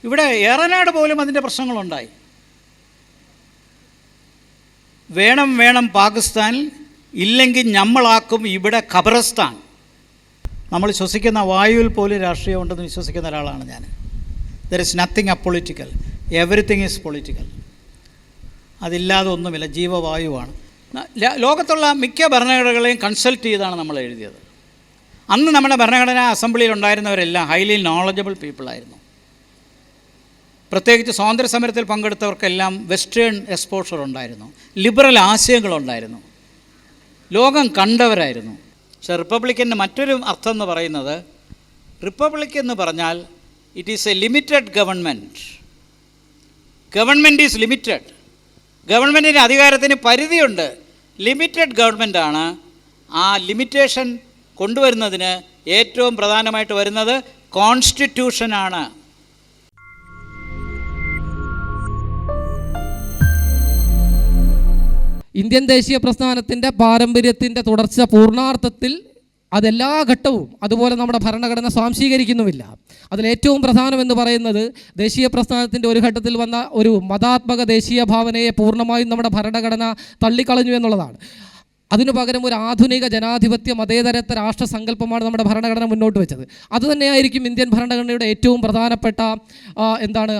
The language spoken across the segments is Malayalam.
ഇവിടെ ഏറനാട് പോലും അതിൻ്റെ പ്രശ്നങ്ങളുണ്ടായി. വേണം വേണം പാകിസ്ഥാൻ, ഇല്ലെങ്കിൽ നമ്മളാക്കും ഇവിടെ ഖബറസ്ഥാൻ. നമ്മൾ ശ്വസിക്കുന്ന വായുവിൽ പോലും രാഷ്ട്രീയം ഉണ്ടെന്ന് വിശ്വസിക്കുന്ന ഒരാളാണ് ഞാൻ. There is nothing apolitical, everything is political. അതില്ലാതെ ഒന്നുമില്ല, ജീവവായുവാണ്. ലോകത്തുള്ള മിക്ക ഭരണഘടനകളെയും കൺസൾട്ട് ചെയ്താണ് നമ്മൾ എഴുതിയത്. അന്ന് നമ്മുടെ ഭരണഘടനാ അസംബ്ലിയിൽ ഉണ്ടായിരുന്നവരെല്ലാം ഹൈലി നോളജബിൾ പീപ്പിളായിരുന്നു. പ്രത്യേകിച്ച് സ്വാതന്ത്ര്യ സമരത്തിൽ പങ്കെടുത്തവർക്കെല്ലാം വെസ്റ്റേൺ എക്സ്പോഷർ ഉണ്ടായിരുന്നു, ലിബറൽ ആശയങ്ങളുണ്ടായിരുന്നു, ലോകം കണ്ടവരായിരുന്നു. പക്ഷേ റിപ്പബ്ലിക്കിൻ്റെ മറ്റൊരു അർത്ഥം എന്ന് പറയുന്നത്, റിപ്പബ്ലിക് എന്ന് പറഞ്ഞാൽ it is A limited government. Government is limited. ഗവൺമെൻറ്റിൻ്റെ അധികാരത്തിന് പരിധിയുണ്ട്. ലിമിറ്റഡ് ഗവൺമെൻറ്റാണ്. ആ ലിമിറ്റേഷൻ കൊണ്ടുവരുന്നതിന് ഏറ്റവും പ്രധാനമായിട്ട് വരുന്നത് കോൺസ്റ്റിറ്റ്യൂഷനാണ്. ഇന്ത്യൻ ദേശീയ പ്രസ്ഥാനത്തിൻ്റെ പാരമ്പര്യത്തിൻ്റെ തുടർച്ച പൂർണ്ണാർത്ഥത്തിൽ അതെല്ലാ ഘട്ടവും അതുപോലെ നമ്മുടെ ഭരണഘടന സ്വാംശീകരിക്കുന്നുമില്ല. അതിലേറ്റവും പ്രധാനമെന്ന് പറയുന്നത് ദേശീയ പ്രസ്ഥാനത്തിൻ്റെ ഒരു ഘട്ടത്തിൽ വന്ന ഒരു മതാത്മക ദേശീയ ഭാവനയെ പൂർണ്ണമായും നമ്മുടെ ഭരണഘടന തള്ളിക്കളഞ്ഞു എന്നുള്ളതാണ്. അതിനു പകരം ഒരു ആധുനിക ജനാധിപത്യ മതേതരത്വ രാഷ്ട്ര സങ്കല്പമാണ് നമ്മുടെ ഭരണഘടന മുന്നോട്ട് വെച്ചത്. അതുതന്നെയായിരിക്കും ഇന്ത്യൻ ഭരണഘടനയുടെ ഏറ്റവും പ്രധാനപ്പെട്ട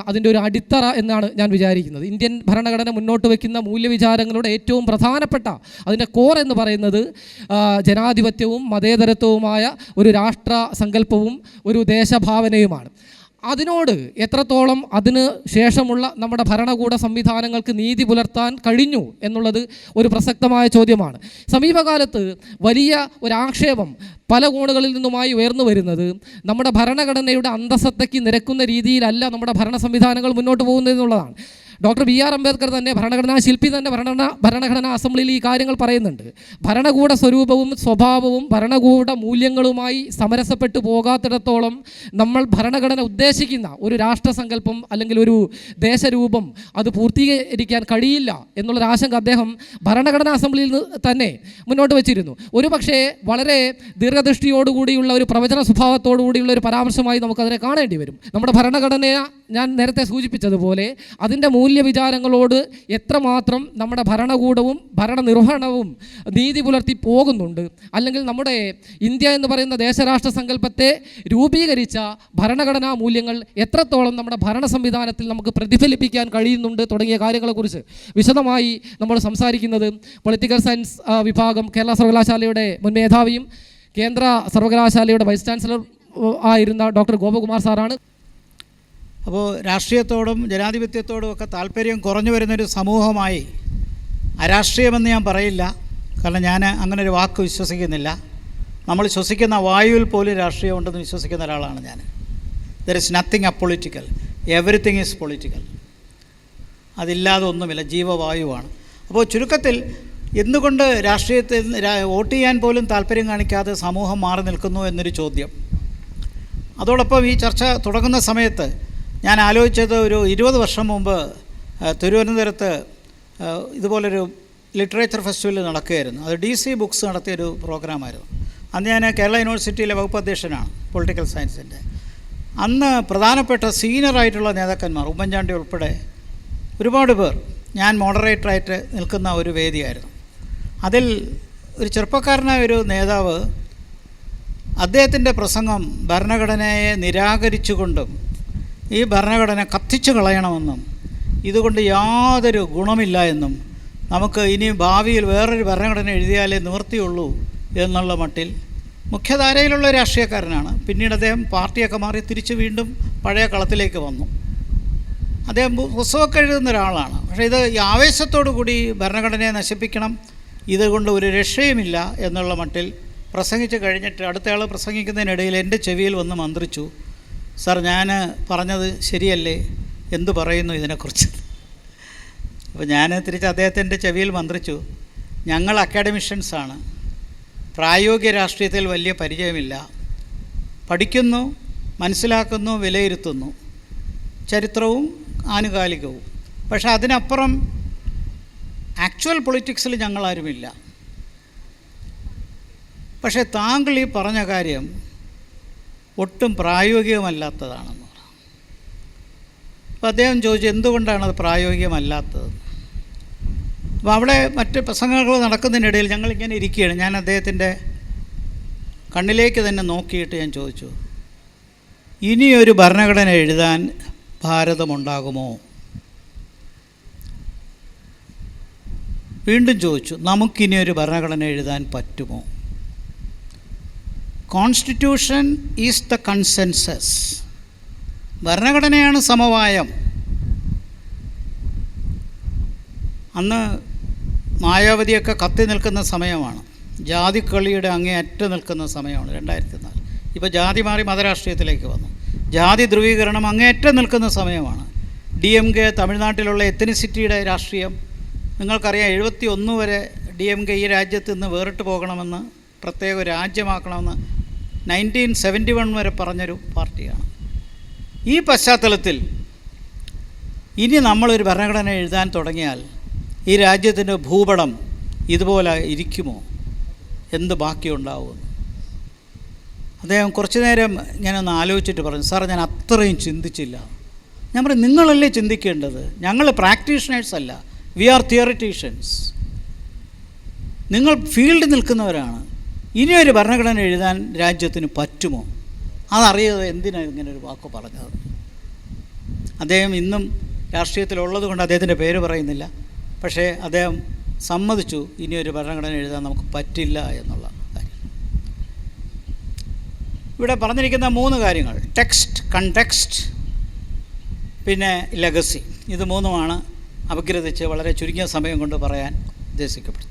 അതിൻ്റെ ഒരു അടിത്തറ എന്നാണ് ഞാൻ വിചാരിക്കുന്നത്. ഇന്ത്യൻ ഭരണഘടന മുന്നോട്ട് വയ്ക്കുന്ന മൂല്യവിചാരങ്ങളുടെ ഏറ്റവും പ്രധാനപ്പെട്ട അതിൻ്റെ കോർ എന്ന് പറയുന്നത് ജനാധിപത്യവും മതേതരത്വവുമായ ഒരു രാഷ്ട്ര സങ്കല്പവും ഒരു ദേശഭാവനയുമാണ്. അതിനോട് എത്രത്തോളം അതിന് ശേഷമുള്ള നമ്മുടെ ഭരണകൂട സംവിധാനങ്ങൾക്ക് നീതി പുലർത്താൻ കഴിഞ്ഞു എന്നുള്ളത് ഒരു പ്രസക്തമായ ചോദ്യമാണ്. സമീപകാലത്ത് വലിയ ഒരാക്ഷേപം പല കോണുകളിൽ നിന്നുമായി ഉയർന്നു വരുന്നത് നമ്മുടെ ഭരണഘടനയുടെ അന്തസത്തയ്ക്ക് നിരക്കുന്ന രീതിയിലല്ല നമ്മുടെ ഭരണ സംവിധാനങ്ങൾ മുന്നോട്ട് പോകുന്നതെന്നുള്ളതാണ്. Doctor B.R. അംബേദ്കർ തന്നെ, ഭരണഘടനാ ശില്പി തന്നെ, ഭരണഘടനാ അസംബ്ലിയിൽ ഈ കാര്യങ്ങൾ പറയുന്നുണ്ട്. ഭരണകൂട സ്വരൂപവും സ്വഭാവവും ഭരണകൂട മൂല്യങ്ങളുമായി സമരസപ്പെട്ടു പോകാത്തിടത്തോളം നമ്മൾ ഭരണഘടന ഉദ്ദേശിക്കുന്ന ഒരു രാഷ്ട്രസങ്കല്പം അല്ലെങ്കിൽ ഒരു ദേശരൂപം അത് പൂർത്തീകരിക്കാൻ കഴിയില്ല എന്നുള്ളൊരാശങ്ക അദ്ദേഹം ഭരണഘടനാ അസംബ്ലിയിൽ തന്നെ മുന്നോട്ട് വെച്ചിരുന്നു. ഒരു പക്ഷേ വളരെ ദീർഘദൃഷ്ടിയോടുകൂടിയുള്ള ഒരു പ്രവചന സ്വഭാവത്തോടുകൂടിയുള്ള ഒരു പരാമർശമായി നമുക്കതിനെ കാണേണ്ടി വരും. നമ്മുടെ ഭരണഘടനയെ ഞാൻ നേരത്തെ സൂചിപ്പിച്ചതുപോലെ അതിൻ്റെ മൂല്യവിചാരങ്ങളോട് എത്രമാത്രം നമ്മുടെ ഭരണകൂടവും ഭരണനിർവഹണവും നീതി പുലർത്തി പോകുന്നുണ്ട്, അല്ലെങ്കിൽ നമ്മുടെ ഇന്ത്യ എന്ന് പറയുന്ന ദേശരാഷ്ട്ര സങ്കല്പത്തെ രൂപീകരിച്ച ഭരണഘടനാ മൂല്യങ്ങൾ എത്രത്തോളം നമ്മുടെ ഭരണ സംവിധാനത്തിൽ നമുക്ക് പ്രതിഫലിപ്പിക്കാൻ കഴിയുന്നുണ്ട് തുടങ്ങിയ കാര്യങ്ങളെക്കുറിച്ച് വിശദമായി നമ്മൾ സംസാരിക്കുന്നത് പൊളിറ്റിക്കൽ സയൻസ് വിഭാഗം കേരള സർവകലാശാലയുടെ മുൻ മേധാവിയും കേന്ദ്ര സർവകലാശാലയുടെ വൈസ് ചാൻസലർ ആയിരുന്ന ഡോക്ടർ ഗോപകുമാർ സാറാണ്. അപ്പോൾ രാഷ്ട്രീയത്തോടും ജനാധിപത്യത്തോടും ഒക്കെ താല്പര്യം കുറഞ്ഞു വരുന്നൊരു സമൂഹമായി, അരാഷ്ട്രീയമെന്ന് ഞാൻ പറയില്ല, കാരണം ഞാൻ അങ്ങനൊരു വാക്ക് വിശ്വസിക്കുന്നില്ല. നമ്മൾ ശ്വസിക്കുന്ന വായുവിൽ പോലും രാഷ്ട്രീയം ഉണ്ടെന്ന് വിശ്വസിക്കുന്ന ഒരാളാണ് ഞാൻ. There is nothing apolitical, everything is political. അതില്ലാതെ ഒന്നുമില്ല, ജീവവായുവാണ്. അപ്പോൾ ചുരുക്കത്തിൽ എന്തുകൊണ്ട് രാഷ്ട്രീയത്തിൽ വോട്ട് ചെയ്യാൻ പോലും താല്പര്യം കാണിക്കാതെ സമൂഹം മാറി നിൽക്കുന്നു എന്നൊരു ചോദ്യം. അതോടൊപ്പം ഈ ചർച്ച തുടങ്ങുന്ന സമയത്ത് ഞാൻ ആലോചിച്ചത്, ഒരു 20 വർഷം മുമ്പ് തിരുവനന്തപുരത്ത് ഇതുപോലൊരു ലിറ്ററേച്ചർ ഫെസ്റ്റിവൽ നടക്കുകയായിരുന്നു. അത് DC ബുക്സ് നടത്തിയൊരു പ്രോഗ്രാമായിരുന്നു. അന്ന് ഞാൻ കേരള യൂണിവേഴ്സിറ്റിയിലെ വകുപ്പ് അധ്യക്ഷനാണ് പൊളിറ്റിക്കൽ സയൻസിൻ്റെ. അന്ന് പ്രധാനപ്പെട്ട സീനിയറായിട്ടുള്ള നേതാക്കന്മാർ, ഉമ്മൻചാണ്ടി ഉൾപ്പെടെ ഒരുപാട് പേർ, ഞാൻ മോഡറേറ്ററായിട്ട് നിൽക്കുന്ന ഒരു വേദിയായിരുന്നു. അതിൽ ഒരു ചെറുപ്പക്കാരനായ ഒരു നേതാവ് അദ്ദേഹത്തിൻ്റെ പ്രസംഗം ഭരണഘടനയെ നിരാകരിച്ചുകൊണ്ടും ഈ ഭരണഘടന കത്തിച്ചു കളയണമെന്നും ഇതുകൊണ്ട് യാതൊരു ഗുണമില്ല എന്നും നമുക്ക് ഇനി ഭാവിയിൽ വേറൊരു ഭരണഘടന എഴുതിയാലേ നിവൃത്തിയുള്ളൂ എന്നുള്ള മട്ടിൽ, മുഖ്യധാരയിലുള്ള രാഷ്ട്രീയക്കാരനാണ്. പിന്നീട് അദ്ദേഹം പാർട്ടിയൊക്കെ മാറി തിരിച്ച് വീണ്ടും പഴയ കളത്തിലേക്ക് വന്നു. അദ്ദേഹം പുസ്തകമൊക്കെ എഴുതുന്ന ഒരാളാണ്. പക്ഷേ ഇത് ഈ ആവേശത്തോടു കൂടി ഭരണഘടനയെ നശിപ്പിക്കണം, ഇതുകൊണ്ട് ഒരു രക്ഷയുമില്ല എന്നുള്ള മട്ടിൽ പ്രസംഗിച്ച് കഴിഞ്ഞിട്ട് അടുത്തയാൾ പ്രസംഗിക്കുന്നതിനിടയിൽ എൻ്റെ ചെവിയിൽ വന്ന് മന്ത്രിച്ചു, സാർ ഞാൻ പറഞ്ഞത് ശരിയല്ലേ, എന്തു പറയുന്നു ഇതിനെക്കുറിച്ച്? അപ്പോൾ ഞാൻ തിരിച്ച് അദ്ദേഹത്തിൻ്റെ ചെവിയിൽ മന്ത്രിച്ചു, ഞങ്ങൾ അക്കാഡമിഷ്യൻസാണ്, പ്രായോഗിക രാഷ്ട്രീയത്തിൽ വലിയ പരിചയമില്ല, പഠിക്കുന്നു, മനസ്സിലാക്കുന്നു, വിലയിരുത്തുന്നു, ചരിത്രവും ആനുകാലികവും, പക്ഷേ അതിനപ്പുറം ആക്ച്വൽ പൊളിറ്റിക്സിൽ ഞങ്ങളാരുമില്ല. പക്ഷേ താങ്കൾ ഈ പറഞ്ഞ കാര്യം ഒട്ടും പ്രായോഗികമല്ലാത്തതാണെന്ന് പറഞ്ഞു. അപ്പോൾ അദ്ദേഹം ചോദിച്ചു എന്തുകൊണ്ടാണ് അത് പ്രായോഗികമല്ലാത്തത്. അപ്പോൾ അവിടെ മറ്റ് പ്രസംഗങ്ങൾ നടക്കുന്നതിനിടയിൽ ഞങ്ങളിങ്ങനെ ഇരിക്കുകയാണ്. ഞാൻ അദ്ദേഹത്തിൻ്റെ കണ്ണിലേക്ക് തന്നെ നോക്കിയിട്ട് ഞാൻ ചോദിച്ചു, ഇനിയൊരു ഭരണഘടന എഴുതാൻ ഭാരതമുണ്ടാകുമോ? വീണ്ടും ചോദിച്ചു, നമുക്കിനിയൊരു ഭരണഘടന എഴുതാൻ പറ്റുമോ? Constitution is the consensus. ഭരണഘടനയാണ് സമവായം. അന്ന് മായാവതിയൊക്കെ കത്തി നിൽക്കുന്ന സമയമാണ്. ജാതിക്കളിയുടെ അങ്ങേയറ്റം നിൽക്കുന്ന സമയമാണ് 2004. ഇപ്പോൾ ജാതി മാറി മതരാഷ്ട്രീയത്തിലേക്ക് വന്നു. ജാതി ധ്രുവീകരണം അങ്ങേയറ്റം നിൽക്കുന്ന സമയമാണ്. DMK തമിഴ്നാട്ടിലുള്ള എത്തനിസിറ്റിയുടെ രാഷ്ട്രീയം നിങ്ങൾക്കറിയാം. 71 വരെ DMK ഈ രാജ്യത്ത് നിന്ന് വേറിട്ട് പോകണമെന്ന്, പ്രത്യേക രാജ്യമാക്കണമെന്ന് 1971 വരെ പറഞ്ഞൊരു പാർട്ടിയാണ്. ഈ പശ്ചാത്തലത്തിൽ ഇനി നമ്മളൊരു ഭരണഘടന എഴുതാൻ തുടങ്ങിയാൽ ഈ രാജ്യത്തിൻ്റെ ഭൂപടം ഇതുപോലെ ഇരിക്കുമോ? എന്ത് ബാക്കിയുണ്ടാവുമെന്ന് അദ്ദേഹം കുറച്ചു നേരം ഞാനൊന്ന് ആലോചിച്ചിട്ട് പറഞ്ഞു, സാർ ഞാൻ അത്രയും ചിന്തിച്ചില്ല. ഞാൻ പറഞ്ഞു, നിങ്ങളല്ലേ ചിന്തിക്കേണ്ടത്, ഞങ്ങൾ പ്രാക്ടീഷണേഴ്സ് അല്ല, വി ആർ തിയറിറ്റീഷ്യൻസ്. നിങ്ങൾ ഫീൽഡിൽ നിൽക്കുന്നവരാണ്. ഇനിയൊരു ഭരണഘടന എഴുതാൻ രാജ്യത്തിന് പറ്റുമോ? അതറിയാതെ എന്തിനാണ് ഇങ്ങനൊരു വാക്ക് പറഞ്ഞത്? അദ്ദേഹം ഇന്നും രാഷ്ട്രീയത്തിലുള്ളത് കൊണ്ട് അദ്ദേഹത്തിൻ്റെ പേര് പറയുന്നില്ല. പക്ഷേ അദ്ദേഹം സമ്മതിച്ചു ഇനിയൊരു ഭരണഘടന എഴുതാൻ നമുക്ക് പറ്റില്ല എന്നുള്ള കാര്യം. ഇവിടെ പറഞ്ഞിരിക്കുന്ന 3 കാര്യങ്ങൾ, ടെക്സ്റ്റ്, കണ്ടെക്സ്റ്റ്, പിന്നെ ലെഗസി, ഇത് 3മാണ് അപഗ്രഥിച്ച് വളരെ ചുരുങ്ങിയ സമയം കൊണ്ട് പറയാൻ ഉദ്ദേശിക്കപ്പെടുന്നത്.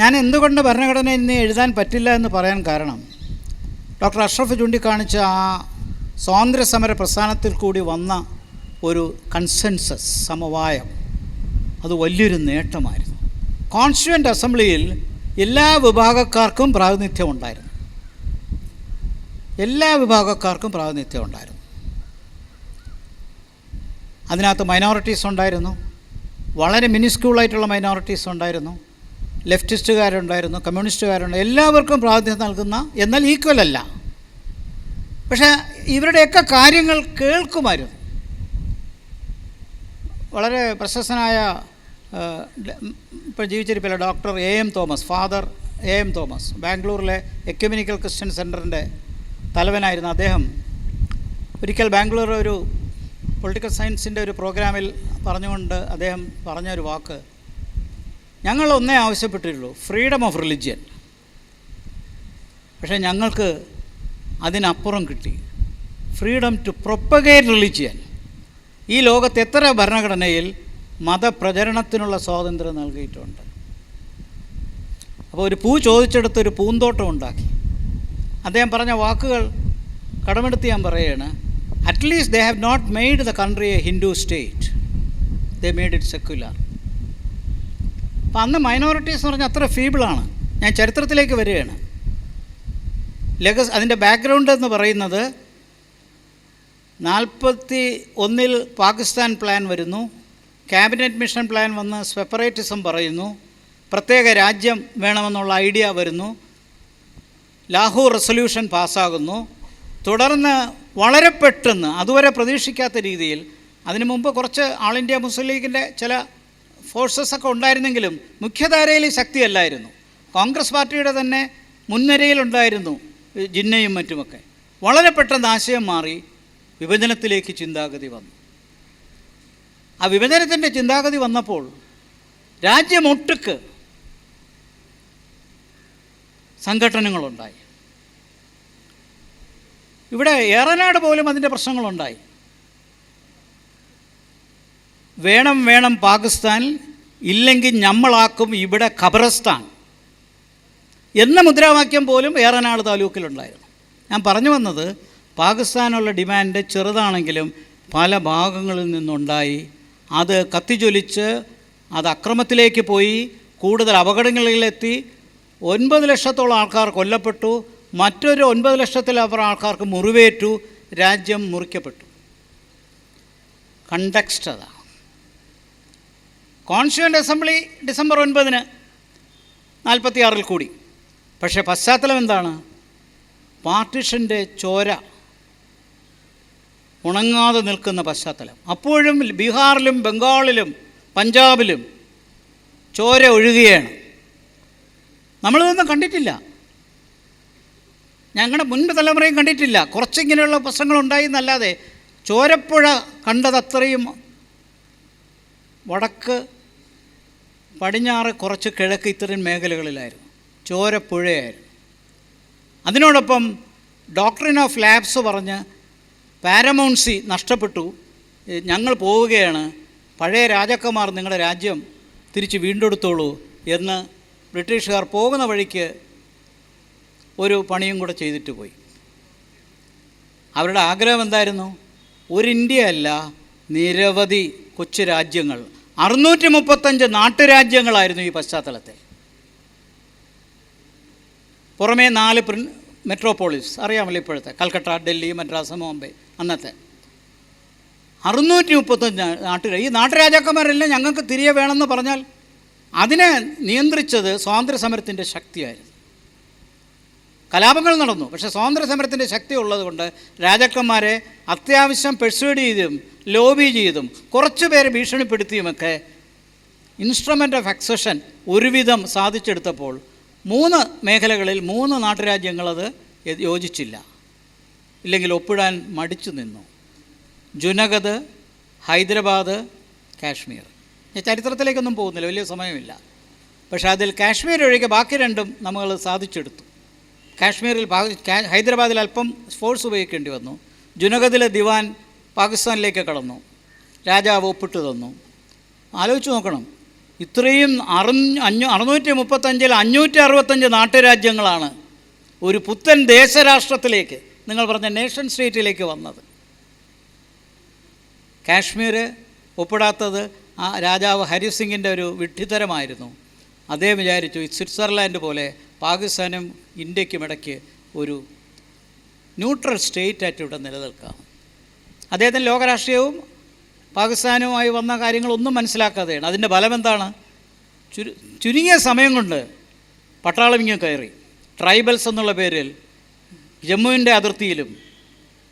ഞാൻ എന്തുകൊണ്ട് ഭരണഘടന ഇന്ന് എഴുതാൻ പറ്റില്ല എന്ന് പറയാൻ കാരണം, ഡോക്ടർ അഷ്റഫ് ചൂണ്ടിക്കാണിച്ച ആ സ്വാതന്ത്ര്യസമര പ്രസ്ഥാനത്തിൽ കൂടി വന്ന ഒരു കൺസെൻസസ്, സമവായം, അത് വലിയൊരു നേട്ടമായിരുന്നു. കോൺസ്റ്റിറ്റ്യൂവൻ്റ് അസംബ്ലിയിൽ എല്ലാ വിഭാഗക്കാർക്കും പ്രാതിനിധ്യം ഉണ്ടായിരുന്നു. എല്ലാ വിഭാഗക്കാർക്കും പ്രാതിനിധ്യം ഉണ്ടായിരുന്നു. അതിനകത്ത് മൈനോറിറ്റീസ് ഉണ്ടായിരുന്നു, വളരെ മിനിസ്ക്യൂളായിട്ടുള്ള മൈനോറിറ്റീസ് ഉണ്ടായിരുന്നു, ലെഫ്റ്റിസ്റ്റുകാരുണ്ടായിരുന്നു, കമ്മ്യൂണിസ്റ്റുകാരുണ്ട്, എല്ലാവർക്കും പ്രാതിനിധ്യം നൽകുന്ന, എന്നാൽ ഈക്വൽ അല്ല. പക്ഷേ ഇവരുടെയൊക്കെ കാര്യങ്ങൾ കേൾക്കുമായിരുന്നു. വളരെ പ്രശസ്തനായ ഇപ്പോൾ ജീവിച്ചിരിപ്പില്ല doctor AM Thomas, father AM Thomas, ബാംഗ്ലൂരിലെ എക്യുമെനിക്കൽ ക്രിസ്ത്യൻ സെൻറ്ററിൻ്റെ തലവനായിരുന്നു അദ്ദേഹം. ഒരിക്കൽ ബാംഗ്ലൂർ ഒരു പൊളിറ്റിക്കൽ സയൻസിൻ്റെ ഒരു പ്രോഗ്രാമിൽ പറഞ്ഞുകൊണ്ട് അദ്ദേഹം പറഞ്ഞൊരു വാക്ക്, ഞങ്ങൾ ഒന്നേ ആവശ്യപ്പെട്ടിട്ടുള്ളൂ, ഫ്രീഡം ഓഫ് റിലിജ്യൻ. പക്ഷേ ഞങ്ങൾക്ക് അതിനപ്പുറം കിട്ടി, ഫ്രീഡം ടു പ്രൊപ്പഗേറ്റ് റിലിജ്യൻ. ഈ ലോകത്ത് എത്ര ഭരണഘടനയിൽ മതപ്രചരണത്തിനുള്ള സ്വാതന്ത്ര്യം നൽകിയിട്ടുണ്ട്. അപ്പോൾ ഒരു പൂ ചോദിച്ചെടുത്ത് ഒരു പൂന്തോട്ടം ഉണ്ടാക്കി. അദ്ദേഹം പറഞ്ഞ വാക്കുകൾ കടമെടുത്ത് ഞാൻ പറയുകയാണ്, at least they have not made the country a Hindu state, they made it secular. അപ്പം അന്ന് മൈനോറിറ്റീസ് എന്ന് പറഞ്ഞാൽ അത്ര ഫീബിളാണ്. ഞാൻ ചരിത്രത്തിലേക്ക് വരികയാണ്. അതിൻ്റെ ബാക്ക്ഗ്രൗണ്ട് എന്ന് പറയുന്നത് 41 പാകിസ്ഥാൻ പ്ലാൻ വരുന്നു, ക്യാബിനറ്റ് മിഷൻ പ്ലാൻ വന്ന് സെപ്പറേറ്റിസം പറയുന്നു, പ്രത്യേക രാജ്യം വേണമെന്നുള്ള ഐഡിയ വരുന്നു, ലാഹോർ റെസൊല്യൂഷൻ പാസ്സാകുന്നു. തുടർന്ന് വളരെ പെട്ടെന്ന്, അതുവരെ പ്രതീക്ഷിക്കാത്ത രീതിയിൽ, അതിനു മുമ്പ് കുറച്ച് ആൾ ഇന്ത്യ മുസ്ലിം ലീഗിൻ്റെ ചില ഫോഴ്സസൊക്കെ ഉണ്ടായിരുന്നെങ്കിലും മുഖ്യധാരയിൽ ശക്തിയല്ലായിരുന്നു. കോൺഗ്രസ് പാർട്ടിയുടെ തന്നെ മുൻനിരയിലുണ്ടായിരുന്നു ജിന്നയും മറ്റുമൊക്കെ. വളരെ പെട്ടെന്ന് ആശയം മാറി വിഭജനത്തിലേക്ക് ചിന്താഗതി വന്നു. ആ വിഭജനത്തിൻ്റെ ചിന്താഗതി വന്നപ്പോൾ രാജ്യമൊട്ടുക്ക് സംഘടനകളുണ്ടായി. ഇവിടെ ഏറനാട് പോലും അതിൻ്റെ പ്രശ്നങ്ങളുണ്ടായി. വേണം വേണം പാകിസ്ഥാൻ, ഇല്ലെങ്കിൽ നമ്മളാക്കും ഇവിടെ ഖബറസ്ഥാൻ എന്ന മുദ്രാവാക്യം പോലും ഏറനാട് താലൂക്കിലുണ്ടായിരുന്നു. ഞാൻ പറഞ്ഞു വന്നത്, പാകിസ്ഥാനുള്ള ഡിമാൻഡ് ചെറുതാണെങ്കിലും പല ഭാഗങ്ങളിൽ നിന്നുണ്ടായി. അത് കത്തിജ്വലിച്ച് അത് അക്രമത്തിലേക്ക് പോയി, കൂടുതൽ അപകടങ്ങളിലെത്തി. 9 ലക്ഷത്തോളം ആൾക്കാർ കൊല്ലപ്പെട്ടു, മറ്റൊരു 9 ലക്ഷത്തിലപ്പുറം ആൾക്കാർക്ക് മുറിവേറ്റു, രാജ്യം മുറിക്കപ്പെട്ടു. കണ്ടക്സ്റ്റ് അതാണ്. കോൺസ്റ്റിറ്റ്യൂവൻ്റ് അസംബ്ലി ഡിസംബർ 9 46 കൂടി. പക്ഷേ പശ്ചാത്തലം എന്താണ്? പാർട്ടിഷൻ്റെ ചോര ഉണങ്ങാതെ നിൽക്കുന്ന പശ്ചാത്തലം. അപ്പോഴും ബീഹാറിലും ബംഗാളിലും പഞ്ചാബിലും ചോര ഒഴുകുകയാണ്. നമ്മളിതൊന്നും കണ്ടിട്ടില്ല, ഞങ്ങളുടെ മുൻ തലമുറയും കണ്ടിട്ടില്ല. കുറച്ചിങ്ങനെയുള്ള പ്രശ്നങ്ങളുണ്ടായി എന്നല്ലാതെ ചോരപ്പുഴ കണ്ടതത്രയും വടക്ക്, പടിഞ്ഞാറ്, കുറച്ച് കിഴക്ക്, ഇത്തരം മേഖലകളിലായിരുന്നു. ചോരപ്പുഴയായിരുന്നു. അതിനോടൊപ്പം ഡോക്ട്രിൻ ഓഫ് ലാപ്സ് പറഞ്ഞ് പാരമൗൺസി നഷ്ടപ്പെട്ടു, ഞങ്ങൾ പോവുകയാണ്, പഴയ രാജാക്കന്മാർ നിങ്ങളുടെ രാജ്യം തിരിച്ച് വീണ്ടെടുത്തോളൂ എന്ന് ബ്രിട്ടീഷുകാർ പോകുന്ന വഴിക്ക് ഒരു പണിയും കൂടെ ചെയ്തിട്ട് പോയി. അവരുടെ ആഗ്രഹം എന്തായിരുന്നു? ഒരു ഇന്ത്യ അല്ല, നിരവധി കൊച്ചു രാജ്യങ്ങൾ, 635 നാട്ടുരാജ്യങ്ങളായിരുന്നു ഈ പശ്ചാത്തലത്തിൽ. പുറമേ 4 മെട്രോപോളിസ് അറിയാമല്ലോ ഇപ്പോഴത്തെ, കൽക്കട്ട, ഡൽഹി, മദ്രാസ്, ബോംബെ. അന്നത്തെ 635 ഈ നാട്ടുരാജാക്കന്മാരെല്ലാം ഞങ്ങൾക്ക് തിരികെ വേണമെന്ന് പറഞ്ഞാൽ അതിനെ നിയന്ത്രിച്ചത് സ്വാതന്ത്ര്യ സമരത്തിൻ്റെ ശക്തിയായിരുന്നു. കലാപങ്ങൾ നടന്നു, പക്ഷേ സ്വാതന്ത്ര്യ സമരത്തിൻ്റെ ശക്തി ഉള്ളതുകൊണ്ട് രാജാക്കന്മാരെ അത്യാവശ്യം പെർസ്വേഡ് ചെയ്തും ലോബി ചെയ്തും കുറച്ച് പേരെ ഭീഷണിപ്പെടുത്തിയുമൊക്കെ ഇൻസ്ട്രുമെൻ്റ് ഓഫ് അക്സഷൻ ഒരുവിധം സാധിച്ചെടുത്തപ്പോൾ 3 മേഖലകളിൽ 3 നാട്ടുരാജ്യങ്ങളത് യോജിച്ചില്ല, ഇല്ലെങ്കിൽ ഒപ്പിടാൻ മടിച്ചു നിന്നു. ജുനഗദ്, ഹൈദരാബാദ്, കാശ്മീർ. ചരിത്രത്തിലേക്കൊന്നും പോകുന്നില്ല, വലിയ സമയമില്ല. പക്ഷേ അതിൽ കാശ്മീർ ഒഴികെ ബാക്കി 2ഉം നമ്മൾ സാധിച്ചെടുത്തു. കാശ്മീരിൽ ഹൈദരാബാദിൽ അല്പം ഫോഴ്സ് ഉപയോഗിക്കേണ്ടി വന്നു. ജുനഗദിലെ ദിവാൻ പാകിസ്ഥാനിലേക്ക് കടന്നു, രാജാവ് ഒപ്പിട്ട് തന്നു. ആലോചിച്ച് നോക്കണം, ഇത്രയും 635-ൽ 565 നാട്ടുരാജ്യങ്ങളാണ് ഒരു പുത്തൻ ദേശരാഷ്ട്രത്തിലേക്ക്, നിങ്ങൾ പറഞ്ഞ നേഷൻ സ്റ്റേറ്റിലേക്ക് വന്നത്. കാശ്മീർ ഒപ്പിടാത്തത് ആ രാജാവ് ഹരിസിംഗിൻ്റെ ഒരു വിഡ്ഢിത്തരമായിരുന്നു. അദ്ദേഹം വിചാരിച്ചു സ്വിറ്റ്സർലാൻഡ് പോലെ പാകിസ്ഥാനും ഇന്ത്യക്കും ഇടയ്ക്ക് ഒരു ന്യൂട്രൽ സ്റ്റേറ്റായിട്ട് ഇവിടെ നിലനിൽക്കാം. അദ്ദേഹത്തിന് ലോകരാഷ്ട്രീയവും പാകിസ്ഥാനുമായി വന്ന കാര്യങ്ങളൊന്നും മനസ്സിലാക്കാതെയാണ്. അതിൻ്റെ ഫലം എന്താണ്? ചുരുങ്ങിയ സമയം കൊണ്ട് പട്ടാളം ഇങ്ങ് കയറി. ട്രൈബൽസ് എന്നുള്ള പേരിൽ ജമ്മുവിൻ്റെ അതിർത്തിയിലും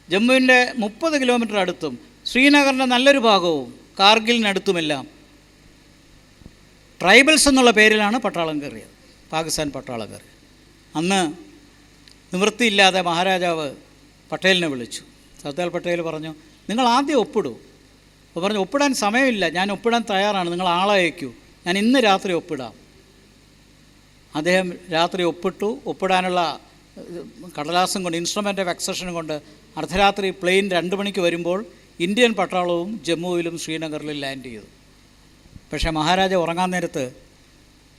ജമ്മുവിൻ്റെ 30 കിലോമീറ്റർ അടുത്തും ശ്രീനഗറിൻ്റെ നല്ലൊരു ഭാഗവും കാർഗിലിനടുത്തുമെല്ലാം ട്രൈബൽസ് എന്നുള്ള പേരിലാണ് പട്ടാളം കയറിയത്, പാകിസ്ഥാൻ പട്ടാളം കയറി. അന്ന് നിവൃത്തിയില്ലാതെ മഹാരാജാവ് പട്ടേലിനെ വിളിച്ചു. സർദാർ പട്ടേൽ പറഞ്ഞു, നിങ്ങൾ ആദ്യം ഒപ്പിടൂ. അപ്പോൾ പറഞ്ഞു, ഒപ്പിടാൻ സമയമില്ല, ഞാൻ ഒപ്പിടാൻ തയ്യാറാണ്, നിങ്ങൾ ആളെ അയക്കൂ, ഞാൻ ഇന്ന് രാത്രി ഒപ്പിടാം. അദ്ദേഹം രാത്രി ഒപ്പിട്ടു. ഒപ്പിടാനുള്ള കടലാസും കൊണ്ട്, ഇൻസ്ട്രുമെൻ്റ് ഓഫ് അക്സഷനും കൊണ്ട് അർദ്ധരാത്രി പ്ലെയിൻ 2 മണിക്ക് വരുമ്പോൾ ഇന്ത്യൻ പട്ടാളവും ജമ്മുവിലും ശ്രീനഗറിലും ലാൻഡ് ചെയ്തു. പക്ഷേ മഹാരാജ ഉറങ്ങാൻ നേരത്ത്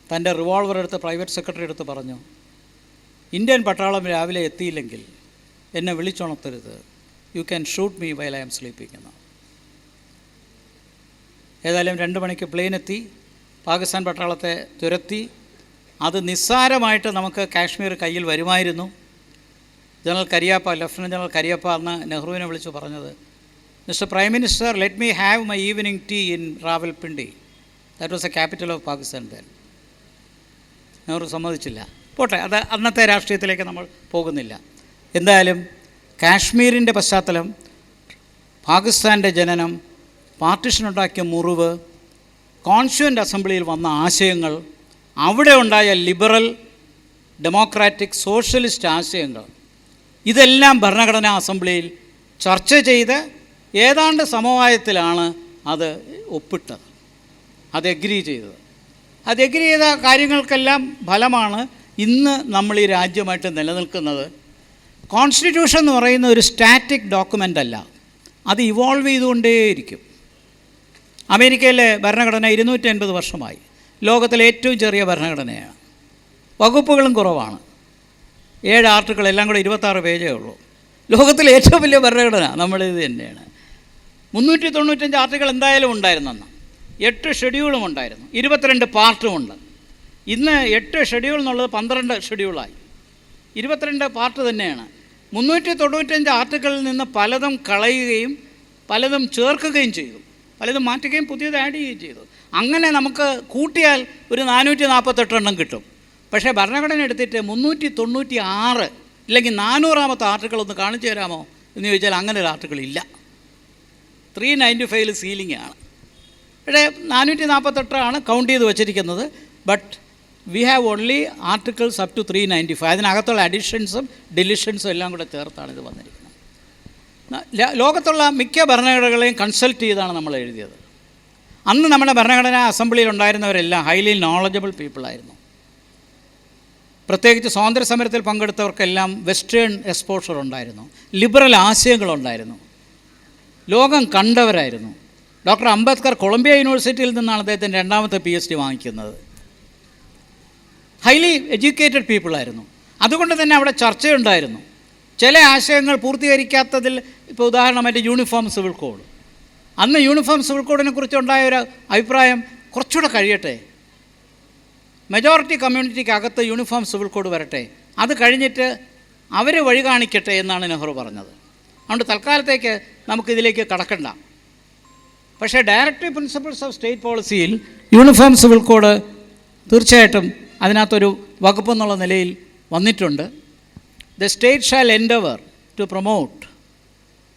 തൻ്റെ റിവോൾവർ എടുത്ത് പ്രൈവറ്റ് സെക്രട്ടറി എടുത്ത് പറഞ്ഞു, ഇന്ത്യൻ പട്ടാളം രാവിലെ എത്തിയില്ലെങ്കിൽ എന്നെ വിളിച്ചുണർത്തരുത്, you can shoot me while I am sleeping എന്ന്. ഏതായാലും 2 മണിക്ക് പ്ലെയിൻ എത്തി, പാകിസ്ഥാൻ പട്ടാളത്തെ തുരത്തി. അത് നിസ്സാരമായിട്ട് നമുക്ക് കാശ്മീർ കയ്യിൽ വരുമായിരുന്നു. General Cariappa, lieutenant general Cariappa അന്ന് നെഹ്റുവിനെ വിളിച്ചു പറഞ്ഞത്, mister prime minister, let me have my evening tea in Rawalpindi. That was a capital of Pakistan then. Nehru സമ്മതിച്ചില്ല. പോട്ടെ, അത് അന്നത്തെ രാഷ്ട്രീയത്തിലേക്ക് നമ്മൾ പോകുന്നില്ല. എന്തായാലും കാശ്മീരിൻ്റെ പശ്ചാത്തലം, പാകിസ്ഥാൻ്റെ ജനനം, പാർട്ടിഷനുണ്ടാക്കിയ മുറിവ്, കോൺസ്റ്റിറ്റ്യൂവൻ്റ് അസംബ്ലിയിൽ വന്ന ആശയങ്ങൾ, അവിടെ ഉണ്ടായ ലിബറൽ, ഡെമോക്രാറ്റിക്, സോഷ്യലിസ്റ്റ് ആശയങ്ങൾ, ഇതെല്ലാം ഭരണഘടനാ അസംബ്ലിയിൽ ചർച്ച ചെയ്ത് ഏതാണ്ട് സമവായത്തിലാണ് അത് ഒപ്പിട്ടത്, അത് എഗ്രി ചെയ്തത്. അത് എഗ്രി ചെയ്ത കാര്യങ്ങൾക്കെല്ലാം ഫലമാണ് ഇന്ന് നമ്മൾ ഈ രാജ്യമായിട്ട് നിലനിൽക്കുന്നത്. കോൺസ്റ്റിറ്റ്യൂഷൻ എന്ന് പറയുന്ന ഒരു സ്റ്റാറ്റിക് ഡോക്യുമെൻ്റ് അല്ല, അത് ഇവോൾവ് ചെയ്തുകൊണ്ടേയിരിക്കും. അമേരിക്കയിലെ ഭരണഘടന 250 വർഷമായി. ലോകത്തിലെ ഏറ്റവും ചെറിയ ഭരണഘടനയാണ്. വകുപ്പുകളും കുറവാണ്. 7 ആർട്ടിക്കിൾ, എല്ലാം കൂടെ 26 പേജേ ഉള്ളൂ. ലോകത്തിലെ ഏറ്റവും വലിയ ഭരണഘടന നമ്മളിത് തന്നെയാണ്. 395 ആർട്ടിക്കിൾ എന്തായാലും ഉണ്ടായിരുന്നെന്ന്. 8 ഷെഡ്യൂളും ഉണ്ടായിരുന്നു, 22 പാർട്ടുമുണ്ട്. ഇന്ന് 8 ഷെഡ്യൂൾ എന്നുള്ളത് 12 ഷെഡ്യൂളായി. 22 പാർട്ട് തന്നെയാണ്. 395 ആർട്ടിക്കിളിൽ നിന്ന് പലതും കളയുകയും പലതും ചേർക്കുകയും ചെയ്തു, പലതും മാറ്റുകയും പുതിയത് ആഡ് ചെയ്യുകയും ചെയ്തു. അങ്ങനെ നമുക്ക് കൂട്ടിയാൽ ഒരു 448 എണ്ണം കിട്ടും. പക്ഷേ ഭരണഘടന എടുത്തിട്ട് 396 ഇല്ലെങ്കിൽ 400ാമത്തെ ആർട്ടിക്കിൾ ഒന്ന് കാണിച്ചു തരാമോ എന്ന് ചോദിച്ചാൽ അങ്ങനെ ഒരു ആർട്ടിക്കിൾ ഇല്ല. 395 സീലിംഗ് ആണ്. പക്ഷേ 448 കൗണ്ട് ചെയ്ത് വച്ചിരിക്കുന്നത്. But we have only articles up to 395. അതിനകത്തുള്ള അഡീഷൻസും ഡിലിഷൻസും എല്ലാം കൂടെ ചേർത്താണ് ഇത് വന്നിരിക്കുന്നത്. ലോകത്തുള്ള മിക്ക ഭരണഘടനകളെയും കൺസൾട്ട് ചെയ്താണ് നമ്മൾ എഴുതിയത്. അന്ന് നമ്മുടെ ഭരണഘടനാ അസംബ്ലിയിൽ ഉണ്ടായിരുന്നവരെല്ലാം ഹൈലി നോളജബിൾ പീപ്പിളായിരുന്നു. പ്രത്യേകിച്ച് സ്വാതന്ത്ര്യ സമരത്തിൽ പങ്കെടുത്തവർക്കെല്ലാം വെസ്റ്റേൺ എക്സ്പോഷർ ഉണ്ടായിരുന്നു, ലിബറൽ ആശയങ്ങളുണ്ടായിരുന്നു, ലോകം കണ്ടവരായിരുന്നു. ഡോക്ടർ അംബേദ്കർ കൊളംബിയ യൂണിവേഴ്സിറ്റിയിൽ നിന്നാണ് അദ്ദേഹത്തിൻ്റെ 2ാമത്തെ PhD വാങ്ങിക്കുന്നത്. ഹൈലി എഡ്യൂക്കേറ്റഡ് പീപ്പിളായിരുന്നു. അതുകൊണ്ട് തന്നെ അവിടെ ചർച്ചയുണ്ടായിരുന്നു. ചില ആശയങ്ങൾ പൂർത്തീകരിക്കാത്തതിൽ ഇപ്പോൾ ഉദാഹരണമായിട്ട് യൂണിഫോം സിവിൽ കോഡ്. അന്ന് യൂണിഫോം സിവിൽ കോഡിനെ കുറിച്ചുണ്ടായ ഒരു അഭിപ്രായം കുറച്ചുകൂടെ കഴിയട്ടെ, മെജോറിറ്റി കമ്മ്യൂണിറ്റിക്ക് അകത്ത് യൂണിഫോം സിവിൽ കോഡ് വരട്ടെ, അത് കഴിഞ്ഞിട്ട് അവർ വഴി കാണിക്കട്ടെ എന്നാണ് നെഹ്റു പറഞ്ഞത്. അതുകൊണ്ട് തൽക്കാലത്തേക്ക് നമുക്കിതിലേക്ക് കടക്കണ്ട. പക്ഷേ ഡയറക്റ്റീവ് പ്രിൻസിപ്പിൾസ് ഓഫ് സ്റ്റേറ്റ് പോളിസിയിൽ യൂണിഫോം സിവിൽ കോഡ് തീർച്ചയായിട്ടും അതിനകത്തൊരു വകുപ്പ് എന്നുള്ള നിലയിൽ വന്നിട്ടുണ്ട്. The state shall endeavour to promote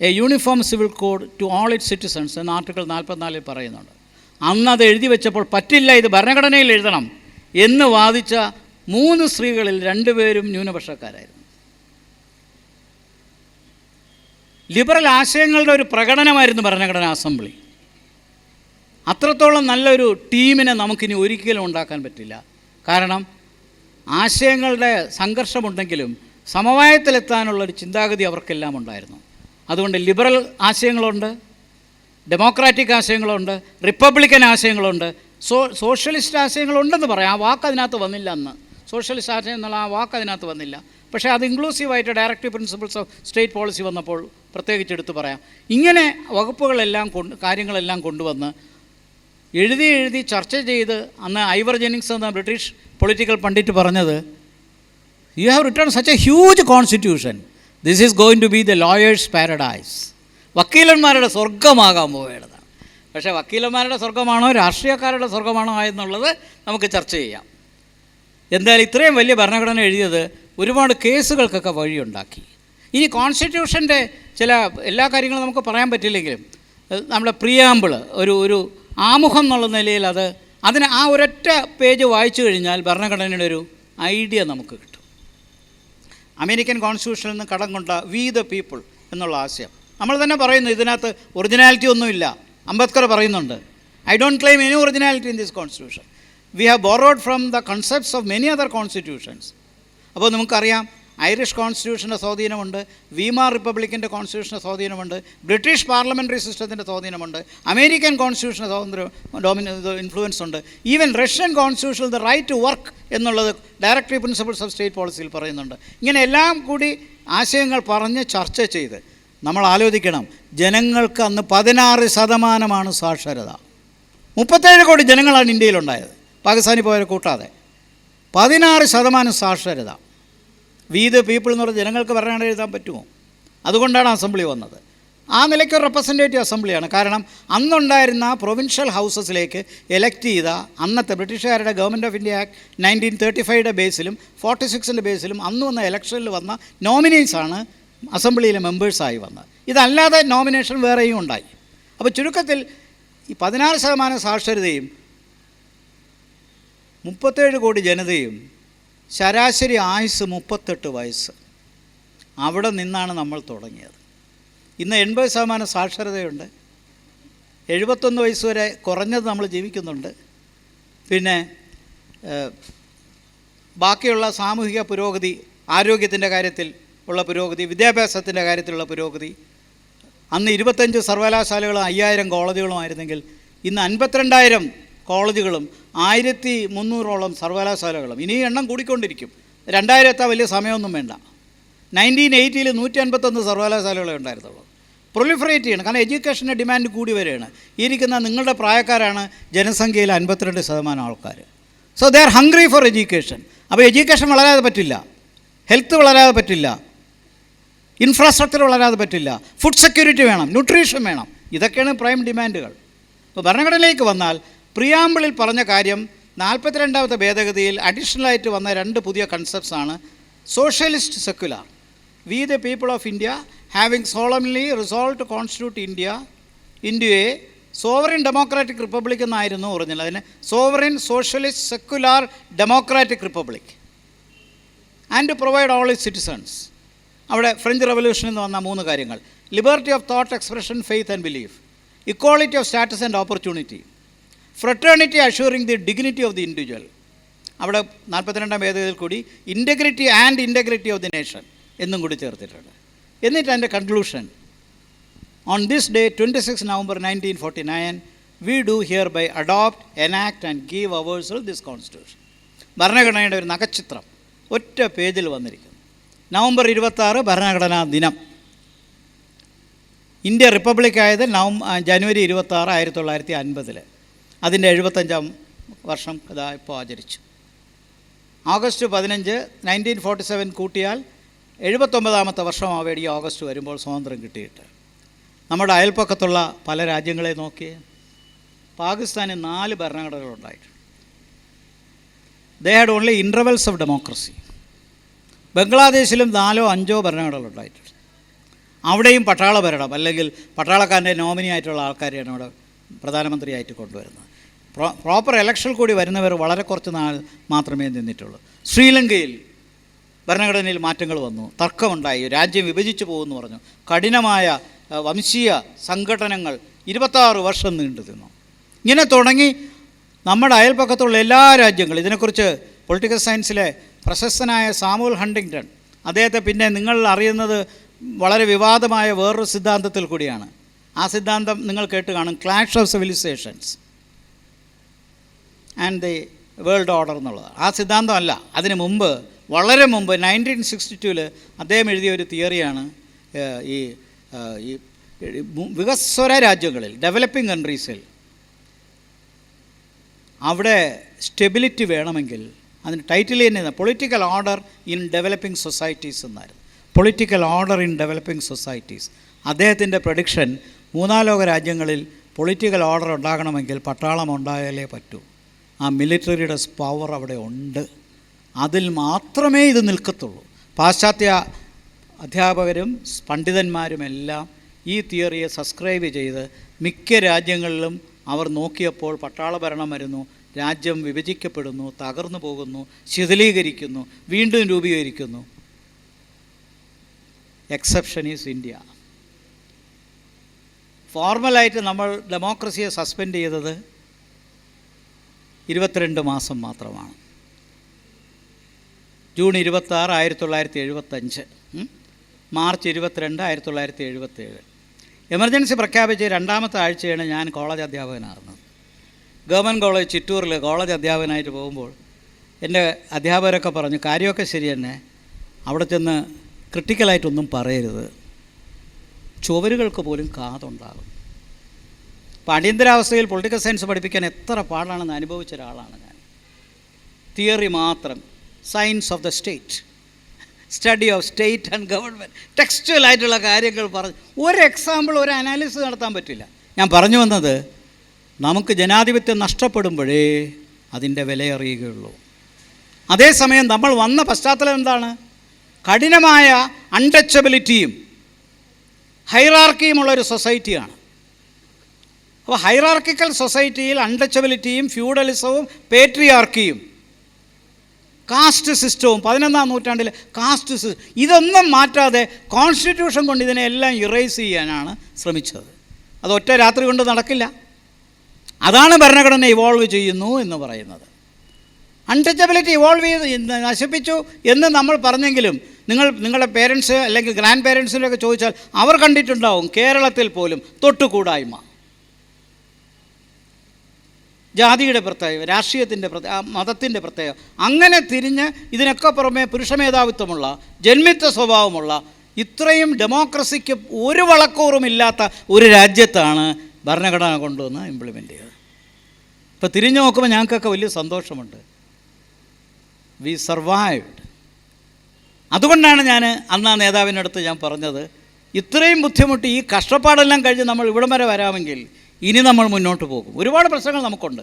a uniform civil code to all its citizens എന്ന് ആർട്ടിക്കിൾ 44 പറയുന്നുണ്ട്. അന്നത് എഴുതി വെച്ചപ്പോൾ പറ്റില്ല, ഇത് ഭരണഘടനയിൽ എഴുതണം എന്ന് വാദിച്ച 3 സ്ത്രീകളിൽ 2 പേരും ന്യൂനപക്ഷക്കാരായിരുന്നു. ലിബറൽ ആശയങ്ങളുടെ ഒരു പ്രകടനമായിരുന്നു ഭരണഘടനാ അസംബ്ലി. അത്രത്തോളം നല്ലൊരു ടീമിനെ നമുക്കിനി ഒരിക്കലും ഉണ്ടാക്കാൻ പറ്റില്ല. കാരണം ആശയങ്ങളുടെ സംഘർഷമുണ്ടെങ്കിലും സമവായത്തിലെത്താനുള്ളൊരു ചിന്താഗതി അവർക്കെല്ലാം ഉണ്ടായിരുന്നു. അതുകൊണ്ട് ലിബറൽ ആശയങ്ങളുണ്ട്, ഡെമോക്രാറ്റിക് ആശയങ്ങളുണ്ട്, റിപ്പബ്ലിക്കൻ ആശയങ്ങളുണ്ട്, സോഷ്യലിസ്റ്റ് ആശയങ്ങളുണ്ടെന്ന് പറയാം. ആ വാക്ക് അതിനകത്ത് വന്നില്ല അന്ന്. സോഷ്യലിസ്റ്റ് ആശയം എന്നുള്ള ആ വാക്ക് അതിനകത്ത് വന്നില്ല. പക്ഷേ അത് ഇൻക്ലൂസീവായിട്ട് directive principles of state policy വന്നപ്പോൾ പ്രത്യേകിച്ച് എടുത്ത് പറയാം. ഇങ്ങനെ വകുപ്പുകളെല്ലാം കാര്യങ്ങളെല്ലാം കൊണ്ടുവന്ന് എഴുതി ചർച്ച ചെയ്ത് അന്ന് ഐവർ ജെന്നിങ്സ് എന്ന ബ്രിട്ടീഷ് പൊളിറ്റിക്കൽ പണ്ഡിറ്റ് പറഞ്ഞത്, you have written such a huge constitution, this is going to be the lawyers paradise. വക്കീലന്മാരുടെ സ്വർഗമാകാൻ പോവുകയാണ്. പക്ഷേ വക്കീലന്മാരുടെ സ്വർഗമാണോ രാഷ്ട്രീയക്കാരുടെ സ്വർഗമാണോ എന്നുള്ളത് നമുക്ക് ചർച്ച ചെയ്യാം. എന്തായാലും ഇത്രയും വലിയ ഭരണഘടന എഴുതിയത് ഒരുപാട് കേസുകൾക്കൊക്കെ വഴിയുണ്ടാക്കി. ഇനി കോൺസ്റ്റിറ്റ്യൂഷൻ്റെ ചില എല്ലാ കാര്യങ്ങളും നമുക്ക് പറയാൻ പറ്റില്ലെങ്കിലും നമ്മുടെ പ്രിയാമ്പിൾ ഒരു ആമുഖം എന്നുള്ള നിലയിൽ അതിന് ആ ഒരൊറ്റ പേജ് വായിച്ചു കഴിഞ്ഞാൽ ഭരണഘടനയുടെ ഒരു ഐഡിയ നമുക്ക് കിട്ടും. അമേരിക്കൻ കോൺസ്റ്റിറ്റ്യൂഷനിൽ നിന്ന് കടം കൊണ്ട വി ദ പീപ്പിൾ എന്നുള്ള ആശയം നമ്മൾ തന്നെ പറയുന്നു. ഇതിനകത്ത് ഒറിജിനാലിറ്റി ഒന്നുമില്ല. അംബേദ്കർ പറയുന്നുണ്ട്, I don't claim any originality in this constitution, we have borrowed from the concepts of many other constitutions. അപ്പോൾ നമുക്കറിയാം ഐറിഷ് കോൺസ്റ്റിറ്റ്യൂഷൻ്റെ സ്വാധീനമുണ്ട്, വീമാർ റിപ്പബ്ലിക്കിൻ്റെ കോൺസ്റ്റിറ്റ്യൂഷൻ്റെ സ്വാധീനമുണ്ട്, ബ്രിട്ടീഷ് പാർലമെൻ്ററി സിസ്റ്റത്തിൻ്റെ സ്വാധീനമുണ്ട്, അമേരിക്കൻ കോൺസ്റ്റിറ്റ്യൂഷൻ്റെ ഇൻഫ്ലുവൻസ് ഉണ്ട്, ഈവൻ റഷ്യൻ കോൺസ്റ്റിറ്റ്യൂഷനിൽ ദ റൈറ്റ് ടു വർക്ക് എന്നുള്ളത് ഡയറക്റ്റീവ് പ്രിൻസിപ്പിൾസ് ഓഫ് സ്റ്റേറ്റ് പോളിസിയിൽ പറയുന്നുണ്ട്. ഇങ്ങനെ എല്ലാം കൂടി ആശയങ്ങൾ പറഞ്ഞ് ചർച്ച ചെയ്ത് നമ്മൾ ആലോചിക്കണം. ജനങ്ങൾക്ക് അന്ന് 16% സാക്ഷരത. 37 കോടി ജനങ്ങളാണ് ഇന്ത്യയിലുണ്ടായത്, പാകിസ്ഥാനിൽ പോയവരെ കൂട്ടാതെ. 16% സാക്ഷരത. വി ദ പീപ്പിൾ എന്ന് പറഞ്ഞ ജനങ്ങൾക്ക് ഭരണഘടന എഴുതാൻ പറ്റുമോ? അതുകൊണ്ടാണ് അസംബ്ലി വന്നത്. ആ നിലയ്ക്ക് ഒരു റെപ്രസെൻറ്റേറ്റീവ് അസംബ്ലിയാണ്. കാരണം അന്നുണ്ടായിരുന്ന പ്രൊവിൻഷ്യൽ ഹൗസസിലേക്ക് എലക്ട് ചെയ്ത അന്നത്തെ ബ്രിട്ടീഷുകാരുടെ ഗവൺമെൻറ് ഓഫ് ഇന്ത്യ ആക്ട് 1935 ബേസിലും 46 ബേസിലും അന്ന് വന്ന ഇലക്ഷനിൽ വന്ന നോമിനീസാണ് അസംബ്ലിയിലെ മെമ്പേഴ്സായി വന്നത്. ഇതല്ലാതെ നോമിനേഷൻ വേറെയും ഉണ്ടായി. അപ്പോൾ ചുരുക്കത്തിൽ ഈ 16% സാക്ഷരതയും 37 കോടി ജനതയും ശരാശരി ആയുസ് 38 വയസ്സ്. അവിടെ നിന്നാണ് നമ്മൾ തുടങ്ങിയത്. ഇന്ന് 80% സാക്ഷരതയുണ്ട്. 71 വയസ്സ് വരെ കുറഞ്ഞത് നമ്മൾ ജീവിക്കുന്നുണ്ട്. പിന്നെ ബാക്കിയുള്ള സാമൂഹിക പുരോഗതി, ആരോഗ്യത്തിൻ്റെ കാര്യത്തിൽ ഉള്ള പുരോഗതി, വിദ്യാഭ്യാസത്തിൻ്റെ കാര്യത്തിലുള്ള പുരോഗതി. അന്ന് 25 സർവകലാശാലകളും 5000 കോളേജുകളുമായിരുന്നെങ്കിൽ ഇന്ന് 52,000 കോളേജുകളും 1300ഓളം സർവകലാശാലകളും. ഇനി എണ്ണം കൂടിക്കൊണ്ടിരിക്കും. 2000 എത്താൻ വലിയ സമയമൊന്നും വേണ്ട. 1980 151 സർവകലാശാലകളെ ഉണ്ടായിരുന്നുള്ളൂ. പ്രൊലിഫറേറ്റ് ചെയ്യണം. കാരണം എഡ്യൂക്കേഷൻ്റെ ഡിമാൻഡ് കൂടി വരികയാണ്. ഈ ഇരിക്കുന്ന നിങ്ങളുടെ പ്രായക്കാരാണ് ജനസംഖ്യയിൽ 52% ആൾക്കാർ. So they are hungry for education. അപ്പോൾ എഡ്യൂക്കേഷൻ വളരാതെ പറ്റില്ല, ഹെൽത്ത് വളരാതെ പറ്റില്ല, ഇൻഫ്രാസ്ട്രക്ചർ വളരാതെ പറ്റില്ല, ഫുഡ് സെക്യൂരിറ്റി വേണം, ന്യൂട്രീഷൻ വേണം. ഇതൊക്കെയാണ് പ്രൈം ഡിമാൻഡുകൾ. അപ്പോൾ ഭരണഘടനയിലേക്ക് വന്നാൽ പ്രിയാമ്പിളിൽ പറഞ്ഞ കാര്യം 42ാമത്തെ ഭേദഗതിയിൽ അഡീഷണലായിട്ട് വന്ന 2 പുതിയ കൺസെപ്റ്റ്സാണ് socialist secular. We the people of India having solemnly resolve to constitute India into a sovereign democratic republic എന്നായിരുന്നു പറഞ്ഞത്. അതിന് sovereign socialist secular democratic republic and to provide all its citizens. അവിടെ ഫ്രഞ്ച് റവല്യൂഷനിൽ നിന്ന് വന്ന 3 കാര്യങ്ങൾ: liberty of thought, expression, faith and belief, equality of status and opportunity, fraternity assuring the dignity of the individual. അവിടെ 42-ാം ഭേദഗതിയിൽ കൂടി ഇൻറ്റഗ്രിറ്റി ഓഫ് ദി നേഷൻ എന്നും കൂടി ചേർത്തിട്ടുണ്ട്. എന്നിട്ട് അതിൻ്റെ conclusion: on this day 26 November 1949 we do hereby adopt, enact and give ourselves this constitution. ഭരണഘടനയുടെ ഒരു നഖചിത്രം ഒറ്റ പേജിൽ വന്നിരിക്കുന്നു. നവംബർ 26 ഭരണഘടനാ ദിനം. ഇന്ത്യ റിപ്പബ്ലിക്കായത് ജനുവരി 26, 1950. അതിൻ്റെ 75-ാം വർഷം ഇതാ ഇപ്പോൾ ആചരിച്ചു. ഓഗസ്റ്റ് 15 1947 കൂട്ടിയാൽ 79-ാമത്തെ വർഷമാവേടി ഈ ഓഗസ്റ്റ് വരുമ്പോൾ സ്വാതന്ത്ര്യം കിട്ടിയിട്ട്. നമ്മുടെ അയൽപ്പക്കത്തുള്ള പല രാജ്യങ്ങളെ നോക്കിയേ. പാകിസ്ഥാന് 4 ഭരണഘടനകളുണ്ടായിട്ടുണ്ട്. They had only intervals of democracy. ബംഗ്ലാദേശിലും 4 or 5 ഭരണഘടനകളുണ്ടായിട്ടുണ്ട്. അവിടെയും പട്ടാള ഭരണം, അല്ലെങ്കിൽ പട്ടാളക്കാരൻ്റെ നോമിനി ആയിട്ടുള്ള ആൾക്കാരെയാണ് അവിടെ പ്രധാനമന്ത്രിയായിട്ട് കൊണ്ടുവരുന്നത്. പ്രോപ്പർ ഇലക്ഷൻ കൂടി വരുന്നവർ വളരെ കുറച്ച് നാൾ മാത്രമേ നിന്നിട്ടുള്ളൂ. ശ്രീലങ്കയിൽ ഭരണഘടനയിൽ മാറ്റങ്ങൾ വന്നു, തർക്കമുണ്ടായി, രാജ്യം വിഭജിച്ചു പോകുമെന്ന് പറഞ്ഞു. കഠിനമായ വംശീയ സംഘടനകൾ 26 വർഷം നീണ്ടു നിന്നു. ഇങ്ങനെ തുടങ്ങി നമ്മുടെ അയൽപ്പക്കത്തുള്ള എല്ലാ രാജ്യങ്ങളും. ഇതിനെക്കുറിച്ച് പൊളിറ്റിക്കൽ സയൻസിലെ പ്രശസ്തനായ സാമുവൽ ഹണ്ടിങ്ടൺ, അദ്ദേഹത്തെ പിന്നെ നിങ്ങൾ അറിയുന്നത് വളരെ വിവാദമായ വേറൊരു സിദ്ധാന്തത്തിൽ കൂടിയാണ്. ആ സിദ്ധാന്തം നിങ്ങൾ കേട്ട് കാണും, clash of civilisations and the world order എന്നുള്ളത്. ആ സിദ്ധാന്തമല്ല, അതിന് മുമ്പ്, വളരെ മുമ്പ് 1962 അദ്ദേഹം എഴുതിയ ഒരു തിയറിയാണ് ഈ വികസ്വര രാജ്യങ്ങളിൽ, ഡെവലപ്പിംഗ് കൺട്രീസിൽ അവിടെ സ്റ്റെബിലിറ്റി വേണമെങ്കിൽ അതിന് ടൈറ്റിൽ തന്നെ political order in developing societies എന്നായിരുന്നു. Political order in developing societies. അദ്ദേഹത്തിൻ്റെ പ്രഡിക്ഷൻ 3-ാം ലോക രാജ്യങ്ങളിൽ പൊളിറ്റിക്കൽ ഓർഡർ ഉണ്ടാകണമെങ്കിൽ പട്ടാളം ഉണ്ടായാലേ പറ്റൂ. ആ മിലിറ്ററിയുടെ പവർ അവിടെ ഉണ്ട്. അതിൽ മാത്രമേ ഇത് നിൽക്കത്തുള്ളൂ. പാശ്ചാത്യ അധ്യാപകരും പണ്ഡിതന്മാരുമെല്ലാം ഈ തിയറിയെ സബ്സ്ക്രൈബ് ചെയ്ത് മിക്ക രാജ്യങ്ങളിലും അവർ നോക്കിയപ്പോൾ പട്ടാള ഭരണം വരുന്നു, രാജ്യം വിഭജിക്കപ്പെടുന്നു, തകർന്നു പോകുന്നു, ശിഥിലീകരിക്കുന്നു, വീണ്ടും രൂപീകരിക്കുന്നു. Exception is India. ഫോർമലായിട്ട് നമ്മൾ ഡെമോക്രസിയെ സസ്പെൻഡ് ചെയ്തത് 22 മാസം മാത്രമാണ്. June 26, 1975, March 22, 1977. എമർജൻസി പ്രഖ്യാപിച്ച് 2-ാമത്തെ ആഴ്ചയാണ് ഞാൻ കോളേജ് അധ്യാപകനാകുന്നത്. ഗവൺമെൻറ് കോളേജ് ചിറ്റൂരിൽ കോളേജ് അധ്യാപകനായിട്ട് പോകുമ്പോൾ എൻ്റെ അധ്യാപകരൊക്കെ പറഞ്ഞു, കാര്യമൊക്കെ ശരി തന്നെ, അവിടെ ചെന്ന് ക്രിട്ടിക്കലായിട്ടൊന്നും പറയരുത്, ചുവരുകൾക്ക് പോലും കാതുണ്ടാകും. അപ്പോൾ അടിയന്തരാവസ്ഥയിൽ പൊളിറ്റിക്കൽ സയൻസ് പഠിപ്പിക്കാൻ എത്ര പാടാണെന്ന് അനുഭവിച്ച ഒരാളാണ് ഞാൻ. തിയറി മാത്രം, science of the state, study of state and government, ടെക്സ്റ്റുവലായിട്ടുള്ള കാര്യങ്ങൾ പറഞ്ഞ് ഒരു എക്സാമ്പിൾ, ഒരു അനാലിസിസ് നടത്താൻ പറ്റില്ല. ഞാൻ പറഞ്ഞു വന്നത്, നമുക്ക് ജനാധിപത്യം നഷ്ടപ്പെടുമ്പോഴേ അതിൻ്റെ വിലയറിയുകയുള്ളൂ. അതേസമയം നമ്മൾ വന്ന പശ്ചാത്തലം എന്താണ്? കഠിനമായ അൺടച്ചബിലിറ്റിയും ഹൈറാർക്കിയുമുള്ളൊരു സൊസൈറ്റിയാണ്. അപ്പോൾ ഹൈറാർക്കിക്കൽ സൊസൈറ്റിയിൽ അൺടച്ചബിലിറ്റിയും ഫ്യൂഡലിസവും പേട്രിയാർക്കിയും കാസ്റ്റ് സിസ്റ്റവും 11-ാം നൂറ്റാണ്ടിൽ കാസ്റ്റ് സിസ്റ്റം, ഇതൊന്നും മാറ്റാതെ കോൺസ്റ്റിറ്റ്യൂഷൻ കൊണ്ട് ഇതിനെ എല്ലാം ഇറേസ് ചെയ്യാനാണ് ശ്രമിച്ചത്. അത് ഒറ്റ രാത്രി കൊണ്ട് നടക്കില്ല. അതാണ് ഭരണഘടന ഇവോൾവ് ചെയ്യുന്നു എന്ന് പറയുന്നത്. അൺടച്ചബിലിറ്റി ഇവോൾവ് ചെയ്ത് നശിപ്പിച്ചു എന്ന് നമ്മൾ പറഞ്ഞെങ്കിലും നിങ്ങളുടെ പേരൻസ് അല്ലെങ്കിൽ ഗ്രാൻഡ് പേരൻസിനൊക്കെ ചോദിച്ചാൽ അവർ കണ്ടിട്ടുണ്ടാവും കേരളത്തിൽ പോലും തൊട്ടുകൂടായ്മ, ജാതിയുടെ പ്രത്യേകം, രാഷ്ട്രീയത്തിൻ്റെ മതത്തിൻ്റെ പ്രത്യേകം, അങ്ങനെ തിരിഞ്ഞ് ഇതിനൊക്കെ പുറമെ പുരുഷ മേധാവിത്വമുള്ള, ജന്മിത്വ സ്വഭാവമുള്ള, ഇത്രയും ഡെമോക്രസിക്ക് ഒരു വളക്കൂറുമില്ലാത്ത ഒരു രാജ്യത്താണ് ഭരണഘടന കൊണ്ടുവന്ന് ഇംപ്ലിമെൻ്റ് ചെയ്തത്. ഇപ്പോൾ തിരിഞ്ഞു നോക്കുമ്പോൾ ഞങ്ങൾക്കൊക്കെ വലിയ സന്തോഷമുണ്ട്. We survived. അതുകൊണ്ടാണ് ഞാൻ അന്ന് ആ നേതാവിനടുത്ത് ഞാൻ പറഞ്ഞത്, ഇത്രയും ബുദ്ധിമുട്ട്, ഈ കഷ്ടപ്പാടെല്ലാം കഴിഞ്ഞ് നമ്മൾ ഇവിടം വരെ വരാമെങ്കിൽ ഇനി നമ്മൾ മുന്നോട്ട് പോകും. ഒരുപാട് പ്രശ്നങ്ങൾ നമുക്കുണ്ട്.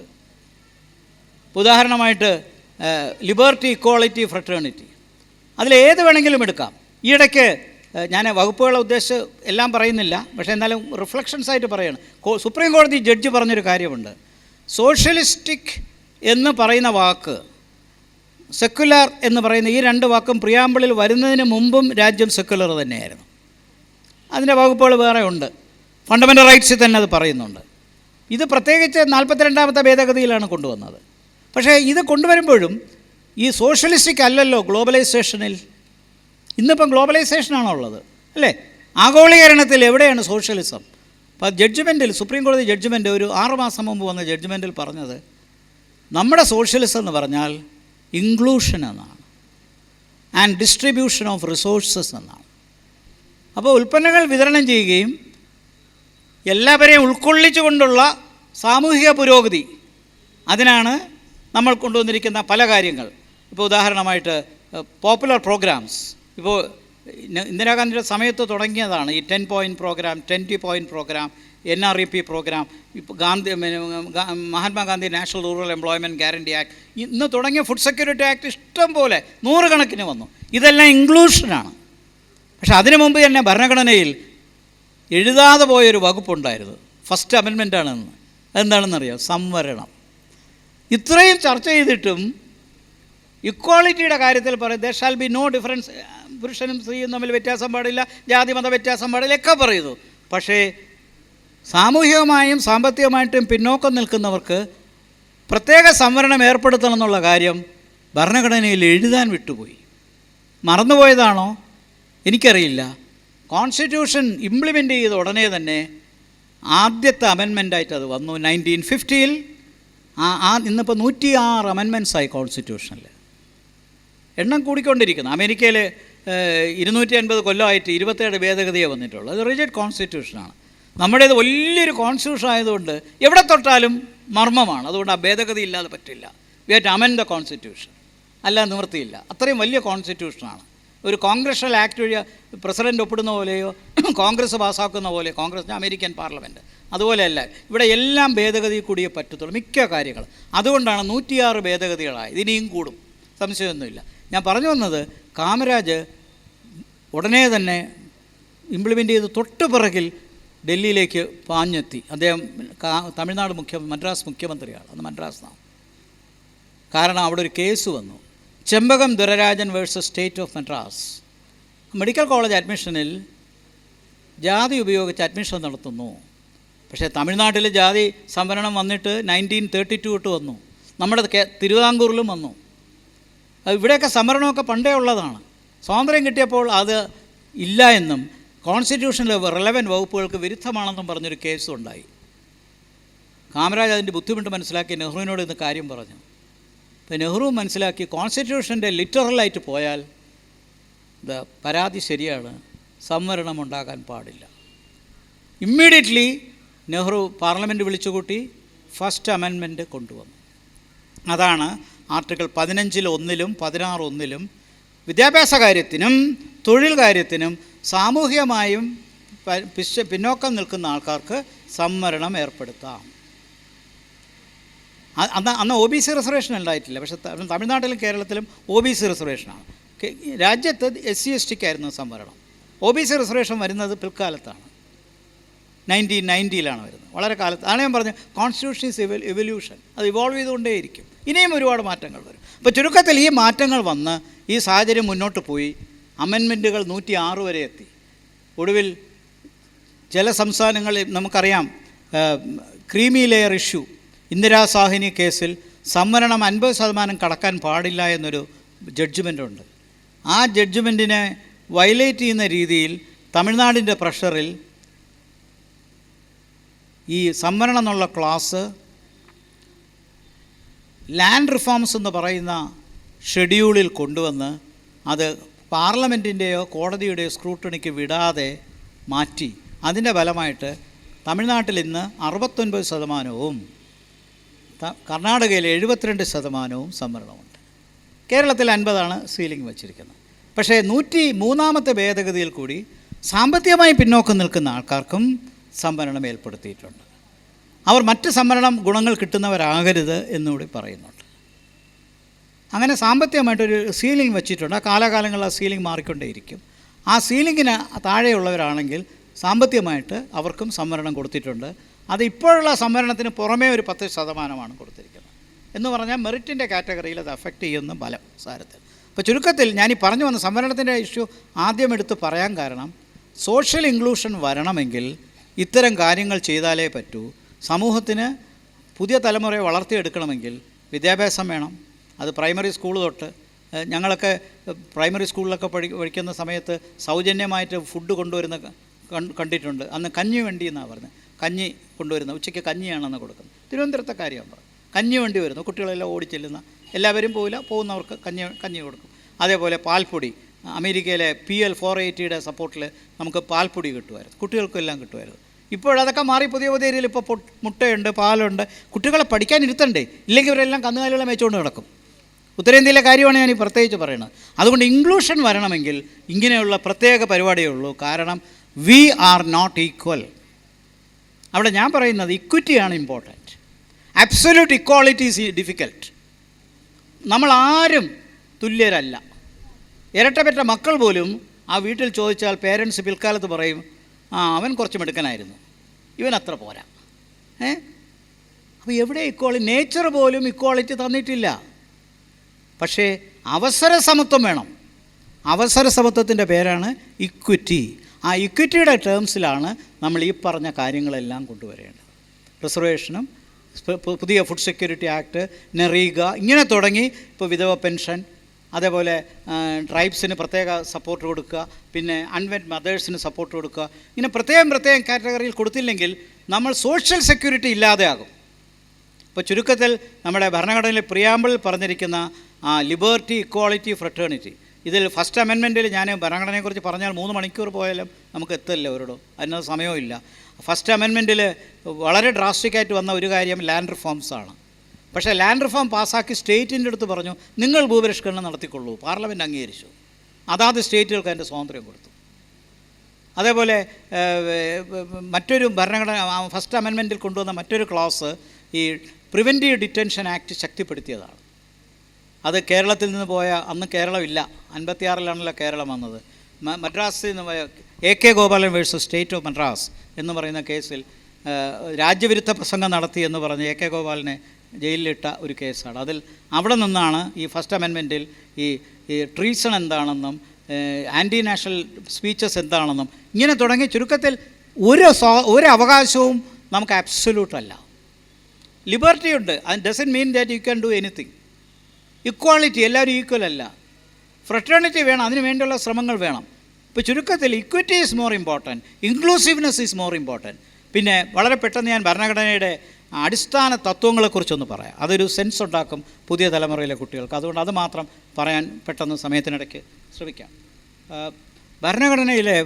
ഉദാഹരണമായിട്ട് ലിബർട്ടി, ഇക്വാളിറ്റി, ഫ്രറ്റേണിറ്റി, അതിലേത് വേണമെങ്കിലും എടുക്കാം. ഈയിടയ്ക്ക് ഞാൻ വകുപ്പുകളെ ഉദ്ദേശിച്ച് എല്ലാം പറയുന്നില്ല, പക്ഷേ എന്നാലും റിഫ്ലക്ഷൻസ് ആയിട്ട് പറയുകയാണ്. സുപ്രീം കോടതി ജഡ്ജി പറഞ്ഞൊരു കാര്യമുണ്ട്. സോഷ്യലിസ്റ്റിക് എന്ന് പറയുന്ന വാക്ക്, സെക്കുലർ എന്ന് പറയുന്ന ഈ രണ്ട് വാക്കും പ്രിയാമ്പിളിൽ വരുന്നതിന് മുമ്പും രാജ്യം സെക്കുലർ തന്നെയായിരുന്നു. അതിൻ്റെ വകുപ്പുകൾ വേറെ ഉണ്ട്. ഫണ്ടമെൻ്റൽ റൈറ്റ്സിൽ തന്നെ അത് പറയുന്നുണ്ട്. ഇത് പ്രത്യേകിച്ച് 42ാമത്തെ ഭേദഗതിയിലാണ് കൊണ്ടുവന്നത്. പക്ഷേ ഇത് കൊണ്ടുവരുമ്പോഴും ഈ സോഷ്യലിസ്റ്റിക് അല്ലല്ലോ ഗ്ലോബലൈസേഷനിൽ. ഇന്നിപ്പം ഗ്ലോബലൈസേഷനാണോ ഉള്ളത്, അല്ലേ? ആഗോളീകരണത്തിൽ എവിടെയാണ് സോഷ്യലിസം? അപ്പോൾ ജഡ്ജ്മെൻറ്റിൽ, സുപ്രീം കോടതി ജഡ്ജ്മെൻറ്റ് ഒരു 6 മാസം മുമ്പ് വന്ന ജഡ്ജ്മെൻറ്റിൽ പറഞ്ഞത് നമ്മുടെ സോഷ്യലിസം എന്ന് പറഞ്ഞാൽ ഇൻക്ലൂഷൻ എന്നാണ്, ആൻഡ് ഡിസ്ട്രിബ്യൂഷൻ ഓഫ് റിസോഴ്സസ് എന്നാണ്. അപ്പോൾ ഉൽപ്പന്നങ്ങൾ വിതരണം ചെയ്യുകയും എല്ലാവരെയും ഉൾക്കൊള്ളിച്ചുകൊണ്ടുള്ള സാമൂഹിക പുരോഗതി, അതിനാണ് നമ്മൾ കൊണ്ടുവന്നിരിക്കുന്ന പല കാര്യങ്ങൾ. ഇപ്പോൾ ഉദാഹരണമായിട്ട് പോപ്പുലർ പ്രോഗ്രാംസ്, ഇപ്പോൾ ഇന്ദിരാഗാന്ധിയുടെ സമയത്ത് തുടങ്ങിയതാണ് ഈ 10 point programme, 20 point programme, NREP programme, ഇപ്പോൾ Mahatma Gandhi national rural employment guarantee act, ഇന്ന് തുടങ്ങിയ ഫുഡ് സെക്യൂരിറ്റി ആക്ട് ഇഷ്ടം പോലെ 100 കണക്കിന് വന്നു. ഇതെല്ലാം ഇൻക്ലൂഷനാണ്. പക്ഷെ അതിനു മുമ്പ് തന്നെ ഭരണഘടനയിൽ എഴുതാതെ പോയൊരു വകുപ്പുണ്ടായിരുന്നു, ഫസ്റ്റ് അമെൻമെൻറ്റാണെന്ന്. അതെന്താണെന്നറിയാം? സംവരണം. ഇത്രയും ചർച്ച ചെയ്തിട്ടും ഇക്വാളിറ്റിയുടെ കാര്യത്തിൽ പറയും there shall be no difference, പുരുഷനും സ്ത്രീയും തമ്മിൽ വ്യത്യാസം പാടില്ല, ജാതി മത വ്യത്യാസം പാടില്ല ഒക്കെ പറയുന്നു. പക്ഷേ സാമൂഹികമായും സാമ്പത്തികമായിട്ടും പിന്നോക്കം നിൽക്കുന്നവർക്ക് പ്രത്യേക സംവരണം ഏർപ്പെടുത്തണം എന്നുള്ള കാര്യം ഭരണഘടനയിൽ എഴുതാൻ വിട്ടുപോയി. മറന്നുപോയതാണോ എനിക്കറിയില്ല. കോൺസ്റ്റിറ്റ്യൂഷൻ ഇംപ്ലിമെൻ്റ് ചെയ്ത ഉടനെ തന്നെ ആദ്യത്തെ അമെൻമെൻറ്റായിട്ട് അത് വന്നു 1950-ൽ. ഇന്നിപ്പോൾ 106 അമെൻമെൻറ്റ്സായി കോൺസ്റ്റിറ്റ്യൂഷനിൽ. എണ്ണം കൂടിക്കൊണ്ടിരിക്കുന്നു. അമേരിക്കയിൽ 250 കൊല്ലമായിട്ട് 27 ഭേദഗതിയെ വന്നിട്ടുള്ളൂ. അത് റിജിഡ് കോൺസ്റ്റിറ്റ്യൂഷനാണ്. നമ്മുടേത് വലിയൊരു കോൺസ്റ്റിറ്റ്യൂഷൻ ആയതുകൊണ്ട് എവിടെ തൊട്ടാലും മർമ്മമാണ്. അതുകൊണ്ട് ആ ഭേദഗതി ഇല്ലാതെ പറ്റില്ല. We have to amend the constitution, അല്ലാതെ നിവൃത്തിയില്ല. അത്രയും വലിയ കോൺസ്റ്റിറ്റ്യൂഷനാണ്. ഒരു കോൺഗ്രഷണൽ ആക്ട് വഴി പ്രസിഡൻ്റ് ഒപ്പിടുന്ന പോലെയോ കോൺഗ്രസ് പാസ്സാക്കുന്ന പോലെ, കോൺഗ്രസ് അമേരിക്കൻ പാർലമെൻറ്റ് അതുപോലെയല്ല. ഇവിടെ എല്ലാം ഭേദഗതി കൂടിയേ പറ്റത്തുള്ളൂ മിക്ക കാര്യങ്ങൾ. അതുകൊണ്ടാണ് 106 ഭേദഗതികളായത്. ഇനിയും കൂടും, സംശയമൊന്നുമില്ല. ഞാൻ പറഞ്ഞു വന്നത്, കാമരാജ് ഉടനെ തന്നെ ഇംപ്ലിമെൻ്റ് ചെയ്ത് തൊട്ട് പിറകിൽ ഡൽഹിയിലേക്ക് പാഞ്ഞെത്തി. അദ്ദേഹം തമിഴ്നാട് മദ്രാസ് മുഖ്യമന്ത്രിയാണ്. അന്ന് മദ്രാസാണ്. കാരണം അവിടെ ഒരു കേസ് വന്നു, Champakam Dorairajan versus state of Madras. Medical college അഡ്മിഷനിൽ ജാതി ഉപയോഗിച്ച് അഡ്മിഷൻ നടത്തുന്നു. പക്ഷേ തമിഴ്നാട്ടിൽ ജാതി സംവരണം വന്നിട്ട് 1932 തൊട്ട് വന്നു. നമ്മുടെ തിരുവിതാംകൂറിലും വന്നു. ഇവിടെയൊക്കെ സംവരണമൊക്കെ പണ്ടേ ഉള്ളതാണ്. സ്വാതന്ത്ര്യം കിട്ടിയപ്പോൾ അത് ഇല്ല എന്നും കോൺസ്റ്റിറ്റ്യൂഷനിലെ റെലവൻറ്റ് വകുപ്പുകൾക്ക് വിരുദ്ധമാണെന്നും പറഞ്ഞൊരു കേസും ഉണ്ടായി. കാമരാജ് അതിൻ്റെ ബുദ്ധിമുട്ട് മനസ്സിലാക്കി നെഹ്റുവിനോട് ഇന്ന് കാര്യം പറഞ്ഞു. അപ്പോൾ നെഹ്റു മനസ്സിലാക്കി കോൺസ്റ്റിറ്റ്യൂഷൻ്റെ ലിറ്ററലായിട്ട് പോയാൽ പരാതി ശരിയാണ്, സംവരണം ഉണ്ടാകാൻ പാടില്ല. ഇമ്മീഡിയറ്റ്ലി നെഹ്റു പാർലമെൻറ്റ് വിളിച്ചുകൂട്ടി ഫസ്റ്റ് അമെൻമെൻറ്റ് കൊണ്ടുവന്നു. അതാണ് ആർട്ടിക്കിൾ 15-1-ലും 16-1-ലും വിദ്യാഭ്യാസ കാര്യത്തിനും തൊഴിൽ കാര്യത്തിനും സാമൂഹികമായും പിന്നോക്കം നിൽക്കുന്ന ആൾക്കാർക്ക് സംവരണം ഏർപ്പെടുത്താം. അന്ന് OBC റിസർവേഷൻ ഉണ്ടായിട്ടില്ല. പക്ഷേ തമിഴ്നാട്ടിലും കേരളത്തിലും OBC റിസർവേഷനാണ്. രാജ്യത്ത് SC/STക്കായിരുന്നു സംവരണം. OBC റിസർവേഷൻ വരുന്നത് പിൽക്കാലത്താണ്, 1990-ലാണ് വരുന്നത്. വളരെ കാലത്ത്. അതാണ് ഞാൻ പറഞ്ഞത്, കോൺസ്റ്റിറ്റ്യൂഷൻ ഈസ് എവല്യൂഷൻ. അത് ഇവോൾവ് ചെയ്തുകൊണ്ടേയിരിക്കും. ഇനിയും ഒരുപാട് മാറ്റങ്ങൾ വരും. അപ്പോൾ ചുരുക്കത്തിൽ ഈ മാറ്റങ്ങൾ വന്ന് ഈ സാഹചര്യം മുന്നോട്ട് പോയി. അമെൻമെൻറ്റുകൾ 106 വരെ എത്തി. ഒടുവിൽ ചില സംസ്ഥാനങ്ങളിൽ നമുക്കറിയാം, creamy layer issue, Indira Sahni കേസിൽ സംവരണം 50% കടക്കാൻ പാടില്ല എന്നൊരു ജഡ്ജ്മെൻറ്റുണ്ട്. ആ ജഡ്ജ്മെൻറ്റിനെ വയലേറ്റ് ചെയ്യുന്ന രീതിയിൽ തമിഴ്നാടിൻ്റെ പ്രഷറിൽ ഈ സംവരണം എന്നുള്ള ക്ലാസ് ലാൻഡ് റിഫോംസ് എന്ന് പറയുന്ന ഷെഡ്യൂളിൽ കൊണ്ടുവന്ന് അത് പാർലമെൻറ്റിൻ്റെയോ കോടതിയുടെയോ സ്ക്രൂട്ടണിക്ക് വിടാതെ മാറ്റി. അതിൻ്റെ ഫലമായിട്ട് തമിഴ്നാട്ടിൽ ഇന്ന് 69%, കർണാടകയിൽ 72% സംവരണമുണ്ട്. കേരളത്തിൽ 50% സീലിംഗ് വച്ചിരിക്കുന്നത്. പക്ഷേ 103ാമത്തെ ഭേദഗതിയിൽ കൂടി സാമ്പത്തികമായി പിന്നോക്കം നിൽക്കുന്ന ആൾക്കാർക്കും സംവരണം ഏർപ്പെടുത്തിയിട്ടുണ്ട്. അവർ മറ്റ് സംവരണം ഗുണങ്ങൾ കിട്ടുന്നവരാകരുത് എന്നുകൂടി പറയുന്നുണ്ട്. അങ്ങനെ സാമ്പത്തികമായിട്ടൊരു സീലിംഗ് വച്ചിട്ടുണ്ട്. ആ കാലാകാലങ്ങളിൽ ആ സീലിംഗ് മാറിക്കൊണ്ടേയിരിക്കും. ആ സീലിങ്ങിന് താഴെയുള്ളവരാണെങ്കിൽ സാമ്പത്തികമായിട്ട് അവർക്കും സംവരണം കൊടുത്തിട്ടുണ്ട്. അത് ഇപ്പോഴുള്ള സംവരണത്തിന് പുറമേ ഒരു 10% കൊടുത്തിരിക്കുന്നത് എന്ന് പറഞ്ഞാൽ മെറിറ്റിൻ്റെ കാറ്റഗറിയിൽ അത് അഫക്റ്റ് ചെയ്യുന്ന ബലം സാരത്തിൽ. അപ്പോൾ ചുരുക്കത്തിൽ ഞാൻ ഈ പറഞ്ഞു വന്ന സംവരണത്തിൻ്റെ ഇഷ്യൂ ആദ്യം എടുത്ത് പറയാൻ കാരണം, സോഷ്യൽ ഇൻക്ലൂഷൻ വരണമെങ്കിൽ ഇത്തരം കാര്യങ്ങൾ ചെയ്താലേ പറ്റൂ. സമൂഹത്തിന് പുതിയ തലമുറയെ വളർത്തിയെടുക്കണമെങ്കിൽ വിദ്യാഭ്യാസം വേണം. അത് പ്രൈമറി സ്കൂൾ തൊട്ട്, ഞങ്ങളൊക്കെ പ്രൈമറി സ്കൂളിലൊക്കെ പഠിക്കുന്ന സമയത്ത് സൗജന്യമായിട്ട് ഫുഡ് കൊണ്ടുവരുന്ന കണ്ടിട്ടുണ്ട്. അന്ന് കഞ്ഞി വണ്ടി എന്നാണ് പറഞ്ഞത്. കഞ്ഞി കൊണ്ടുവരുന്ന, ഉച്ചയ്ക്ക് കഞ്ഞിയാണെന്ന് കൊടുക്കുന്നത്. തിരുവനന്തപുരത്തെ കാര്യമാണ് പറഞ്ഞത്. കഞ്ഞി വണ്ടി വരുന്നു, കുട്ടികളെല്ലാം ഓടിച്ചെല്ലുന്ന, എല്ലാവരും പോയില്ല, പോകുന്നവർക്ക് കഞ്ഞി കൊടുക്കും. അതേപോലെ പാൽപ്പൊടി, അമേരിക്കയിലെ PL 480 സപ്പോർട്ടിൽ നമുക്ക് പാൽപ്പൊടി കിട്ടുമായിരുന്നു, കുട്ടികൾക്കെല്ലാം കിട്ടുമായിരുന്നു. ഇപ്പോഴതൊക്കെ മാറി പുതിയ രീതിയിൽ ഇപ്പോൾ മുട്ടയുണ്ട്, പാലുണ്ട്. കുട്ടികളെ പഠിക്കാൻ ഇരുത്തണ്ടേ, ഇല്ലെങ്കിൽ ഇവരെല്ലാം കന്നുകാലികളെ മേച്ചുകൊണ്ട് കിടക്കും. ഉത്തരേന്ത്യയിലെ കാര്യമാണ് ഞാൻ ഈ പ്രത്യേകിച്ച് പറയുന്നത്. അതുകൊണ്ട് ഇൻക്ലൂഷൻ വരണമെങ്കിൽ ഇങ്ങനെയുള്ള പ്രത്യേക പരിപാടിയേ ഉള്ളൂ. കാരണം വി ആർ നോട്ട് ഈക്വൽ. അവിടെ ഞാൻ പറയുന്നത് ഇക്വിറ്റിയാണ് important. Absolute equality is difficult. നമ്മളാരും തുല്യരല്ല. ഇരട്ടപ്പെട്ട മക്കൾ പോലും ആ വീട്ടിൽ ചോദിച്ചാൽ പേരൻസ് പിൽക്കാലത്ത് പറയും, അവൻ കുറച്ച് മിടുക്കനായിരുന്നു, ഇവൻ അത്ര പോരാ. അപ്പോൾ എവിടെ ഇക്വാളിറ്റി? നേച്ചർ പോലും ഇക്വാളിറ്റി തന്നിട്ടില്ല. പക്ഷേ അവസര സമത്വം വേണം. അവസര സമത്വത്തിൻ്റെ പേരാണ് ഇക്വിറ്റി. ആ ഇക്വിറ്റിയുടെ ടേംസിലാണ് നമ്മൾ ഈ പറഞ്ഞ കാര്യങ്ങളെല്ലാം കൊണ്ടുവരേണ്ടത്. റിസർവേഷനും പുതിയ ഫുഡ് സെക്യൂരിറ്റി ആക്ട്, നറീഗ, ഇങ്ങനെ തുടങ്ങി ഇപ്പോൾ വിധവ പെൻഷൻ, അതേപോലെ ട്രൈബ്സിന് പ്രത്യേക സപ്പോർട്ട് കൊടുക്കുക, പിന്നെ അൺവെഡ് മദേഴ്സിന് സപ്പോർട്ട് കൊടുക്കുക. ഇങ്ങനെ പ്രത്യേകം കാറ്റഗറിയിൽ കൊടുത്തില്ലെങ്കിൽ നമ്മൾ സോഷ്യൽ സെക്യൂരിറ്റി ഇല്ലാതെയാകും. ഇപ്പോൾ ചുരുക്കത്തിൽ നമ്മുടെ ഭരണഘടനയിലെ പ്രിയാമ്പിളിൽ പറഞ്ഞിരിക്കുന്ന ലിബർട്ടി, ഇക്വാളിറ്റി, ഫ്രട്ടേണിറ്റി, ഇതിൽ ഫസ്റ്റ് അമെൻമെൻറ്റിൽ ഞാൻ ഭരണഘടനയെക്കുറിച്ച് പറഞ്ഞാൽ 3 മണിക്കൂർ പോയാലും നമുക്ക് എത്തില്ല ഒരിടം, അതിനൊരു സമയവും ഇല്ല. ഫസ്റ്റ് അമെൻമെൻറ്റിൽ വളരെ ഡ്രാസ്റ്റിക്കായിട്ട് വന്ന ഒരു കാര്യം ലാൻഡ് റിഫോംസാണ്. പക്ഷേ ലാൻഡ് റിഫോം പാസ്സാക്കി സ്റ്റേറ്റിൻ്റെ അടുത്ത് പറഞ്ഞു, നിങ്ങൾ ഭൂപരിഷ്കരണം നടത്തിക്കൊള്ളൂ. പാർലമെൻറ്റ് അംഗീകരിച്ചു. അതാത് സ്റ്റേറ്റുകൾക്ക് അതിൻ്റെ സ്വാതന്ത്ര്യം കൊടുത്തു. അതേപോലെ മറ്റൊരു ഭരണഘടന ഫസ്റ്റ് അമെൻമെൻറ്റിൽ കൊണ്ടുവന്ന മറ്റൊരു ക്ലോസ് ഈ പ്രിവെൻറ്റീവ് ഡിറ്റൻഷൻ ആക്ട് ശക്തിപ്പെടുത്തിയതാണ്. അത് കേരളത്തിൽ നിന്ന് പോയ, അന്ന് കേരളമില്ല, 56-ലാണല്ലോ കേരളം വന്നത്. മദ്രാസിൽ നിന്ന് AK Gopalan versus state of Madras എന്ന് പറയുന്ന കേസിൽ രാജ്യവിരുദ്ധ പ്രസംഗം നടത്തി എന്ന് പറഞ്ഞ് AK ഗോപാലിനെ ജയിലിലിട്ട ഒരു കേസാണ്. അവിടെ നിന്നാണ് ഈ ഫസ്റ്റ് അമെൻമെൻറ്റിൽ ഈ ട്രീസൺ എന്താണെന്നും ആൻറ്റി നാഷണൽ സ്പീച്ചസ് എന്താണെന്നും ഇങ്ങനെ തുടങ്ങി ചുരുക്കത്തിൽ ഒരു അവകാശവും നമുക്ക് അബ്സൊല്യൂട്ടല്ല. ലിബർട്ടി ഉണ്ട്, അത് doesn't mean that you can do anything. Equality, എല്ലാവരും ഈക്വൽ അല്ല. ഫ്രട്ടേണിറ്റി വേണം, അതിന് വേണ്ടിയുള്ള ശ്രമങ്ങൾ വേണം. ഇപ്പോൾ ചുരുക്കത്തിൽ equity is more important, inclusiveness is more important. പിന്നെ വളരെ പെട്ടെന്ന് ഞാൻ ഭരണഘടനയുടെ അടിസ്ഥാന തത്വങ്ങളെക്കുറിച്ചൊന്ന് പറയാം. അതൊരു സെൻസ് ഉണ്ടാക്കും പുതിയ തലമുറയിലെ കുട്ടികൾക്ക്. അതുകൊണ്ട് അത് മാത്രം പറയാൻ പെട്ടെന്ന് സമയത്തിനിടയ്ക്ക് ശ്രമിക്കാം. ഭരണഘടനയിലെ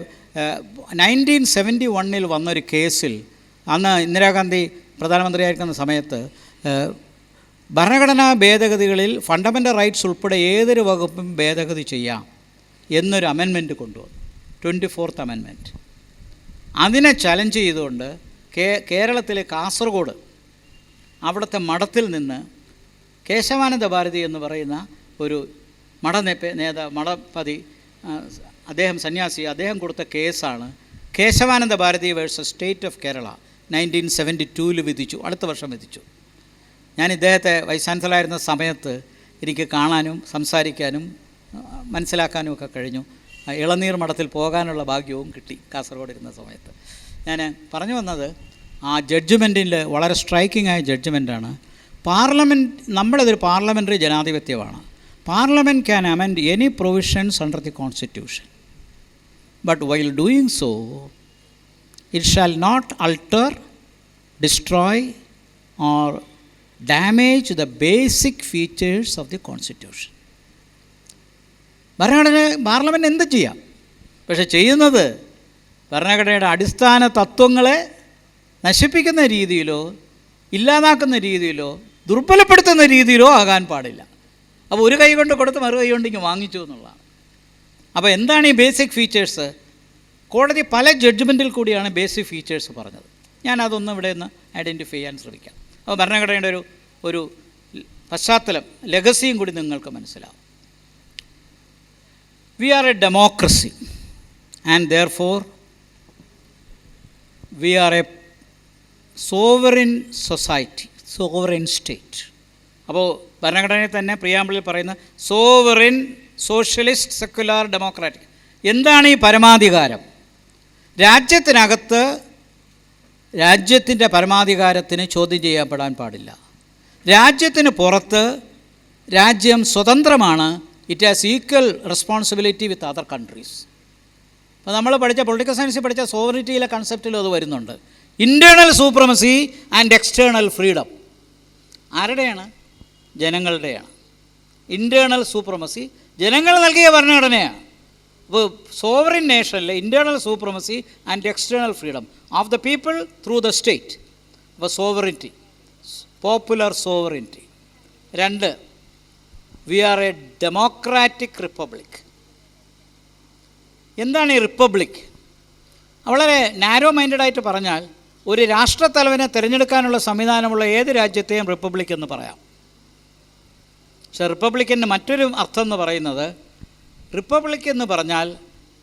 1971 വന്നൊരു കേസിൽ, അന്ന് ഇന്ദിരാഗാന്ധി പ്രധാനമന്ത്രിയായിരിക്കുന്ന സമയത്ത് ഭരണഘടനാ ഭേദഗതികളിൽ ഫണ്ടമെൻ്റൽ റൈറ്റ്സ് ഉൾപ്പെടെ ഏതൊരു വകുപ്പും ഭേദഗതി ചെയ്യാം എന്നൊരു അമെൻമെൻറ്റ് കൊണ്ടുവന്നു, 24th അമെൻമെൻറ്റ്. അതിനെ ചലഞ്ച് ചെയ്തുകൊണ്ട് കേരളത്തിലെ കാസർഗോഡ് അവിടുത്തെ മഠത്തിൽ നിന്ന് കേശവാനന്ദ ഭാരതി എന്ന് പറയുന്ന ഒരു മഠപതി, അദ്ദേഹം സന്യാസി, അദ്ദേഹം കൊടുത്ത കേസാണ് Kesavananda Bharati versus state of Kerala 1972 വിധിച്ചു. അടുത്ത വർഷം വിധിച്ചു. ഞാൻ ഇദ്ദേഹത്തെ വൈസ് ചാൻസലറായിരുന്ന സമയത്ത് എനിക്ക് കാണാനും സംസാരിക്കാനും മനസ്സിലാക്കാനും ഒക്കെ കഴിഞ്ഞു. ഇളനീർ മഠത്തിൽ പോകാനുള്ള ഭാഗ്യവും കിട്ടി കാസർഗോഡ് ഇരുന്ന സമയത്ത്. ഞാൻ പറഞ്ഞു വന്നത്, ആ ജഡ്ജ്മെൻറ്റിൽ വളരെ സ്ട്രൈക്കിംഗ് ആയ ജഡ്ജ്മെൻറ്റാണ്. നമ്മുടേതൊരു പാർലമെൻ്ററി ജനാധിപത്യമാണ്. Parliament can amend any provisions under the constitution, but while doing so it shall not alter, destroy or damage the basic features of the constitution. Parliament എന്ത് ചെയ്യാം, പക്ഷെ ചെയ്യുന്നത് ഭരണഘടനയുടെ അടിസ്ഥാന തത്വങ്ങളെ നശിപ്പിക്കുന്ന രീതിയിലോ ഇല്ലാതാക്കുന്ന രീതിയിലോ ദുർബലപ്പെടുത്തുന്ന രീതിയിലോ ആകാൻ പാടില്ല. അപ്പോൾ ഒരു കൈ കൊണ്ട് കൊടുത്ത് മറു കൈ കൊണ്ട് ഇങ്ങ് വാങ്ങിച്ചു എന്നുള്ളതാണ്. അപ്പോൾ എന്താണ് ഈ ബേസിക് ഫീച്ചേഴ്സ്? കോടതി പല ജഡ്ജ്മെൻറ്റിൽ കൂടിയാണ് ബേസിക് ഫീച്ചേഴ്സ് പറഞ്ഞത്. ഞാനതൊന്നും ഇവിടെ നിന്ന് ഐഡൻറ്റിഫൈ ചെയ്യാൻ ശ്രമിക്കാം. അപ്പോൾ ഭരണഘടനയുടെ ഒരു പശ്ചാത്തലം, ലെഗസിയും കൂടി നിങ്ങൾക്ക് മനസ്സിലാവും. We are a democracy. and therefore we are a sovereign society, sovereign state. അപ്പോൾ ഭരണഘടനയിൽ തന്നെ പ്രിയാമ്പിളിൽ പറയുന്ന സോവറിൻ സോഷ്യലിസ്റ്റ് സെക്കുലാർ ഡെമോക്രാറ്റിക്. എന്താണ് ഈ പരമാധികാരം? രാജ്യത്തിനകത്ത് രാജ്യത്തിൻ്റെ പരമാധികാരത്തിന് ചോദ്യം ചെയ്യപ്പെടാൻ പാടില്ല. രാജ്യത്തിന് പുറത്ത് രാജ്യം സ്വതന്ത്രമാണ്. It has equal responsibility with other countries. അപ്പോൾ നമ്മൾ പഠിച്ച പൊളിറ്റിക്കൽ സയൻസിൽ പഠിച്ച സോവറിറ്റിയിലെ കൺസെപ്റ്റിലും അത് വരുന്നുണ്ട്. Internal supremacy and external freedom ആരുടെയാണ്? ജനങ്ങളുടെയാണ്. ഇൻറ്റേർണൽ സൂപ്രമസി ജനങ്ങൾ നൽകിയ ഭരണഘടനയാണ്. അപ്പോൾ സോവറിൻ നേഷനിലെ internal supremacy and external freedom of the people through the state. അപ്പോൾ sovereignty, popular sovereignty. 2, we are a democratic republic. എന്താണ് ഈ റിപ്പബ്ലിക്? വളരെ നാരോ മൈൻഡഡായിട്ട് പറഞ്ഞാൽ ഒരു രാഷ്ട്രത്തലവനെ തിരഞ്ഞെടുക്കാനുള്ള സംവിധാനമുള്ള ഏത് രാജ്യത്തെയും റിപ്പബ്ലിക് എന്ന് പറയാം. പക്ഷേ റിപ്പബ്ലിക്കിൻ്റെ മറ്റൊരു അർത്ഥം എന്ന് പറയുന്നത്, റിപ്പബ്ലിക് എന്ന് പറഞ്ഞാൽ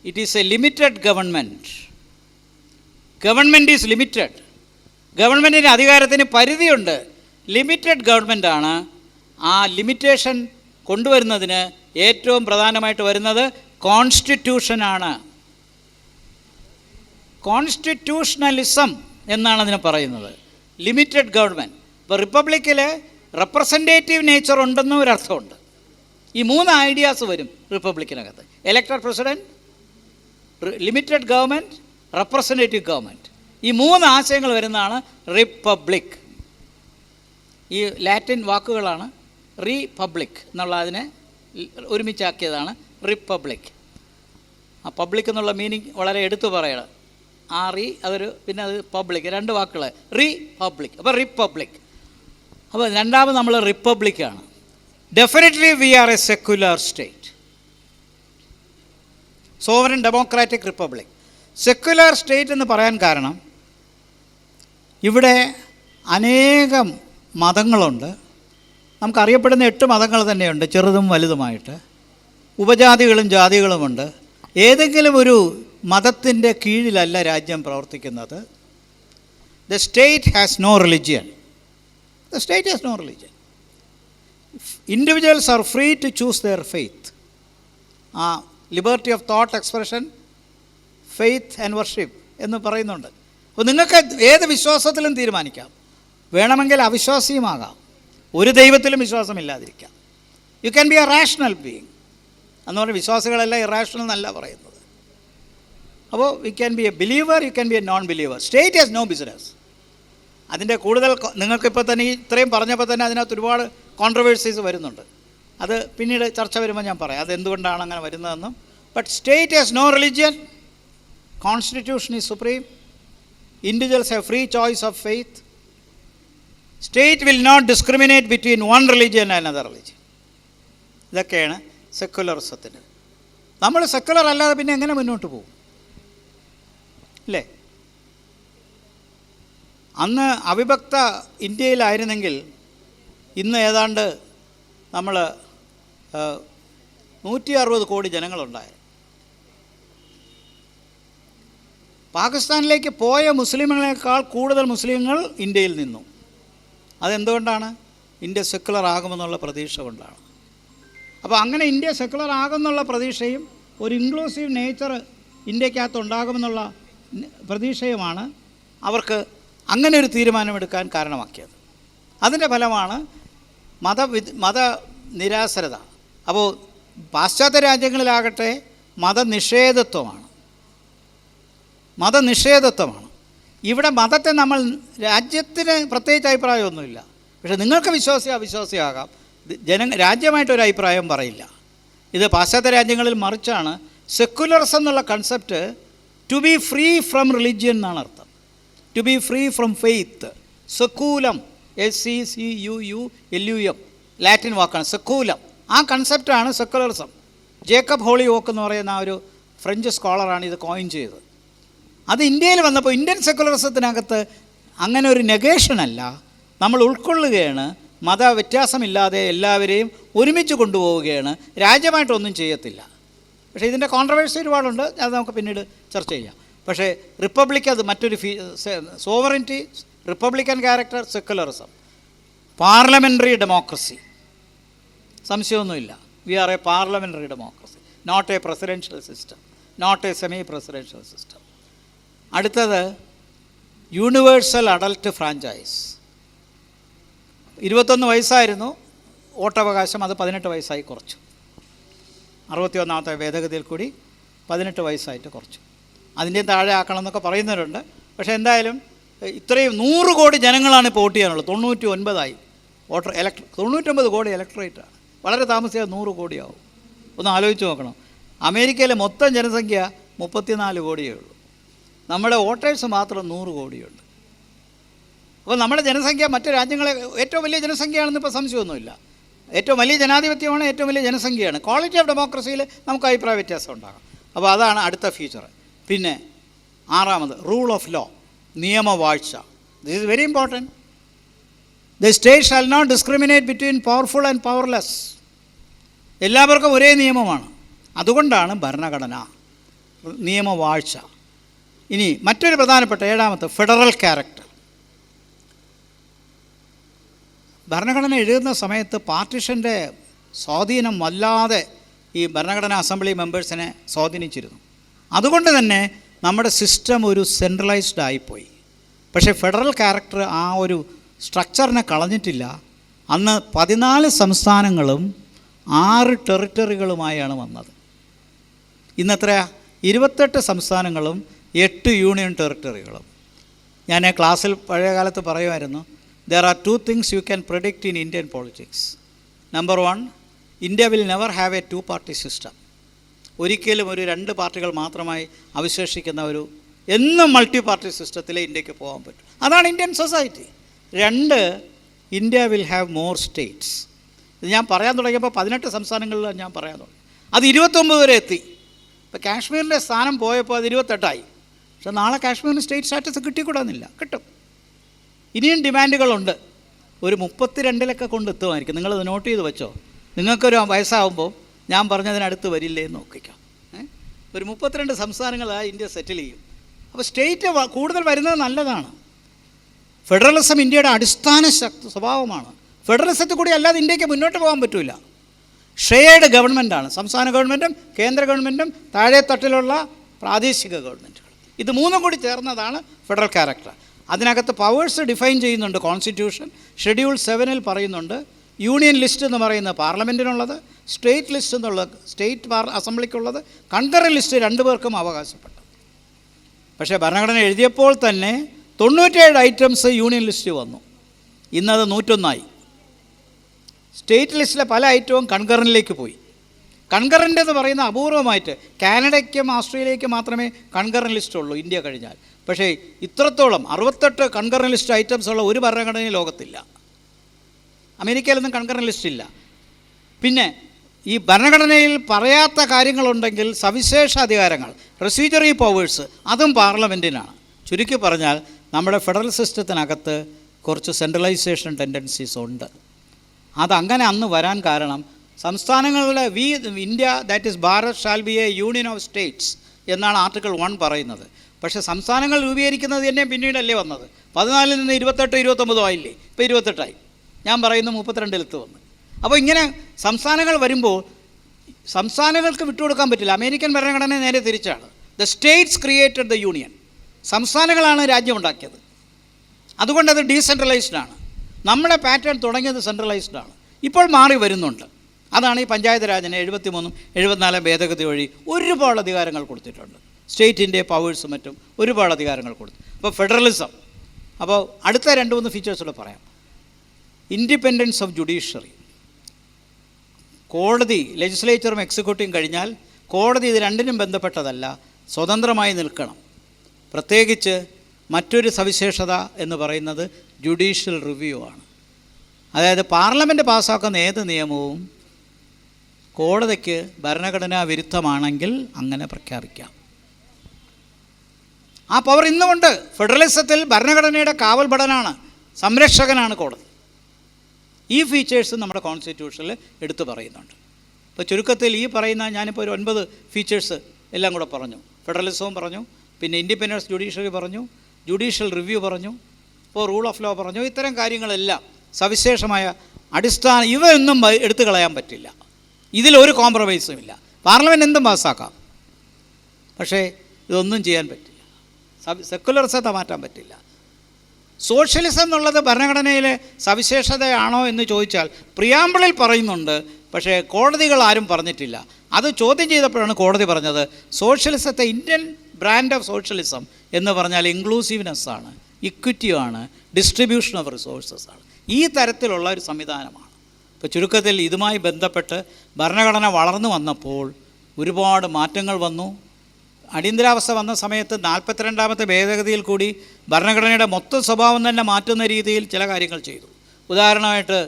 it is A limited government. Government is limited. ഗവൺമെൻറ്റിൻ്റെ അധികാരത്തിന് പരിധിയുണ്ട്. ലിമിറ്റഡ് ഗവൺമെൻറ്റാണ്. ആ ലിമിറ്റേഷൻ കൊണ്ടുവരുന്നതിന് ഏറ്റവും പ്രധാനമായിട്ട് വരുന്നത് കോൺസ്റ്റിറ്റ്യൂഷനാണ്. കോൺസ്റ്റിറ്റ്യൂഷണലിസം എന്നാണ് അതിനെ പറയുന്നത്, ലിമിറ്റഡ് ഗവൺമെൻറ്. ഇപ്പോൾ റിപ്പബ്ലിക്കിൽ റെപ്രസെൻറ്റേറ്റീവ് നേച്ചർ ഉണ്ടെന്നും ഒരർത്ഥമുണ്ട്. ഈ 3 ഐഡിയാസ് വരും റിപ്പബ്ലിക്കിനകത്ത്: elected president, limited government, representative government. ഈ 3 ആശയങ്ങൾ വരുന്നതാണ് റിപ്പബ്ലിക്. ഈ ലാറ്റിൻ വാക്കുകളാണ് റീപബ്ലിക് എന്നുള്ളതിനെ ഒരുമിച്ചാക്കിയതാണ് റിപ്പബ്ലിക്. ആ പബ്ലിക് എന്നുള്ള മീനിങ് വളരെ എടുത്തു പറയണം. അതൊരു പിന്നെ അത് പബ്ലിക്, 2 വാക്കുകൾ റീപബ്ലിക്. അപ്പോൾ റിപ്പബ്ലിക്. അപ്പോൾ രണ്ടാമത് നമ്മൾ റിപ്പബ്ലിക്കാണ്. Definitely we are a secular state, sovereign democratic republic. Secular state എന്ന് പറയാൻ കാരണം ഇവിടെ അനേകം മതങ്ങളുണ്ട്. നമുക്കറിയപ്പെടുന്ന 8 മതങ്ങൾ തന്നെയുണ്ട്, ചെറുതും വലുതുമായിട്ട്. ഉപജാതികളും ജാതികളുമുണ്ട്. ഏതെങ്കിലും ഒരു മതത്തിൻ്റെ കീഴിലല്ല രാജ്യം പ്രവർത്തിക്കുന്നത്. The state has no religion. The state has no religion. Individuals are free to choose their faith. ആ liberty of thought expression, faith and worship എന്ന് പറയുന്നുണ്ട്. അപ്പോൾ നിങ്ങൾക്ക് ഏത് വിശ്വാസത്തിലും തീരുമാനിക്കാം. വേണമെങ്കിൽ അവിശ്വാസിയുമാകാം, ഒരു ദൈവത്തിലും വിശ്വാസമില്ലാതിരിക്കാം. You can be a rational being എന്ന് പറഞ്ഞാൽ വിശ്വാസികളെല്ലാം ഇറാഷണൽ എന്നല്ല പറയുന്നത്. അപ്പോൾ you can be a believer, you can be a non believer. State has no business. അതിൻ്റെ കൂടുതൽ നിങ്ങൾക്കിപ്പോൾ തന്നെ ഇത്രയും പറഞ്ഞപ്പോൾ തന്നെ അതിനകത്ത് ഒരുപാട് കോൺട്രവേഴ്സീസ് വരുന്നുണ്ട്. അത് പിന്നീട് ചർച്ച വരുമ്പോൾ ഞാൻ പറയാം അതെന്തുകൊണ്ടാണ് അങ്ങനെ വരുന്നതെന്നും. But state has no religion, constitution is supreme, individuals have free choice of faith, state will not discriminate between one religion and other religion. ഇതൊക്കെയാണ് സെക്കുലറിസത്തിന്. നമ്മൾ സെക്കുലർ അല്ലാതെ പിന്നെ എങ്ങനെ മുന്നോട്ട് പോകും? അല്ലേ? അന്ന് അവിഭക്ത ഇന്ത്യയിലായിരുന്നെങ്കിൽ ഇന്ന് ഏതാണ്ട് നമ്മൾ 160 കോടി ജനങ്ങളുണ്ടായിരുന്നു. പാകിസ്ഥാനിലേക്ക് പോയ മുസ്ലിങ്ങളെക്കാൾ കൂടുതൽ മുസ്ലിങ്ങൾ ഇന്ത്യയിൽ നിന്നു. അതെന്തുകൊണ്ടാണ്? ഇന്ത്യ സെക്കുലർ ആകുമെന്നുള്ള പ്രതീക്ഷ കൊണ്ടാണ്. അപ്പോൾ അങ്ങനെ ഇന്ത്യ സെക്കുലർ ആകുമെന്നുള്ള പ്രതീക്ഷയും ഒരു ഇൻക്ലൂസീവ് നേച്ചർ ഇന്ത്യക്കകത്ത് ഉണ്ടാകുമെന്നുള്ള പ്രതീക്ഷയുമാണ് അവർക്ക് അങ്ങനെ ഒരു തീരുമാനമെടുക്കാൻ കാരണമാക്കിയത്. അതിൻ്റെ ഫലമാണ് മതനിരാസരത. അപ്പോൾ പാശ്ചാത്യ രാജ്യങ്ങളിലാകട്ടെ മതനിഷേധത്വമാണ്. ഇവിടെ മതത്തെ നമ്മൾ, രാജ്യത്തിന് പ്രത്യേകിച്ച് അഭിപ്രായമൊന്നുമില്ല, പക്ഷേ നിങ്ങൾക്ക് അവിശ്വാസിയാകാം, രാജ്യമായിട്ടൊരു അഭിപ്രായം പറയില്ല. ഇത് പാശ്ചാത്യ രാജ്യങ്ങളിൽ മറിച്ചാണ്. സെക്കുലറിസം എന്നുള്ള concept to be free from religion എന്നാണ് അർത്ഥം. To be free from faith. Saeculum, SECULUM Latin വാക്കാണ് സെക്കൂലം. ആ കൺസെപ്റ്റാണ് സെക്കുലറിസം. ജേക്കബ് ഹോളിയോക്ക് എന്ന് പറയുന്ന ആ ഒരു ഫ്രഞ്ച് സ്കോളറാണ് ഇത് കോയിൻ ചെയ്തത്. അത് ഇന്ത്യയിൽ വന്നപ്പോൾ ഇന്ത്യൻ സെക്കുലറിസത്തിനകത്ത് അങ്ങനെ ഒരു നെഗേഷനല്ല, നമ്മൾ ഉൾക്കൊള്ളുകയാണ്. മത വ്യത്യാസമില്ലാതെ എല്ലാവരെയും ഒരുമിച്ച് കൊണ്ടുപോവുകയാണ്. രാജ്യമായിട്ടൊന്നും ചെയ്യത്തില്ല. പക്ഷേ ഇതിൻ്റെ കോൺട്രവേഴ്സി ഒരുപാടുണ്ട്, അത് നമുക്ക് പിന്നീട് ചർച്ച ചെയ്യാം. പക്ഷേ റിപ്പബ്ലിക് അത് മറ്റൊരു sovereignty, republican character, secularism, parliamentary democracy, സംശയമൊന്നുമില്ല. We are a parliamentary democracy, not a presidential system, not a semi presidential system. അടുത്തത് യൂണിവേഴ്സൽ അഡൽട്ട് ഫ്രാഞ്ചൈസ്. 21 വയസ്സായിരുന്നു വോട്ടവകാശം, അത് 18 വയസ്സായി കുറച്ചു. 61ാമത്തെ ഭേദഗതിയിൽ കൂടി 18 വയസ്സായിട്ട് കുറച്ചു. അതിൻ്റെ താഴെ ആക്കണം എന്നൊക്കെ പറയുന്നവരുണ്ട്. പക്ഷേ എന്തായാലും ഇത്രയും 100 കോടി ജനങ്ങളാണ് ഇപ്പോൾ വോട്ട് ചെയ്യാനുള്ളത്. 99ആയി വോട്ടർ 99 കോടി ഇലക്ട്രേറ്റാണ്. വളരെ താമസിയാതെ 100 കോടിയാവും. ഒന്ന് ആലോചിച്ച് നോക്കണം. അമേരിക്കയിലെ മൊത്തം ജനസംഖ്യ 34 കോടിയേ ഉള്ളൂ. നമ്മുടെ വോട്ടേഴ്സ് മാത്രം 100 കോടിയുണ്ട്. അപ്പോൾ നമ്മുടെ ജനസംഖ്യ മറ്റ് രാജ്യങ്ങളെ ഏറ്റവും വലിയ ജനസംഖ്യയാണെന്ന് ഇപ്പോൾ സംശയമൊന്നുമില്ല. ഏറ്റവും വലിയ ജനാധിപത്യമാണ്, ഏറ്റവും വലിയ ജനസംഖ്യയാണ്. ക്വാളിറ്റി ഓഫ് ഡെമോക്രസിയിൽ നമുക്ക് അഭിപ്രായ വ്യത്യാസം ഉണ്ടാകാം. അപ്പോൾ അതാണ് അടുത്ത ഫീച്ചർ. പിന്നെ 6ാമത് റൂൾ ഓഫ് ലോ, നിയമവാഴ്ച. This is very important. The state shall not discriminate between powerful and powerless. എല്ലാവർക്കും ഒരേ നിയമമാണ്. അതുകൊണ്ടാണ് ഭരണഘടന, നിയമവാഴ്ച. ഇനി മറ്റൊരു പ്രധാനപ്പെട്ട 7ാമത്തെ ഫെഡറൽ ക്യാരക്ടർ. ഭരണഘടന എഴുതുന്ന സമയത്ത് പാർട്ടിഷൻ്റെ സ്വാധീനം വല്ലാതെ ഈ ഭരണഘടനാ അസംബ്ലി മെമ്പേഴ്സിനെ സ്വാധീനിച്ചിരുന്നു. അതുകൊണ്ട് തന്നെ നമ്മുടെ സിസ്റ്റം ഒരു സെൻട്രലൈസ്ഡ് ആയിപ്പോയി. പക്ഷേ ഫെഡറൽ ക്യാരക്ടർ ആ ഒരു സ്ട്രക്ചറിനെ കളഞ്ഞിട്ടില്ല. അന്ന് 14 സംസ്ഥാനങ്ങളും 6 ടെറിട്ടറികളുമായാണ് വന്നത്. ഇന്നെത്രയാ? 28 സംസ്ഥാനങ്ങളും 8 യൂണിയൻ ടെറിട്ടറികളും. ഞാൻ ക്ലാസ്സിൽ പഴയ കാലത്ത് പറയുമായിരുന്നു, there are 2 things you can predict in Indian politics. Number 1, India will never have a 2-party system. ഒരിക്കലും ഒരു 2 പാർട്ടികൾ മാത്രമായി അവശേഷിക്കുന്ന എന്നും മൾട്ടി പാർട്ടി സിസ്റ്റത്തിലേ ഇന്ത്യക്ക് പോകാൻ പറ്റും. അതാണ് Indian society. 2, India will have more States. ഇത് ഞാൻ പറയാൻ തുടങ്ങിയപ്പോൾ 18 സംസ്ഥാനങ്ങളിലാണ് ഞാൻ പറയാൻ തുടങ്ങി. അത് 29 വരെ എത്തി. ഇപ്പോൾ കാശ്മീരിൻ്റെ സ്ഥാനം പോയപ്പോൾ അത് 28ആയി. പക്ഷെ നാളെ കാശ്മീരിന് സ്റ്റേറ്റ് സ്റ്റാറ്റസ് കിട്ടിക്കൂടാന്നില്ല, കിട്ടും. ഇനിയും ഡിമാൻഡുകളുണ്ട്. ഒരു 32 കൊണ്ടെത്തുമായിരിക്കും. നിങ്ങളത് നോട്ട് ചെയ്ത് വെച്ചോ. നിങ്ങൾക്കൊരു വയസ്സാകുമ്പോൾ ഞാൻ പറഞ്ഞതിനടുത്ത് വരില്ലേ എന്ന് നോക്കിക്കാം. ഒരു 32 സംസ്ഥാനങ്ങളായി ഇന്ത്യ സെറ്റിൽ ചെയ്യും. അപ്പോൾ സ്റ്റേറ്റ് കൂടുതൽ വരുന്നത് നല്ലതാണ്. ഫെഡറലിസം ഇന്ത്യയുടെ അടിസ്ഥാന സ്വഭാവമാണ്. ഫെഡറലിസത്തിൽ കൂടി അല്ലാതെ ഇന്ത്യക്ക് മുന്നോട്ട് പോകാൻ പറ്റില്ല. ഷെയർഡ് ഗവൺമെൻറ്റാണ്. സംസ്ഥാന ഗവൺമെൻറ്റും കേന്ദ്ര ഗവൺമെൻറ്റും താഴെ തട്ടിലുള്ള പ്രാദേശിക ഗവൺമെൻറ്റുകൾ. ഇത് 3 കൂടി ചേർന്നതാണ് ഫെഡറൽ ക്യാരക്ടർ. അതിനകത്ത് പവേഴ്സ് ഡിഫൈൻ ചെയ്യുന്നുണ്ട് കോൺസ്റ്റിറ്റ്യൂഷൻ. ഷെഡ്യൂൾ 7-ൽ പറയുന്നുണ്ട് യൂണിയൻ ലിസ്റ്റ് എന്ന് പറയുന്നത് പാർലമെൻറ്റിനുള്ളത്, സ്റ്റേറ്റ് ലിസ്റ്റ് എന്നുള്ളത് സ്റ്റേറ്റ് അസംബ്ലിക്കുള്ളത്, കൺകറൻറ്റ് ലിസ്റ്റ് 2 പേർക്കും അവകാശപ്പെട്ടത്. പക്ഷേ ഭരണഘടന എഴുതിയപ്പോൾ തന്നെ 97 ഐറ്റംസ് യൂണിയൻ ലിസ്റ്റ് വന്നു. ഇന്നത് 101ആയി. സ്റ്റേറ്റ് ലിസ്റ്റിലെ പല ഐറ്റവും കൺകറൻറ്റിലേക്ക് പോയി. കൺകറൻ്റ് എന്ന് പറയുന്ന അപൂർവമായിട്ട് കാനഡയ്ക്കും ഓസ്ട്രേലിയയ്ക്കും മാത്രമേ കൺകറൻറ്റ് ലിസ്റ്റ് ഉള്ളൂ ഇന്ത്യ കഴിഞ്ഞാൽ. പക്ഷേ ഇത്രത്തോളം 68 കൺകറൻറ്റ് ലിസ്റ്റ് ഐറ്റംസ് ഉള്ള ഒരു ഭരണഘടനയും ലോകത്തില്ല. അമേരിക്കയിലൊന്നും കൺകറൻറ്റ് ലിസ്റ്റ് ഇല്ല. പിന്നെ ഈ ഭരണഘടനയിൽ പറയാത്ത കാര്യങ്ങളുണ്ടെങ്കിൽ സവിശേഷ അധികാരങ്ങൾ, പ്രൊസീജറി പവേഴ്സ്, അതും പാർലമെൻറ്റിനാണ്. ചുരുക്കി പറഞ്ഞാൽ നമ്മുടെ ഫെഡറൽ സിസ്റ്റത്തിനകത്ത് കുറച്ച് സെൻട്രലൈസേഷൻ ടെൻഡൻസീസ് ഉണ്ട്. അതങ്ങനെ അന്ന് വരാൻ കാരണം സംസ്ഥാനങ്ങളുടെ India that is Bharat shall be A union of States എന്നാണ് ആർട്ടിക്കിൾ 1 പറയുന്നത്. പക്ഷേ സംസ്ഥാനങ്ങൾ രൂപീകരിക്കുന്നത് തന്നെ പിന്നീടല്ലേ വന്നത്. 14-ൽ നിന്ന് 28, 29 ആയില്ലേ, ഇപ്പോൾ 28ആയി. ഞാൻ പറയുന്നു 32-ലെത്ത് വന്ന്. അപ്പോൾ ഇങ്ങനെ സംസ്ഥാനങ്ങൾ വരുമ്പോൾ സംസ്ഥാനങ്ങൾക്ക് വിട്ടുകൊടുക്കാൻ പറ്റില്ല. അമേരിക്കൻ ഭരണഘടന നേരെ തിരിച്ചാണ്. The states created the union. സംസ്ഥാനങ്ങളാണ് രാജ്യമുണ്ടാക്കിയത്. അതുകൊണ്ടത് ഡീസെൻട്രലൈസ്ഡാണ്. നമ്മുടെ പാറ്റേൺ തുടങ്ങിയത് സെൻട്രലൈസ്ഡാണ്. ഇപ്പോൾ മാറി വരുന്നുണ്ട്. അതാണ് ഈ പഞ്ചായത്ത് രാജിന് 73-ഉം 74 ഭേദഗതി വഴി ഒരുപാട് അധികാരങ്ങൾ കൊടുത്തിട്ടുണ്ട്. സ്റ്റേറ്റിൻ്റെ പവേഴ്സും മറ്റും ഒരുപാട് അധികാരങ്ങൾ കൊടുത്തു. അപ്പോൾ ഫെഡറലിസം. അപ്പോൾ അടുത്ത 2-3 ഫീച്ചേഴ്സൂടെ പറയാം. Independence of judiciary. കോടതി ലെജിസ്ലേച്ചറും എക്സിക്യൂട്ടീവും കഴിഞ്ഞാൽ കോടതി ഇത് രണ്ടിനും ബന്ധപ്പെട്ടതല്ല, സ്വതന്ത്രമായി നിൽക്കണം. പ്രത്യേകിച്ച് മറ്റൊരു സവിശേഷത എന്ന് പറയുന്നത് ജുഡീഷ്യൽ റിവ്യൂ ആണ്. അതായത് പാർലമെൻറ്റ് പാസ്സാക്കുന്ന ഏത് നിയമവും കോടതിക്ക് ഭരണഘടനാ വിരുദ്ധമാണെങ്കിൽ അങ്ങനെ പ്രഖ്യാപിക്കാം. ആ പവർ ഇന്നുമുണ്ട്. ഫെഡറലിസത്തിൽ ഭരണഘടനയുടെ കാവൽഭടനാണ്, സംരക്ഷകനാണ് കോടതി. ഈ ഫീച്ചേഴ്സ് നമ്മുടെ കോൺസ്റ്റിറ്റ്യൂഷനിൽ എടുത്തു പറയുന്നുണ്ട്. ഇപ്പോൾ ചുരുക്കത്തിൽ ഈ പറയുന്ന ഞാനിപ്പോൾ ഒരു 9 ഫീച്ചേഴ്സ് എല്ലാം കൂടെ പറഞ്ഞു. ഫെഡറലിസവും പറഞ്ഞു, പിന്നെ ഇൻഡിപെൻഡൻസ് ജുഡീഷ്യറി പറഞ്ഞു, ജുഡീഷ്യൽ റിവ്യൂ പറഞ്ഞു, ഇപ്പോൾ റൂൾ ഓഫ് ലോ പറഞ്ഞു. ഇത്തരം കാര്യങ്ങളെല്ലാം സവിശേഷമായ അടിസ്ഥാന ഇവയൊന്നും എടുത്തു കളയാൻ പറ്റില്ല. ഇതിലൊരു കോംപ്രമൈസും ഇല്ല. പാർലമെൻറ്റ് എന്തും പാസ്സാക്കാം, പക്ഷേ ഇതൊന്നും ചെയ്യാൻ പറ്റില്ല. സെക്കുലറിസത്തെ മാറ്റാൻ പറ്റില്ല. സോഷ്യലിസം എന്നുള്ളത് ഭരണഘടനയിലെ സവിശേഷതയാണോ എന്ന് ചോദിച്ചാൽ പ്രിയാമ്പിളിൽ പറയുന്നുണ്ട്, പക്ഷേ കോടതികൾ ആരും പറഞ്ഞിട്ടില്ല. അത് ചോദ്യം ചെയ്തപ്പോഴാണ് കോടതി പറഞ്ഞത് സോഷ്യലിസത്തെ ഇന്ത്യൻ ബ്രാൻഡ് ഓഫ് സോഷ്യലിസം എന്ന് പറഞ്ഞാൽ ഇൻക്ലൂസീവ്നെസ്സാണ്, ഇക്വിറ്റിയാണ്, ഡിസ്ട്രിബ്യൂഷൻ ഓഫ് റിസോഴ്സസ് ആണ്. ഈ തരത്തിലുള്ള ഒരു സംവിധാനമാണ്. ഇപ്പോൾ ചുരുക്കത്തിൽ ഇതുമായി ബന്ധപ്പെട്ട് ഭരണഘടന വളർന്നു വന്നപ്പോൾ ഒരുപാട് മാറ്റങ്ങൾ വന്നു. അടിയന്തരാവസ്ഥ വന്ന സമയത്ത് 42ാമത്തെ ഭേദഗതിയിൽ കൂടി ഭരണഘടനയുടെ മൊത്തം സ്വഭാവം തന്നെ മാറ്റുന്ന രീതിയിൽ ചില കാര്യങ്ങൾ ചെയ്തു. ഉദാഹരണമായിട്ട്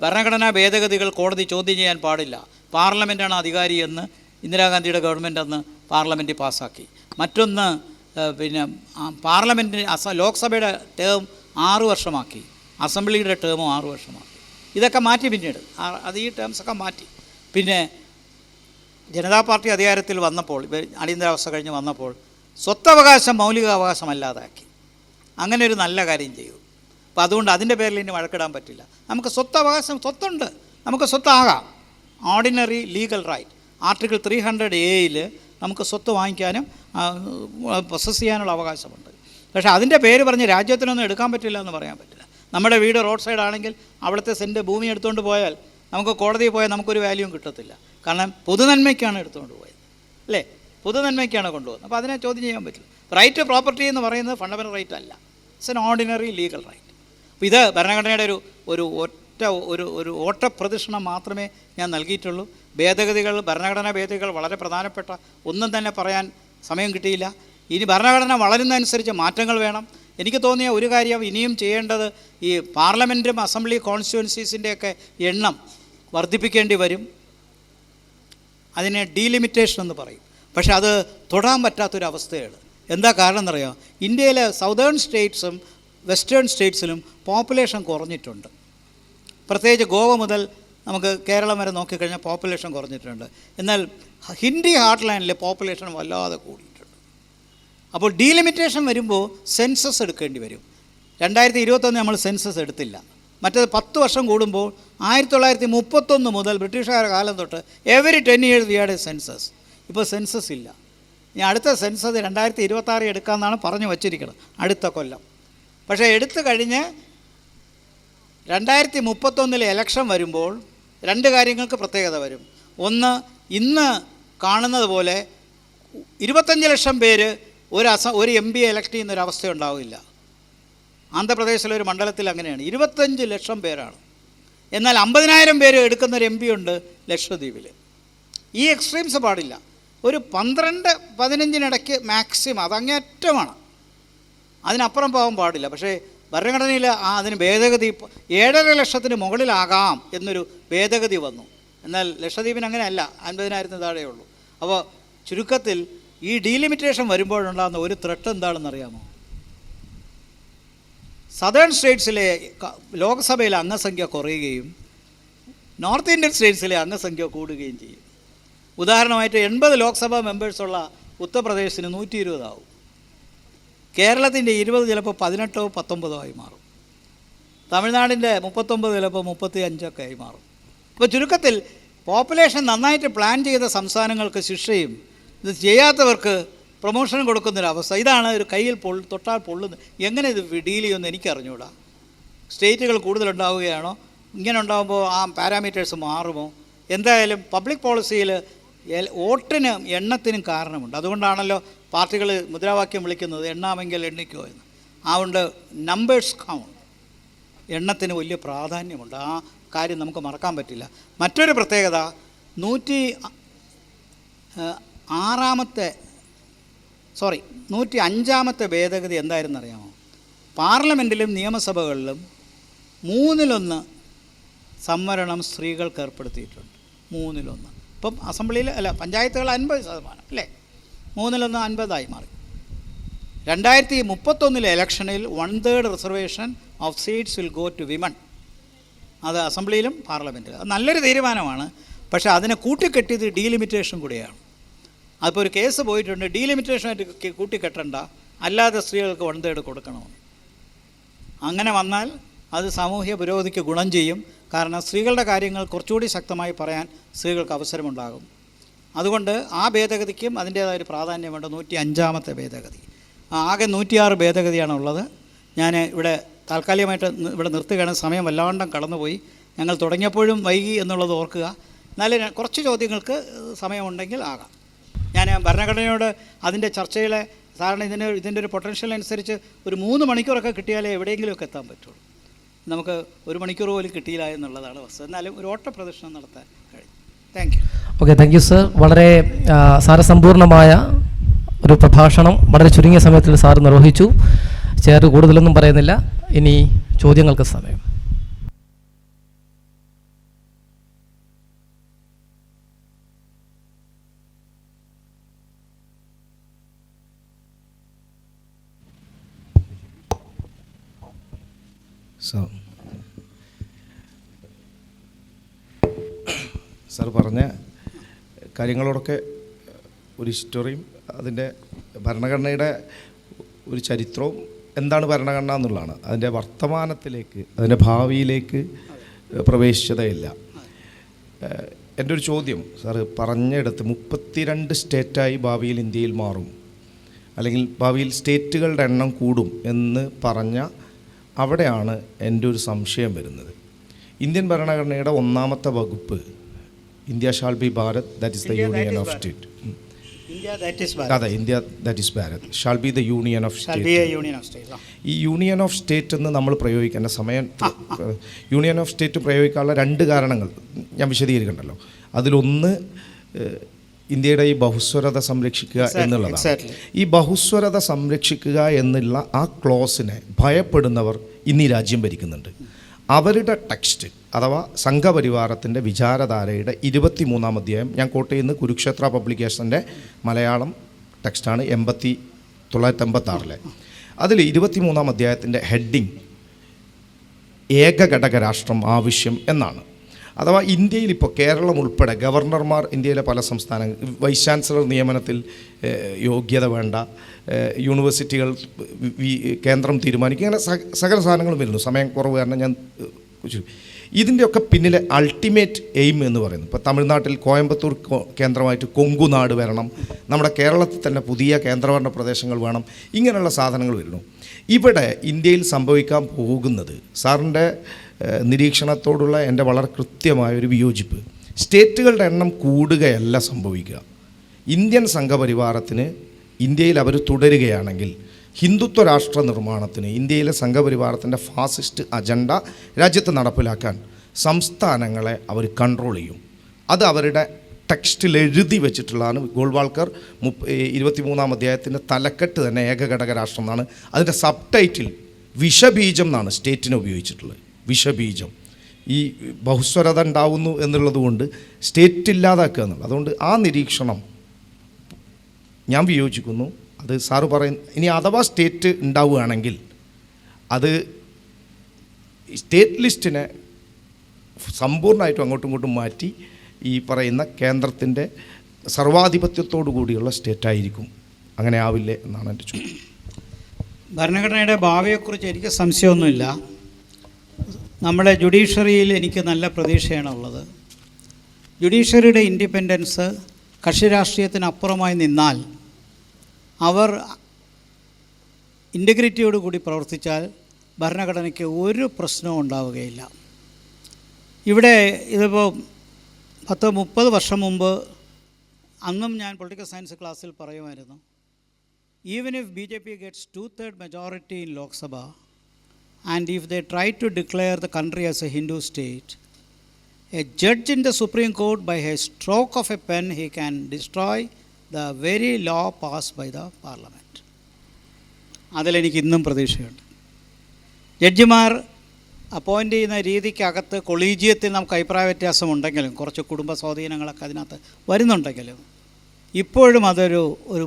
ഭരണഘടനാ ഭേദഗതികൾ കോടതി ചോദ്യം ചെയ്യാൻ പാടില്ല, പാർലമെൻറ്റാണ് അധികാരി എന്ന് ഇന്ദിരാഗാന്ധിയുടെ ഗവൺമെൻറ് അന്ന് പാർലമെൻറ്റ് പാസ്സാക്കി. മറ്റൊന്ന് പിന്നെ പാർലമെൻറ്റിന് ലോക്സഭയുടെ ടേം 6 വർഷമാക്കി, അസംബ്ലിയുടെ ടേമും 6 വർഷമാക്കി. ഇതൊക്കെ മാറ്റി പിന്നീട് അത് ഈ ടേംസൊക്കെ മാറ്റി. പിന്നെ ജനതാ പാർട്ടി അധികാരത്തിൽ വന്നപ്പോൾ, അടിയന്തരാവസ്ഥ കഴിഞ്ഞ് വന്നപ്പോൾ സ്വത്തവകാശം മൗലികാവകാശമല്ലാതാക്കി. അങ്ങനെ ഒരു നല്ല കാര്യം ചെയ്തു. അപ്പോൾ അതുകൊണ്ട് അതിൻ്റെ പേരിൽ ഇനി വഴക്കിടാൻ പറ്റില്ല. നമുക്ക് സ്വത്തവകാശം, സ്വത്തുണ്ട്, നമുക്ക് സ്വത്താകാം. Ordinary legal right article 300A നമുക്ക് സ്വത്ത് വാങ്ങിക്കാനും പ്രൊസസ് ചെയ്യാനുള്ള അവകാശമുണ്ട്. പക്ഷേ അതിൻ്റെ പേര് പറഞ്ഞ് രാജ്യത്തിനൊന്നും എടുക്കാൻ പറ്റില്ല എന്ന് പറയാൻ പറ്റില്ല. നമ്മുടെ വീട് റോഡ് സൈഡ് ആണെങ്കിൽ അവിടുത്തെ സെൻറ്റ് ഭൂമി എടുത്തുകൊണ്ട് പോയാൽ നമുക്ക് കോടതിയിൽ പോയാൽ നമുക്കൊരു വാല്യൂവും കിട്ടത്തില്ല. കാരണം പൊതുനന്മയ്ക്കാണ് എടുത്തുകൊണ്ട് പോയത്, അല്ലേ? പൊതുനന്മയ്ക്കാണ് കൊണ്ടുപോകുന്നത്. അപ്പോൾ അതിനെ ചോദ്യം ചെയ്യാൻ പറ്റില്ല. റൈറ്റ് ടു പ്രോപ്പർട്ടി എന്ന് പറയുന്നത് ഫണ്ടമെൻ്റൽ റൈറ്റ് അല്ല, it's an ordinary legal right. അപ്പോൾ ഇത് ഭരണഘടനയുടെ ഒരു ഓട്ടപ്രദക്ഷിണം മാത്രമേ ഞാൻ നൽകിയിട്ടുള്ളൂ. ഭേദഗതികൾ, ഭരണഘടനാ ഭേദഗതികൾ വളരെ പ്രധാനപ്പെട്ട ഒന്നും തന്നെ പറയാൻ സമയം കിട്ടിയില്ല. ഇനി ഭരണഘടന വളരുന്നതനുസരിച്ച് മാറ്റങ്ങൾ വേണം. എനിക്ക് തോന്നിയ ഒരു കാര്യം ഇനിയും ചെയ്യേണ്ടത് ഈ പാർലമെൻറ്റും അസംബ്ലി കോൺസ്റ്റിറ്റ്യുവൻസീസിൻ്റെയൊക്കെ എണ്ണം വർദ്ധിപ്പിക്കേണ്ടി വരും. അതിനെ ഡീലിമിറ്റേഷൻ എന്ന് പറയും. പക്ഷെ അത് തൊടാൻ പറ്റാത്തൊരവസ്ഥയാണ്. എന്താ കാരണം എന്നറിയാം? ഇന്ത്യയിലെ സൗതേൺ സ്റ്റേറ്റ്സും വെസ്റ്റേൺ സ്റ്റേറ്റ്സിലും പോപ്പുലേഷൻ കുറഞ്ഞിട്ടുണ്ട്. പ്രത്യേകിച്ച് ഗോവ മുതൽ നമുക്ക് കേരളം വരെ നോക്കിക്കഴിഞ്ഞാൽ പോപ്പുലേഷൻ കുറഞ്ഞിട്ടുണ്ട്. എന്നാൽ ഹിന്ദി ഹാർട്ട്ലാൻഡിലെ പോപ്പുലേഷൻ വല്ലാതെ കൂടിയിട്ടുണ്ട്. അപ്പോൾ ഡീലിമിറ്റേഷൻ വരുമ്പോൾ സെൻസസ് എടുക്കേണ്ടി വരും. 2021 നമ്മൾ സെൻസസ് എടുത്തില്ല. മറ്റേത് 10 വർഷം കൂടുമ്പോൾ 1931 മുതൽ ബ്രിട്ടീഷുകാരുടെ കാലം തൊട്ട് every 10 years we had A census. ഇപ്പോൾ സെൻസസ് ഇല്ല. ഇനി അടുത്ത സെൻസസ് 2026 എടുക്കാമെന്നാണ് പറഞ്ഞു വച്ചിരിക്കുന്നത്, അടുത്ത കൊല്ലം. പക്ഷേ എടുത്തു കഴിഞ്ഞ് 2031 ഇലക്ഷൻ വരുമ്പോൾ 2 കാര്യങ്ങൾക്ക് പ്രത്യേകത വരും. ഒന്ന്, ഇന്ന് കാണുന്നത് പോലെ 25 ലക്ഷം പേര് ഒരു MP എലക്ട് ചെയ്യുന്നൊരവസ്ഥ ഉണ്ടാവില്ല. ആന്ധ്രാപ്രദേശിലെ ഒരു മണ്ഡലത്തിൽ അങ്ങനെയാണ്, 25 ലക്ഷം പേരാണ്. എന്നാൽ 50,000 പേര് എടുക്കുന്നൊരു MP ഉണ്ട് ലക്ഷദ്വീപിൽ. ഈ എക്സ്ട്രീംസ് പാടില്ല. ഒരു 12-15 മാക്സിമം, അതങ്ങേറ്റമാണ്. അതിനപ്പുറം പോകാൻ പാടില്ല. പക്ഷേ ഭരണഘടനയിൽ അതിന് ഭേദഗതി 7.5 ലക്ഷത്തിന് മുകളിലാകാം എന്നൊരു ഭേദഗതി വന്നു. എന്നാൽ ലക്ഷദ്വീപിന് അങ്ങനെയല്ല, 50,000 താഴെ ഉള്ളൂ. അപ്പോൾ ചുരുക്കത്തിൽ ഈ ഡീലിമിറ്റേഷൻ വരുമ്പോഴുണ്ടാകുന്ന ഒരു ത്രെട്ട് എന്താണെന്നറിയാമോ? സദേൺ സ്റ്റേറ്റ്സിലെ ലോക്സഭയിലെ അംഗസംഖ്യ കുറയുകയും നോർത്ത് ഇന്ത്യൻ സ്റ്റേറ്റ്സിലെ അംഗസംഖ്യ കൂടുകയും ചെയ്യും. ഉദാഹരണമായിട്ട് 80 ലോക്സഭാ മെമ്പേഴ്സുള്ള ഉത്തർപ്രദേശിന് 120 ആവും. കേരളത്തിൻ്റെ 20 ചിലപ്പോൾ 18 19 ആയി മാറും. തമിഴ്നാടിൻ്റെ 39 ചിലപ്പോൾ 35 ആയി മാറും. അപ്പോൾ ചുരുക്കത്തിൽ പോപ്പുലേഷൻ നന്നായിട്ട് പ്ലാൻ ചെയ്ത സംസ്ഥാനങ്ങൾക്ക് ശിക്ഷയും ഇത് ചെയ്യാത്തവർക്ക് പ്രൊമോഷൻ കൊടുക്കുന്നൊരവസ്ഥ. ഇതാണ് ഒരു കയ്യിൽ തൊട്ടാൽ പൊള്ളുന്നത്. എങ്ങനെ ഇത് ഡീൽ ചെയ്യുമെന്ന് എനിക്കറിഞ്ഞൂടാ. സ്റ്റേറ്റുകൾ കൂടുതലുണ്ടാവുകയാണോ? ഇങ്ങനെ ഉണ്ടാകുമ്പോൾ ആ പാരാമീറ്റേഴ്സ് മാറുമോ? എന്തായാലും പബ്ലിക് പോളിസിയിൽ വോട്ടിനും എണ്ണത്തിനും കാരണമുണ്ട്. അതുകൊണ്ടാണല്ലോ പാർട്ടികൾ മുദ്രാവാക്യം വിളിക്കുന്നത് എണ്ണാമെങ്കിൽ എണ്ണിക്കോ എന്ന്. അതുകൊണ്ട് നമ്പേഴ്സ് കൗണ്ട്, എണ്ണത്തിന് വലിയ പ്രാധാന്യമുണ്ട്. ആ കാര്യം നമുക്ക് മറക്കാൻ പറ്റില്ല. മറ്റൊരു പ്രത്യേകത, 105ാമത്തെ ഭേദഗതി എന്തായിരുന്നു അറിയാമോ? പാർലമെൻറ്റിലും നിയമസഭകളിലും 1/3 സംവരണം സ്ത്രീകൾക്ക് ഏർപ്പെടുത്തിയിട്ടുണ്ട്. 1/3. ഇപ്പം അസംബ്ലിയിൽ പഞ്ചായത്തുകൾ 50% അല്ലേ? 1/3 50 മാറി. 2031 ഇലക്ഷനിൽ 1/3 reservation of seats will go to women. അത് അസംബ്ലിയിലും പാർലമെൻറ്റിലും. അത് നല്ലൊരു തീരുമാനമാണ്. പക്ഷേ അതിനെ കൂട്ടിക്കെട്ടിയത് ഡീലിമിറ്റേഷൻ കൂടിയാണ്. അതിപ്പോൾ ഒരു കേസ് പോയിട്ടുണ്ട്, ഡീലിമിറ്റേഷനായിട്ട് കൂട്ടിക്കെട്ടണ്ട, അല്ലാതെ സ്ത്രീകൾക്ക് 1/3 കൊടുക്കണമെന്ന്. അങ്ങനെ വന്നാൽ അത് സാമൂഹ്യ പുരോഗതിക്ക് ഗുണം ചെയ്യും. കാരണം സ്ത്രീകളുടെ കാര്യങ്ങൾ കുറച്ചുകൂടി ശക്തമായി പറയാൻ സ്ത്രീകൾക്ക് അവസരമുണ്ടാകും. അതുകൊണ്ട് ആ ഭേദഗതിക്കും അതിൻ്റേതായൊരു പ്രാധാന്യമുണ്ട്. 105-ാമത്തെ ഭേദഗതി. ആകെ 106 ഭേദഗതിയാണ് ഉള്ളത്. ഞാൻ ഇവിടെ താൽക്കാലികമായിട്ട് ഇവിടെ നിർത്തുകയാണ്. സമയം വല്ലാണ്ടും കടന്നുപോയി. ഞങ്ങൾ തുടങ്ങിയപ്പോഴും വൈകി എന്നുള്ളത് ഓർക്കുക. എന്നാലും കുറച്ച് ചോദ്യങ്ങൾക്ക് സമയമുണ്ടെങ്കിൽ ആകാം. ഞാൻ ഭരണഘടനയോട് അതിൻ്റെ ചർച്ചകളെ സാധാരണ ഇതിൻ്റെ ഒരു പൊട്ടൻഷ്യൽ അനുസരിച്ച് ഒരു 3 മണിക്കൂറൊക്കെ കിട്ടിയാലേ എവിടെയെങ്കിലുമൊക്കെ എത്താൻ പറ്റുള്ളൂ. നമുക്ക് 1 മണിക്കൂർ പോലും കിട്ടിയില്ല എന്നുള്ളതാണ് വസ്തുത. എന്നാലും ഒരു ഓട്ട പ്രദർശനം നടത്താൻ കഴിയും. Thank you. Okay, thank you sir. വളരെ സാരസമ്പൂർണമായ ഒരു പ്രഭാഷണം വളരെ ചുരുങ്ങിയ സമയത്തിൽ സാർ നിർവഹിച്ചു. ചെയർ കൂടുതലൊന്നും പറയുന്നില്ല. ഇനി ചോദ്യങ്ങൾക്ക് സമയം. സാർ പറഞ്ഞ കാര്യങ്ങളോടൊക്കെ ഒരു ഹിസ്റ്ററിയും അതിൻ്റെ ഭരണഘടനയുടെ ഒരു ചരിത്രവും എന്താണ് ഭരണഘടന എന്നുള്ളതാണ്. അതിൻ്റെ വർത്തമാനത്തിലേക്ക്, അതിൻ്റെ ഭാവിയിലേക്ക് പ്രവേശിച്ചതേയില്ല. എൻ്റെ ഒരു ചോദ്യം സാറ് പറഞ്ഞെടുത്ത് 32 സ്റ്റേറ്റായി ഭാവിയിൽ ഇന്ത്യയിൽ മാറും, അല്ലെങ്കിൽ ഭാവിയിൽ സ്റ്റേറ്റുകളുടെ എണ്ണം കൂടും എന്ന് പറഞ്ഞ അവിടെയാണ് എൻ്റെ ഒരു സംശയം വരുന്നത്. ഇന്ത്യൻ ഭരണഘടനയുടെ 1-ാമത്തെ വകുപ്പ് India shall be Bharat, that is the union of state. അതെ, India that is Bharat shall be the union of state. ഈ യൂണിയൻ ഓഫ് സ്റ്റേറ്റ് എന്ന് നമ്മൾ പ്രയോഗിക്കേണ്ട സമയം, യൂണിയൻ ഓഫ് സ്റ്റേറ്റ് പ്രയോഗിക്കാനുള്ള 2 കാരണങ്ങൾ ഞാൻ വിശദീകരിക്കണ്ടല്ലോ. അതിലൊന്ന് ഇന്ത്യയുടെ ഈ ബഹുസ്വരത സംരക്ഷിക്കുക എന്നുള്ളതാണ്. ഈ ബഹുസ്വരത സംരക്ഷിക്കുക എന്നുള്ള ആ ക്ലോസിനെ ഭയപ്പെടുന്നവർ ഇന്ന് ഈ രാജ്യം ഭരിക്കുന്നുണ്ട്. അവരുടെ ടെക്സ്റ്റ് അഥവാ സംഘപരിവാരത്തിൻ്റെ വിചാരധാരയുടെ 23-ാം അധ്യായം ഞാൻ കോട്ട് ചെയ്യുന്ന കുരുക്ഷേത്ര പബ്ലിക്കേഷൻ്റെ മലയാളം ടെക്സ്റ്റാണ് 1986. അതിൽ 23-ാം അധ്യായത്തിൻ്റെ ഹെഡിങ് ഏകഘടക രാഷ്ട്രം ആവശ്യം എന്നാണ്. അഥവാ ഇന്ത്യയിൽ ഇപ്പോൾ കേരളം ഉൾപ്പെടെ ഗവർണർമാർ, ഇന്ത്യയിലെ പല സംസ്ഥാനങ്ങൾ വൈസ് ചാൻസലർ നിയമനത്തിൽ യോഗ്യത വേണ്ട, യൂണിവേഴ്സിറ്റികൾ കേന്ദ്രം തീരുമാനിക്കും, ഇങ്ങനെ സകല സാധനങ്ങളും വരുന്നു. സമയം കുറവ് കാരണം ഞാൻ ഇതിൻ്റെയൊക്കെ പിന്നിലെ അൾട്ടിമേറ്റ് എയിം എന്ന് പറയുന്നത്, ഇപ്പോൾ തമിഴ്നാട്ടിൽ കോയമ്പത്തൂർ കേന്ദ്രമായിട്ട് കൊങ്കുനാട് വരണം, നമ്മുടെ കേരളത്തിൽ തന്നെ പുതിയ കേന്ദ്രഭരണ പ്രദേശങ്ങൾ വേണം, ഇങ്ങനെയുള്ള സാധനങ്ങൾ വരുന്നു. ഇവിടെ ഇന്ത്യയിൽ സംഭവിക്കാൻ പോകുന്നത്, സാറിൻ്റെ നിരീക്ഷണത്തോടുള്ള എൻ്റെ വളരെ കൃത്യമായൊരു വിയോജിപ്പ്, സ്റ്റേറ്റുകളുടെ എണ്ണം കൂടുകയല്ല സംഭവിക്കുക. ഇന്ത്യൻ സംഘപരിവാരത്തിന് ഇന്ത്യയിൽ അവർ തുടരുകയാണെങ്കിൽ ഹിന്ദുത്വ രാഷ്ട്ര നിർമ്മാണത്തിന്, ഇന്ത്യയിലെ സംഘപരിവാരത്തിൻ്റെ ഫാസിസ്റ്റ് അജണ്ട രാജ്യത്ത് നടപ്പിലാക്കാൻ സംസ്ഥാനങ്ങളെ അവർ കൺട്രോൾ ചെയ്യും. അത് അവരുടെ ടെക്സ്റ്റിൽ എഴുതി വെച്ചിട്ടുള്ളതാണ്. ഗോൾവാൾക്കർ 23-ാം അധ്യായത്തിൻ്റെ തലക്കെട്ട് തന്നെ ഏകഘടക രാഷ്ട്രം എന്നാണ്. അതിൻ്റെ സബ് ടൈറ്റിൽ വിഷബീജം എന്നാണ് സ്റ്റേറ്റിനെ ഉപയോഗിച്ചിട്ടുള്ളത്. വിഷബീജം. ഈ ബഹുസ്വരത ഉണ്ടാവുന്നു എന്നുള്ളത് കൊണ്ട് സ്റ്റേറ്റ് ഇല്ലാതാക്കുക എന്നുള്ളത്. അതുകൊണ്ട് ആ നിരീക്ഷണം ഞാൻ വിയോജിക്കുന്നു. അത് സാറ് പറയും, ഇനി അഥവാ സ്റ്റേറ്റ് ഉണ്ടാവുകയാണെങ്കിൽ അത് സ്റ്റേറ്റ് ലിസ്റ്റിനെ സമ്പൂർണ്ണമായിട്ടും അങ്ങോട്ടും ഇങ്ങോട്ടും മാറ്റി ഈ പറയുന്ന കേന്ദ്രത്തിൻ്റെ സർവാധിപത്യത്തോടു കൂടിയുള്ള സ്റ്റേറ്റായിരിക്കും. അങ്ങനെ ആവില്ലേ എന്നാണ് എൻ്റെ ചോദ്യം. ഭരണഘടനയുടെ ഭാവിയെക്കുറിച്ച് എനിക്ക് സംശയമൊന്നുമില്ല. നമ്മുടെ ജുഡീഷ്യറിയിൽ എനിക്ക് നല്ല പ്രതീക്ഷയാണുള്ളത്. ജുഡീഷ്യറിയുടെ ഇൻഡിപെൻഡൻസ് കക്ഷി രാഷ്ട്രീയത്തിനപ്പുറമായി നിന്നാൽ, അവർ ഇൻറ്റഗ്രിറ്റിയോടുകൂടി പ്രവർത്തിച്ചാൽ ഭരണഘടനയ്ക്ക് ഒരു പ്രശ്നവും ഉണ്ടാവുകയില്ല. ഇവിടെ ഇതിപ്പോൾ 10-30 വർഷം മുമ്പ്, അന്നും ഞാൻ പൊളിറ്റിക്കൽ സയൻസ് ക്ലാസ്സിൽ പറയുമായിരുന്നു, even if BJP gets 2/3 majority in Lok Sabha and if they try to declare the country as a Hindu state, a judge in the Supreme Court, by a stroke of a pen, he can destroy the very law passed by the parliament. അതിലെനിക്ക് ഇന്നും പ്രതീക്ഷയുണ്ട്. ജഡ്ജിമാർ അപ്പോയിൻ്റ് ചെയ്യുന്ന രീതിക്കകത്ത് കൊളീജിയത്തിൽ നമുക്ക് അഭിപ്രായ വ്യത്യാസമുണ്ടെങ്കിലും, കുറച്ച് കുടുംബ സ്വാധീനങ്ങളൊക്കെ അതിനകത്ത് വരുന്നുണ്ടെങ്കിലും, ഇപ്പോഴും അതൊരു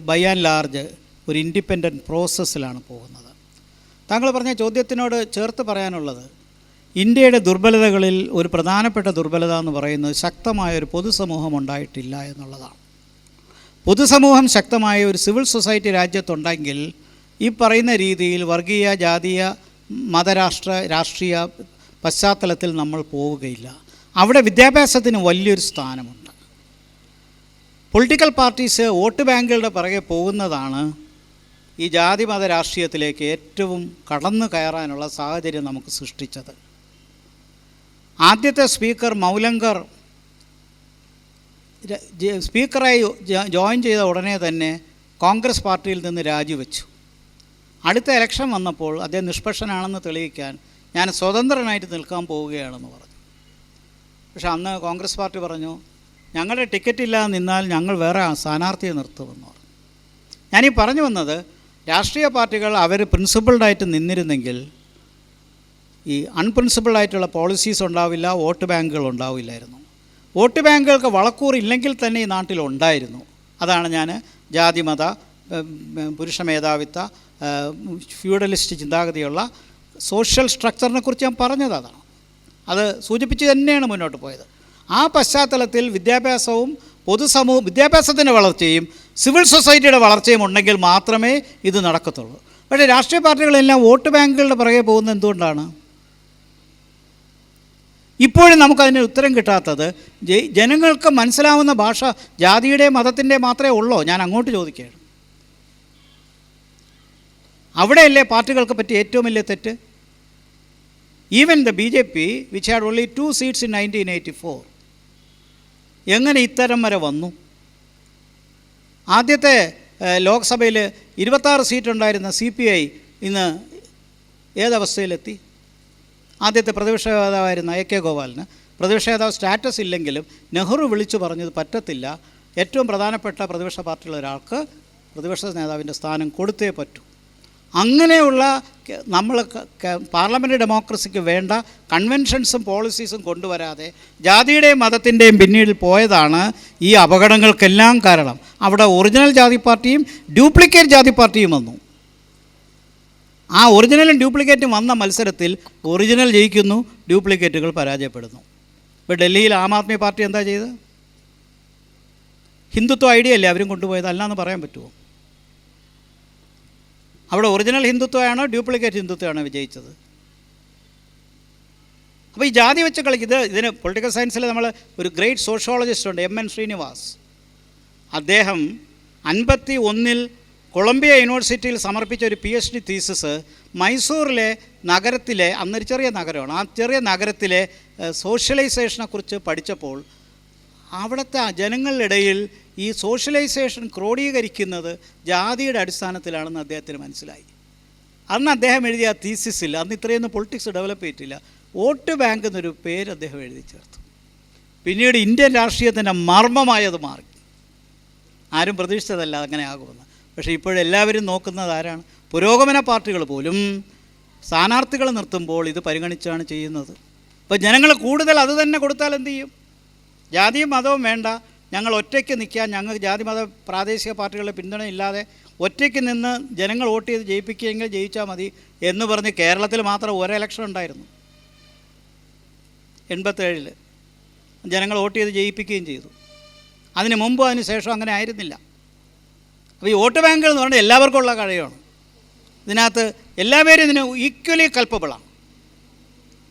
ബൈ ആൻഡ് ലാർജ് ഒരു ഇൻഡിപെൻഡൻറ്റ് പ്രോസസ്സിലാണ് പോകുന്നത്. താങ്കൾ പറഞ്ഞ ചോദ്യത്തിനോട് ചേർത്ത് പറയാനുള്ളത്, ഇന്ത്യയുടെ ദുർബലതകളിൽ ഒരു പ്രധാനപ്പെട്ട ദുർബലത എന്ന് പറയുന്നത് ശക്തമായൊരു പൊതുസമൂഹം ഉണ്ടായിട്ടില്ല എന്നുള്ളതാണ്. പൊതുസമൂഹം ശക്തമായ ഒരു സിവിൽ സൊസൈറ്റി രാജ്യത്തുണ്ടെങ്കിൽ ഈ പറയുന്ന രീതിയിൽ വർഗീയ, ജാതീയ, രാഷ്ട്രീയ പശ്ചാത്തലത്തിൽ നമ്മൾ പോവുകയില്ല. അവിടെ വിദ്യാഭ്യാസത്തിന് വലിയൊരു സ്ഥാനമുണ്ട്. പൊളിറ്റിക്കൽ പാർട്ടീസ് വോട്ട് ബാങ്കുകളുടെ പിറകെ പോകുന്നതാണ് ഈ ജാതി മത രാഷ്ട്രീയത്തിലേക്ക് ഏറ്റവും കടന്നു കയറാനുള്ള സാഹചര്യം നമുക്ക് സൃഷ്ടിച്ചത്. ആദ്യത്തെ സ്പീക്കർ മൗലങ്കർ സ്പീക്കറായി ജോയിൻ ചെയ്ത ഉടനെ തന്നെ കോൺഗ്രസ് പാർട്ടിയിൽ നിന്ന് രാജിവെച്ചു. അടുത്ത ഇലക്ഷൻ വന്നപ്പോൾ അദ്ദേഹം നിഷ്പക്ഷനാണെന്ന് തെളിയിക്കാൻ ഞാൻ സ്വതന്ത്രനായിട്ട് നിൽക്കാൻ പോവുകയാണെന്ന് പറഞ്ഞു. പക്ഷെ അന്ന് കോൺഗ്രസ് പാർട്ടി പറഞ്ഞു, ഞങ്ങളുടെ ടിക്കറ്റ് ഇല്ലാതെ നിന്നാൽ ഞങ്ങൾ വേറെ സ്ഥാനാർത്ഥിയെ നിർത്തുമെന്ന് പറഞ്ഞു. ഞാനീ പറഞ്ഞു വന്നത്, രാഷ്ട്രീയ പാർട്ടികൾ അവർ പ്രിൻസിപ്പിൾഡായിട്ട് നിന്നിരുന്നെങ്കിൽ ഈ അൺപ്രിൻസിപ്പിൾഡായിട്ടുള്ള പോളിസീസ് ഉണ്ടാവില്ല, വോട്ട് ബാങ്കുകൾ ഉണ്ടാവില്ലായിരുന്നു. വോട്ട് ബാങ്കുകൾക്ക് വളക്കൂറില്ലെങ്കിൽ തന്നെ ഈ നാട്ടിലുണ്ടായിരുന്നു. അതാണ് ഞാൻ ജാതിമത, പുരുഷ മേധാവിത്വ, ഫ്യൂഡലിസ്റ്റ് ചിന്താഗതിയുള്ള സോഷ്യൽ സ്ട്രക്ചറിനെ കുറിച്ച് ഞാൻ പറഞ്ഞത് അതാണ്. അത് സൂചിപ്പിച്ച് തന്നെയാണ് മുന്നോട്ട് പോയത്. ആ പശ്ചാത്തലത്തിൽ വിദ്യാഭ്യാസവും വിദ്യാഭ്യാസത്തിൻ്റെ വളർച്ചയും സിവിൽ സൊസൈറ്റിയുടെ വളർച്ചയും ഉണ്ടെങ്കിൽ മാത്രമേ ഇത് നടക്കത്തുള്ളൂ. പക്ഷേ രാഷ്ട്രീയ പാർട്ടികളെല്ലാം വോട്ട് ബാങ്കുകളുടെ പുറകെ പോകുന്നത് എന്തുകൊണ്ടാണ്? ഇപ്പോഴും നമുക്കതിന് ഉത്തരം കിട്ടാത്തത് ജനങ്ങൾക്ക് മനസ്സിലാവുന്ന ഭാഷ ജാതിയുടെ മതത്തിൻ്റെ മാത്രമേ ഉള്ളൂ. ഞാൻ അങ്ങോട്ട് ചോദിക്കുകയാണ്, അവിടെയല്ലേ പാർട്ടികൾക്ക് പറ്റിയ ഏറ്റവും വലിയ തെറ്റ്? Even the BJP which had only 2 seats in 1984 എങ്ങനെ ഇത്തരം വരെ വന്നു? ആദ്യത്തെ ലോക്സഭയിൽ 26 സീറ്റ് ഉണ്ടായിരുന്ന CPI ഇന്ന് ഏതവസ്ഥയിലെത്തി? ആദ്യത്തെ പ്രതിപക്ഷ നേതാവായിരുന്ന AK ഗോപാലിന് പ്രതിപക്ഷ നേതാവ് സ്റ്റാറ്റസ് ഇല്ലെങ്കിലും നെഹ്റു വിളിച്ചു പറഞ്ഞത് പറ്റത്തില്ല, ഏറ്റവും പ്രധാനപ്പെട്ട പ്രതിപക്ഷ പാർട്ടിയുള്ള ഒരാൾക്ക് പ്രതിപക്ഷ നേതാവിൻ്റെ സ്ഥാനം കൊടുത്തേ പറ്റൂ. അങ്ങനെയുള്ള നമ്മൾ പാർലമെൻ്ററി ഡെമോക്രസിക്ക് വേണ്ട കൺവെൻഷൻസും പോളിസീസും കൊണ്ടുവരാതെ ജാതിയുടെയും മതത്തിൻ്റെയും പിന്നീട് പോയതാണ് ഈ അപകടങ്ങൾക്കെല്ലാം കാരണം. അവിടെ ഒറിജിനൽ ജാതി പാർട്ടിയും ഡ്യൂപ്ലിക്കേറ്റ് ജാതി പാർട്ടിയും വന്നു. ആ ഒറിജിനലും ഡ്യൂപ്ലിക്കേറ്റും വന്ന മത്സരത്തിൽ ഒറിജിനൽ ജയിക്കുന്നു, ഡ്യൂപ്ലിക്കേറ്റുകൾ പരാജയപ്പെടുന്നു. ഇപ്പോൾ ഡൽഹിയിൽ ആം ആദ്മി പാർട്ടി എന്താ ചെയ്തത്? ഹിന്ദുത്വ ഐഡിയ അല്ലേ അവരും കൊണ്ടുപോയത്, അല്ലാന്ന് പറയാൻ പറ്റുമോ? അവിടെ ഒറിജിനൽ ഹിന്ദുത്വമാണോ ഡ്യൂപ്ലിക്കേറ്റ് ഹിന്ദുത്വമാണോ വിജയിച്ചത്? അപ്പോൾ ഈ ജാതി വെച്ച് കളിക്കുന്നത്, ഇതിന് പൊളിറ്റിക്കൽ സയൻസിൽ നമ്മൾ ഒരു ഗ്രേറ്റ് സോഷ്യോളജിസ്റ്റ് ഉണ്ട്, MN ശ്രീനിവാസ്. അദ്ദേഹം 51 കൊളംബിയ യൂണിവേഴ്സിറ്റിയിൽ സമർപ്പിച്ച ഒരു PhD തീസിസ് മൈസൂറിലെ നഗരത്തിലെ, അന്നൊരു ചെറിയ നഗരമാണ്, ആ ചെറിയ നഗരത്തിലെ സോഷ്യലൈസേഷനെക്കുറിച്ച് പഠിച്ചപ്പോൾ അവിടുത്തെ ജനങ്ങളുടെ ഇടയിൽ ഈ സോഷ്യലൈസേഷൻ ക്രോഡീകരിക്കുന്നത് ജാതിയുടെ അടിസ്ഥാനത്തിലാണെന്ന് അദ്ദേഹത്തിന് മനസ്സിലായി. അന്ന് അദ്ദേഹം എഴുതിയ തീസിസിൽ, അന്ന് ഇത്രയൊന്നും പൊളിറ്റിക്സ് ഡെവലപ്പ് ചെയ്തിട്ടില്ല, വോട്ട് ബാങ്ക് എന്നൊരു പേര് അദ്ദേഹം എഴുതി ചേർത്തു. പിന്നീട് ഇന്ത്യൻ രാഷ്ട്രീയത്തിൻ്റെ മർമ്മമായത് മാറി. ആരും പ്രതീക്ഷിച്ചതല്ല അങ്ങനെ ആകുമെന്ന്. പക്ഷേ ഇപ്പോഴെല്ലാവരും നോക്കുന്നത് ആരാണ്? പുരോഗമന പാർട്ടികൾ പോലും സ്ഥാനാർത്ഥികൾ നിർത്തുമ്പോൾ ഇത് പരിഗണിച്ചാണ് ചെയ്യുന്നത്. ഇപ്പോൾ ജനങ്ങൾ കൂടുതൽ അത് തന്നെ കൊടുത്താൽ എന്ത് ചെയ്യും? ജാതിയും മതവും വേണ്ട, ഞങ്ങൾ ഒറ്റയ്ക്ക് നിൽക്കാൻ, ഞങ്ങൾക്ക് ജാതി മത പ്രാദേശിക പാർട്ടികളുടെ പിന്തുണയില്ലാതെ ഒറ്റയ്ക്ക് നിന്ന് ജനങ്ങൾ വോട്ട് ചെയ്ത് ജയിപ്പിക്കുകയെങ്കിൽ ജയിച്ചാൽ മതി എന്ന് പറഞ്ഞ് കേരളത്തിൽ മാത്രം ഒരു ഇലക്ഷൻ ഉണ്ടായിരുന്നു. 87 ജനങ്ങൾ വോട്ട് ചെയ്ത് ജയിപ്പിക്കുകയും ചെയ്തു. അതിന് മുമ്പ് അതിന് ശേഷം അങ്ങനെ ആയിരുന്നില്ല. അപ്പോൾ ഈ വോട്ട് ബാങ്കുകൾ എന്ന് പറഞ്ഞാൽ എല്ലാവർക്കും ഉള്ള കഴിവാണ്. ഇതിനകത്ത് എല്ലാവരും ഇതിന് ഈക്വലി കൾപ്പബിളാണ്.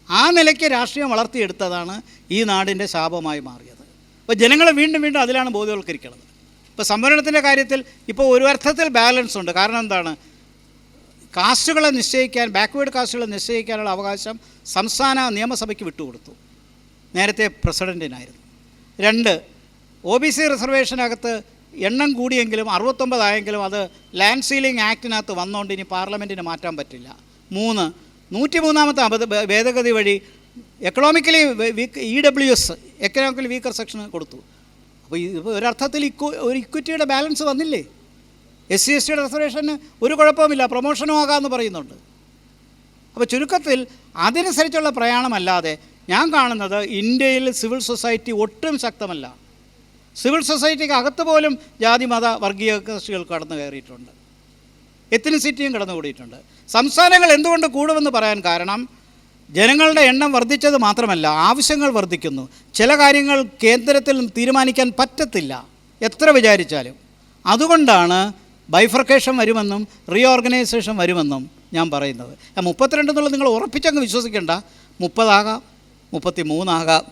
ആ നിലയ്ക്ക് രാഷ്ട്രീയം വളർത്തിയെടുത്തതാണ് ഈ നാടിൻ്റെ ശാപമായി മാറിയത്. അപ്പോൾ ജനങ്ങളെ വീണ്ടും വീണ്ടും അതിലാണ് ബോധവൽക്കരിക്കുന്നത്. ഇപ്പോൾ സംവരണത്തിൻ്റെ കാര്യത്തിൽ ഇപ്പോൾ ഒരു അർത്ഥത്തിൽ ബാലൻസ് ഉണ്ട്. കാരണം എന്താണ്? കാസ്റ്റുകളെ നിശ്ചയിക്കാൻ, ബാക്ക്വേർഡ് കാസ്റ്റുകളെ നിശ്ചയിക്കാനുള്ള അവകാശം സംസ്ഥാന നിയമസഭയ്ക്ക് വിട്ടുകൊടുത്തു. നേരത്തെ പ്രസിഡൻറ്റിനായിരുന്നു. 2, OBC റിസർവേഷനകത്ത് എണ്ണം കൂടിയെങ്കിലും 69 ആയെങ്കിലും അത് ലാൻഡ് സീലിംഗ് ആക്ടിനകത്ത് വന്നുകൊണ്ട് ഇനി പാർലമെൻറ്റിന് മാറ്റാൻ പറ്റില്ല. 3, 103ാമത്തെ ഭേദഗതി വഴി എക്കണോമിക്കലി EWS എക്കണോമിക്കലി വീക്കർ സെക്ഷന് കൊടുത്തു. അപ്പോൾ ഇത് ഒരർത്ഥത്തിൽ ഒരു ഇക്വിറ്റിയുടെ ബാലൻസ് വന്നില്ലേ? SC/ST റിസർവേഷന് ഒരു കുഴപ്പമില്ല, പ്രൊമോഷനും ആകാമെന്ന് പറയുന്നുണ്ട്. അപ്പോൾ ചുരുക്കത്തിൽ അതനുസരിച്ചുള്ള പ്രയാണമല്ലാതെ ഞാൻ കാണുന്നത് ഇന്ത്യയിൽ സിവിൽ സൊസൈറ്റി ഒട്ടും ശക്തമല്ല. സിവിൽ സൊസൈറ്റിക്ക് അകത്ത് പോലും ജാതി മത വർഗീയ കക്ഷികൾ കടന്നു കയറിയിട്ടുണ്ട്, എത്നിസിറ്റിയും കടന്നുകൂടിയിട്ടുണ്ട്. സംസ്ഥാനങ്ങൾ എന്തുകൊണ്ട് കൂടുമെന്ന് പറയാൻ കാരണം ജനങ്ങളുടെ എണ്ണം വർദ്ധിച്ചത് മാത്രമല്ല, ആവശ്യങ്ങൾ വർദ്ധിക്കുന്നു. ചില കാര്യങ്ങൾ കേന്ദ്രത്തിൽ തീരുമാനിക്കാൻ പറ്റത്തില്ല എത്ര വിചാരിച്ചാലും. അതുകൊണ്ടാണ് ബൈഫർക്കേഷൻ വരുമെന്നും റീഓർഗനൈസേഷൻ വരുമെന്നും ഞാൻ പറയുന്നത്. 32 എന്നുള്ളത് നിങ്ങൾ ഉറപ്പിച്ചങ്ങ് വിശ്വസിക്കേണ്ട. 30 ആകാം, 33 ആകാം.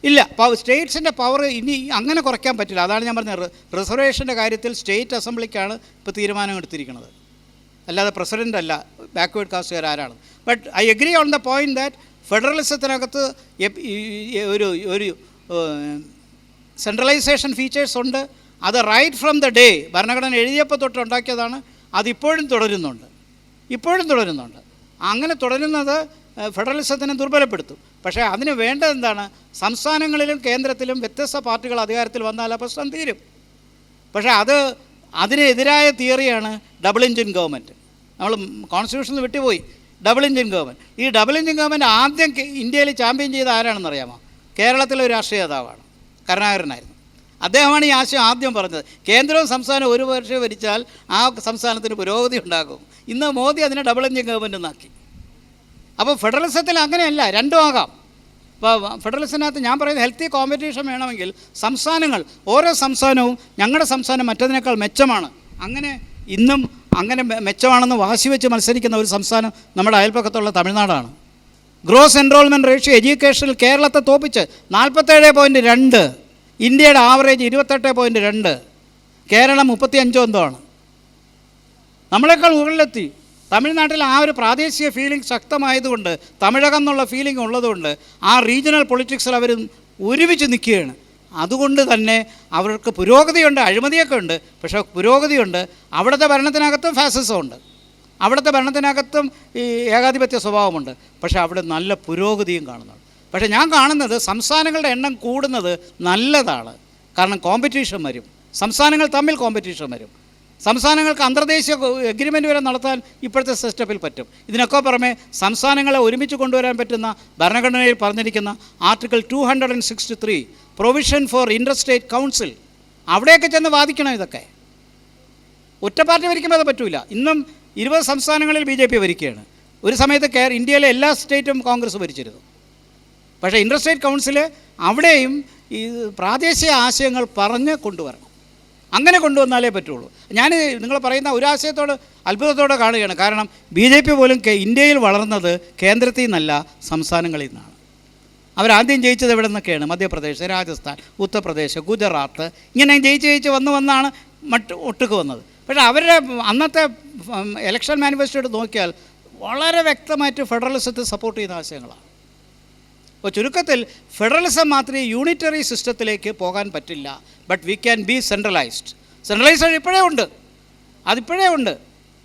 ഇല്ല, സ്റ്റേറ്റ്സിൻ്റെ പവർ ഇനി അങ്ങനെ കുറയ്ക്കാൻ പറ്റില്ല. അതാണ് ഞാൻ പറഞ്ഞത്. റിസർവേഷൻ്റെ കാര്യത്തിൽ സ്റ്റേറ്റ് അസംബ്ലിക്കാണ് ഇപ്പോൾ തീരുമാനം എടുത്തിരിക്കുന്നത്, അല്ലാതെ പ്രസിഡൻ്റ് അല്ല ബാക്ക്വേർഡ് കാസ്റ്റുകാർ ആരാണ്. But I agree on the point that ഫെഡറലിസത്തിനകത്ത് ഒരു സെൻട്രലൈസേഷൻ ഫീച്ചേഴ്സ് ഉണ്ട്. അത് റൈറ്റ് ഫ്രം ദ ഡേ ഭരണഘടന എഴുതിയപ്പോൾ തൊട്ട് ഉണ്ടാക്കിയതാണ്. അതിപ്പോഴും തുടരുന്നുണ്ട്. അങ്ങനെ തുടരുന്നത് ഫെഡറലിസത്തിനെ ദുർബലപ്പെടുത്തും. പക്ഷേ അതിന് വേണ്ടത് എന്താണ്? സംസ്ഥാനങ്ങളിലും കേന്ദ്രത്തിലും വ്യത്യസ്ത പാർട്ടികൾ അധികാരത്തിൽ വന്നാൽ ആ പ്രശ്നം തീരും. പക്ഷേ അതിനെതിരായ തിയറിയാണ് ഡബിൾ എഞ്ചിൻ ഗവൺമെൻറ്. നമ്മൾ കോൺസ്റ്റിറ്റ്യൂഷനിൽ വിട്ടുപോയി ഡബിൾ എഞ്ചിൻ ഗവൺമെൻറ്. ഈ ഡബിൾ എഞ്ചിൻ ഗവൺമെൻറ് ആദ്യം ഇന്ത്യയിൽ ചാമ്പ്യൻ ചെയ്ത ആരാണെന്ന് അറിയാമോ? കേരളത്തിലെ ഒരു രാഷ്ട്രീയ നേതാവാണ്, കരുണാകരനായിരുന്നു. അദ്ദേഹമാണ് ഈ ആശയം ആദ്യം പറഞ്ഞത്. കേന്ദ്രവും സംസ്ഥാനവും ഒരു വർഷം ഭരിച്ചാൽ ആ സംസ്ഥാനത്തിന് പുരോഗതി ഉണ്ടാകും. ഇന്ന് മോദി അതിനെ ഡബിൾ എഞ്ചിൻ ഗവൺമെൻറ് എന്നാക്കി. അപ്പോൾ ഫെഡറലിസത്തിൽ അങ്ങനെയല്ല, രണ്ടും ആകാം. ഇപ്പോൾ ഫെഡറലിസത്തിനകത്ത് ഞാൻ പറയുന്നത് ഹെൽത്തി കോമ്പറ്റീഷൻ വേണമെങ്കിൽ ഓരോ സംസ്ഥാനവും ഞങ്ങളുടെ സംസ്ഥാനം മറ്റതിനേക്കാൾ മെച്ചമാണ്, അങ്ങനെ ഇന്നും അങ്ങനെ മെച്ചമാണെന്ന് വാശി വെച്ച് മത്സരിക്കുന്ന ഒരു സംസ്ഥാനം നമ്മുടെ അയൽപ്പക്കത്തുള്ള തമിഴ്നാടാണ്. ഗ്രോസ് എൻറോൾമെൻറ്റ് റേഷ്യോ എഡ്യൂക്കേഷനിൽ കേരളത്തെ തോപ്പിച്ച് 47.2, ഇന്ത്യയുടെ ആവറേജ് 28.2, കേരളം 35 എന്തോ ആണ്. നമ്മളെക്കാൾ മുകളിലെത്തി. തമിഴ്നാട്ടിൽ ആ ഒരു പ്രാദേശിക ഫീലിംഗ് ശക്തമായതുകൊണ്ട്, തമിഴകം എന്നുള്ള ഫീലിംഗ് ഉള്ളതുകൊണ്ട് ആ റീജിയണൽ പൊളിറ്റിക്സിൽ അവർ ഒരുമിച്ച് നിൽക്കുകയാണ്. അതുകൊണ്ട് തന്നെ അവർക്ക് പുരോഗതിയുണ്ട്, അഴിമതിയൊക്കെ ഉണ്ട്, പക്ഷേ പുരോഗതിയുണ്ട്. അവിടുത്തെ ഭരണത്തിനകത്തും ഫാസിസമുണ്ട്, അവിടുത്തെ ഭരണത്തിനകത്തും ഈ ഏകാധിപത്യ സ്വഭാവമുണ്ട്, പക്ഷേ അവിടെ നല്ല പുരോഗതിയും കാണുന്നുണ്ട്. പക്ഷേ ഞാൻ കാണുന്നത് സംസ്ഥാനങ്ങളുടെ എണ്ണം കൂടുന്നത് നല്ലതാണ്. കാരണം കോമ്പറ്റീഷൻ വരും, സംസ്ഥാനങ്ങൾ തമ്മിൽ കോമ്പറ്റീഷൻ വരും. സംസ്ഥാനങ്ങൾക്ക് അന്തർദേശീയ എഗ്രിമെൻറ്റ് വരെ നടത്താൻ ഇപ്പോഴത്തെ സെറ്റപ്പിൽ പറ്റും. ഇതിനൊക്കെ പുറമെ സംസ്ഥാനങ്ങളെ ഒരുമിച്ച് കൊണ്ടുവരാൻ പറ്റുന്ന ഭരണഘടനയിൽ പറഞ്ഞിരിക്കുന്ന article 263 provision for inter state council, അവിടെയൊക്കെ ചെന്ന് വാദിക്കണം. ഇതൊക്കെ ഒറ്റ പാർട്ടി ഭരിക്കുമ്പോൾ അത് പറ്റില്ല. ഇന്നും 20 സംസ്ഥാനങ്ങളിൽ BJP ഭരിക്കുകയാണ്. ഒരു സമയത്ത് ഇന്ത്യയിലെ എല്ലാ സ്റ്റേറ്റും കോൺഗ്രസ് ഭരിച്ചിരുന്നു. പക്ഷേ ഇൻ്റർ സ്റ്റേറ്റ് കൗൺസിൽ അവിടെയും ഈ പ്രാദേശിക ആശയങ്ങൾ പറഞ്ഞ് കൊണ്ടുവരണം. അങ്ങനെ കൊണ്ടുവന്നാലേ പറ്റുള്ളൂ. ഞാൻ നിങ്ങൾ പറയുന്ന ഒരു ആശയത്തോട് അത്ഭുതത്തോടെ കാണുകയാണ്. കാരണം BJP പോലും ഇന്ത്യയിൽ വളർന്നത് കേന്ദ്രത്തിൽ നിന്നല്ല, സംസ്ഥാനങ്ങളിൽ നിന്നാണ്. അവരാദ്യം ജയിച്ചത് എവിടെ നിന്നൊക്കെയാണ്? മധ്യപ്രദേശ്, രാജസ്ഥാൻ, ഉത്തർപ്രദേശ്, ഗുജറാത്ത്, ഇങ്ങനെ ജയിച്ച് വന്നാണ് ഒട്ടുക്ക് വന്നത്. പക്ഷേ അവരുടെ അന്നത്തെ ഇലക്ഷൻ മാനിഫെസ്റ്റോ എടുത്ത് നോക്കിയാൽ വളരെ വ്യക്തമായിട്ട് ഫെഡറലിസത്തെ സപ്പോർട്ട് ചെയ്യുന്ന ആശയങ്ങളാണ്. അപ്പോൾ ചുരുക്കത്തിൽ ഫെഡറലിസം മാത്രമേ യൂണിറ്ററി സിസ്റ്റത്തിലേക്ക് പോകാൻ പറ്റില്ല. But we can be centralisation ഇപ്പോഴേ ഉണ്ട്, അതിപ്പോഴേ ഉണ്ട്.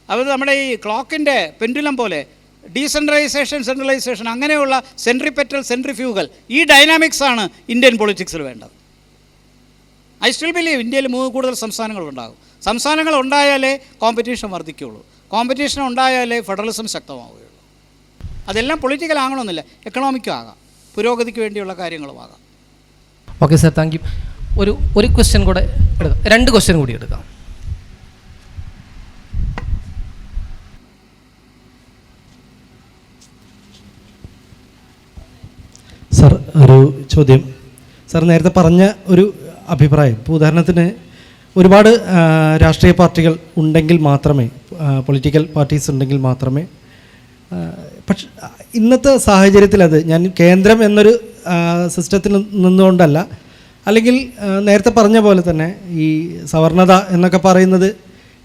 അത് നമ്മുടെ ഈ ക്ലോക്കിൻ്റെ പെൻഡുലം പോലെ സെൻട്രലൈസേഷൻ അങ്ങനെയുള്ള സെൻട്രിപെറ്റൽ, സെൻട്രിഫ്യൂഗൽ, ഈ ഡൈനാമിക്സാണ് ഇന്ത്യൻ പൊളിറ്റിക്സിൽ വേണ്ടത്. ഐ സ്റ്റിൽ ബിലീവ് ഇന്ത്യയിൽ കൂടുതൽ സംസ്ഥാനങ്ങളുണ്ടാകും. സംസ്ഥാനങ്ങൾ ഉണ്ടായാലേ കോമ്പറ്റീഷൻ വർദ്ധിക്കുകയുള്ളൂ. കോമ്പറ്റീഷൻ ഉണ്ടായാലേ ഫെഡറലിസം ശക്തമാവുകയുള്ളൂ. അതെല്ലാം പൊളിറ്റിക്കൽ ആകണമെന്നില്ല, എക്കണോമിക്കും ആകാം, പുരോഗതിക്ക് വേണ്ടിയുള്ള കാര്യങ്ങളുമാകാം. Okay sir, thank you. ഒരു ക്വസ്റ്റ്യൻ കൂടെ എടുക്കാം, 2 ക്വസ്റ്റ്യൻ കൂടി എടുക്കാം. സാർ, ഒരു ചോദ്യം. സാർ നേരത്തെ പറഞ്ഞ ഒരു അഭിപ്രായം, ഇപ്പോൾ ഉദാഹരണത്തിന് ഒരുപാട് രാഷ്ട്രീയ പാർട്ടികൾ ഉണ്ടെങ്കിൽ മാത്രമേ, പൊളിറ്റിക്കൽ പാർട്ടീസ് ഉണ്ടെങ്കിൽ മാത്രമേ, പക്ഷെ ഇന്നത്തെ സാഹചര്യത്തിൽ അത് ഞാൻ കേന്ദ്രം എന്നൊരു സിസ്റ്റത്തിൽ നിന്നുകൊണ്ടല്ല, അല്ലെങ്കിൽ നേരത്തെ പറഞ്ഞ പോലെ തന്നെ ഈ സവർണത എന്നൊക്കെ പറയുന്നത്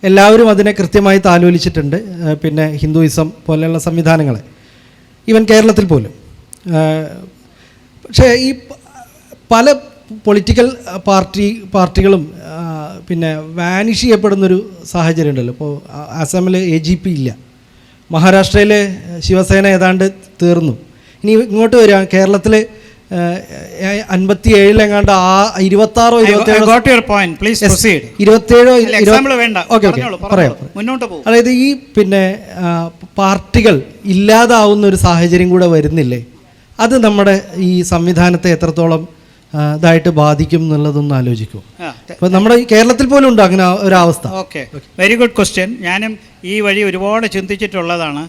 എല്ലാവരും അതിനെ കൃത്യമായി താലോലിച്ചിട്ടുണ്ട്. പിന്നെ ഹിന്ദുയിസം പോലെയുള്ള സംവിധാനങ്ങളെ, ഈവൻ കേരളത്തിൽ പോലും. പക്ഷേ ഈ പല പൊളിറ്റിക്കൽ പാർട്ടികളും പിന്നെ വാനിഷ് ചെയ്യപ്പെടുന്നൊരു സാഹചര്യം ഉണ്ടല്ലോ. ഇപ്പോൾ ആസാമിൽ AGP ഇല്ല, മഹാരാഷ്ട്രയിലെ ശിവസേന ഏതാണ്ട് തീർന്നു. ഇനി ഇങ്ങോട്ട് വരിക, കേരളത്തിൽ 57 എങ്ങാണ്ട് 26 അതായത് ഈ പിന്നെ പാർട്ടികൾ ഇല്ലാതാവുന്ന ഒരു സാഹചര്യം കൂടെ വരുന്നില്ലേ? അത് നമ്മുടെ ഈ സംവിധാനത്തെ എത്രത്തോളം ഇതായിട്ട് ബാധിക്കും എന്നുള്ളതൊന്ന് ആലോചിക്കും. അപ്പോൾ നമ്മുടെ ഈ കേരളത്തിൽ പോലും ഉണ്ട് അങ്ങനെ ഒരവസ്ഥ. Okay, very good question. ഞാനും ഈ വഴി ഒരുപാട് ചിന്തിച്ചിട്ടുള്ളതാണ്.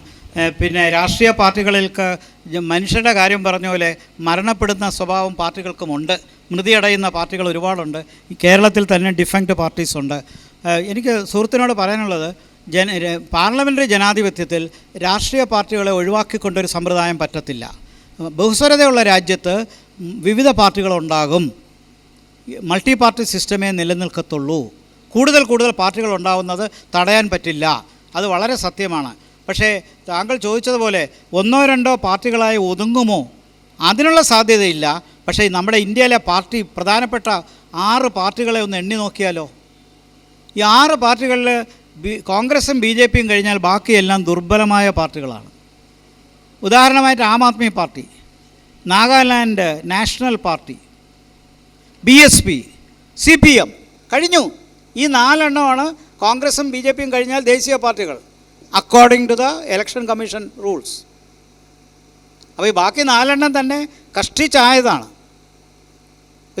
പിന്നെ രാഷ്ട്രീയ പാർട്ടികൾക്ക് മനുഷ്യരുടെ കാര്യം പറഞ്ഞ പോലെ മരണപ്പെടുന്ന സ്വഭാവം പാർട്ടികൾക്കുമുണ്ട്. മൃതിയടയുന്ന പാർട്ടികൾ ഒരുപാടുണ്ട്. ഈ കേരളത്തിൽ തന്നെ ഡിഫങ്ക്ട് പാർട്ടീസുണ്ട്. എനിക്ക് സുഹൃത്തിനോട് പറയാനുള്ളത്, പാർലമെൻ്ററി ജനാധിപത്യത്തിൽ രാഷ്ട്രീയ പാർട്ടികളെ ഒഴിവാക്കിക്കൊണ്ടൊരു സമ്പ്രദായം പറ്റത്തില്ല. ബഹുസ്വരതയുള്ള രാജ്യത്ത് വിവിധ പാർട്ടികളുണ്ടാകും. Multi party സിസ്റ്റമേ നിലനിൽക്കത്തുള്ളൂ. കൂടുതൽ പാർട്ടികൾ ഉണ്ടാവുന്നത് തടയാൻ പറ്റില്ല. അത് വളരെ സത്യമാണ്. പക്ഷേ താങ്കൾ ചോദിച്ചതുപോലെ 1-2 പാർട്ടികളായി ഒതുങ്ങുമോ? അതിനുള്ള സാധ്യതയില്ല. പക്ഷേ നമ്മുടെ ഇന്ത്യയിലെ പ്രധാനപ്പെട്ട 6 പാർട്ടികളെ ഒന്ന് എണ്ണി നോക്കിയാലോ. ഈ 6 പാർട്ടികളിൽ കോൺഗ്രസും BJPയും കഴിഞ്ഞാൽ ബാക്കിയെല്ലാം ദുർബലമായ പാർട്ടികളാണ്. ഉദാഹരണമായിട്ട് Aam Aadmi party, Nagaland national party, BSP, CPM കഴിഞ്ഞു. ഈ 4 എണ്ണമാണ് കോൺഗ്രസും BJPയും കഴിഞ്ഞാൽ ദേശീയ പാർട്ടികൾ according to the election commission rules. അപ്പോൾ ഈ ബാക്കി 4 എണ്ണം തന്നെ കഷ്ടിച്ചായതാണ്.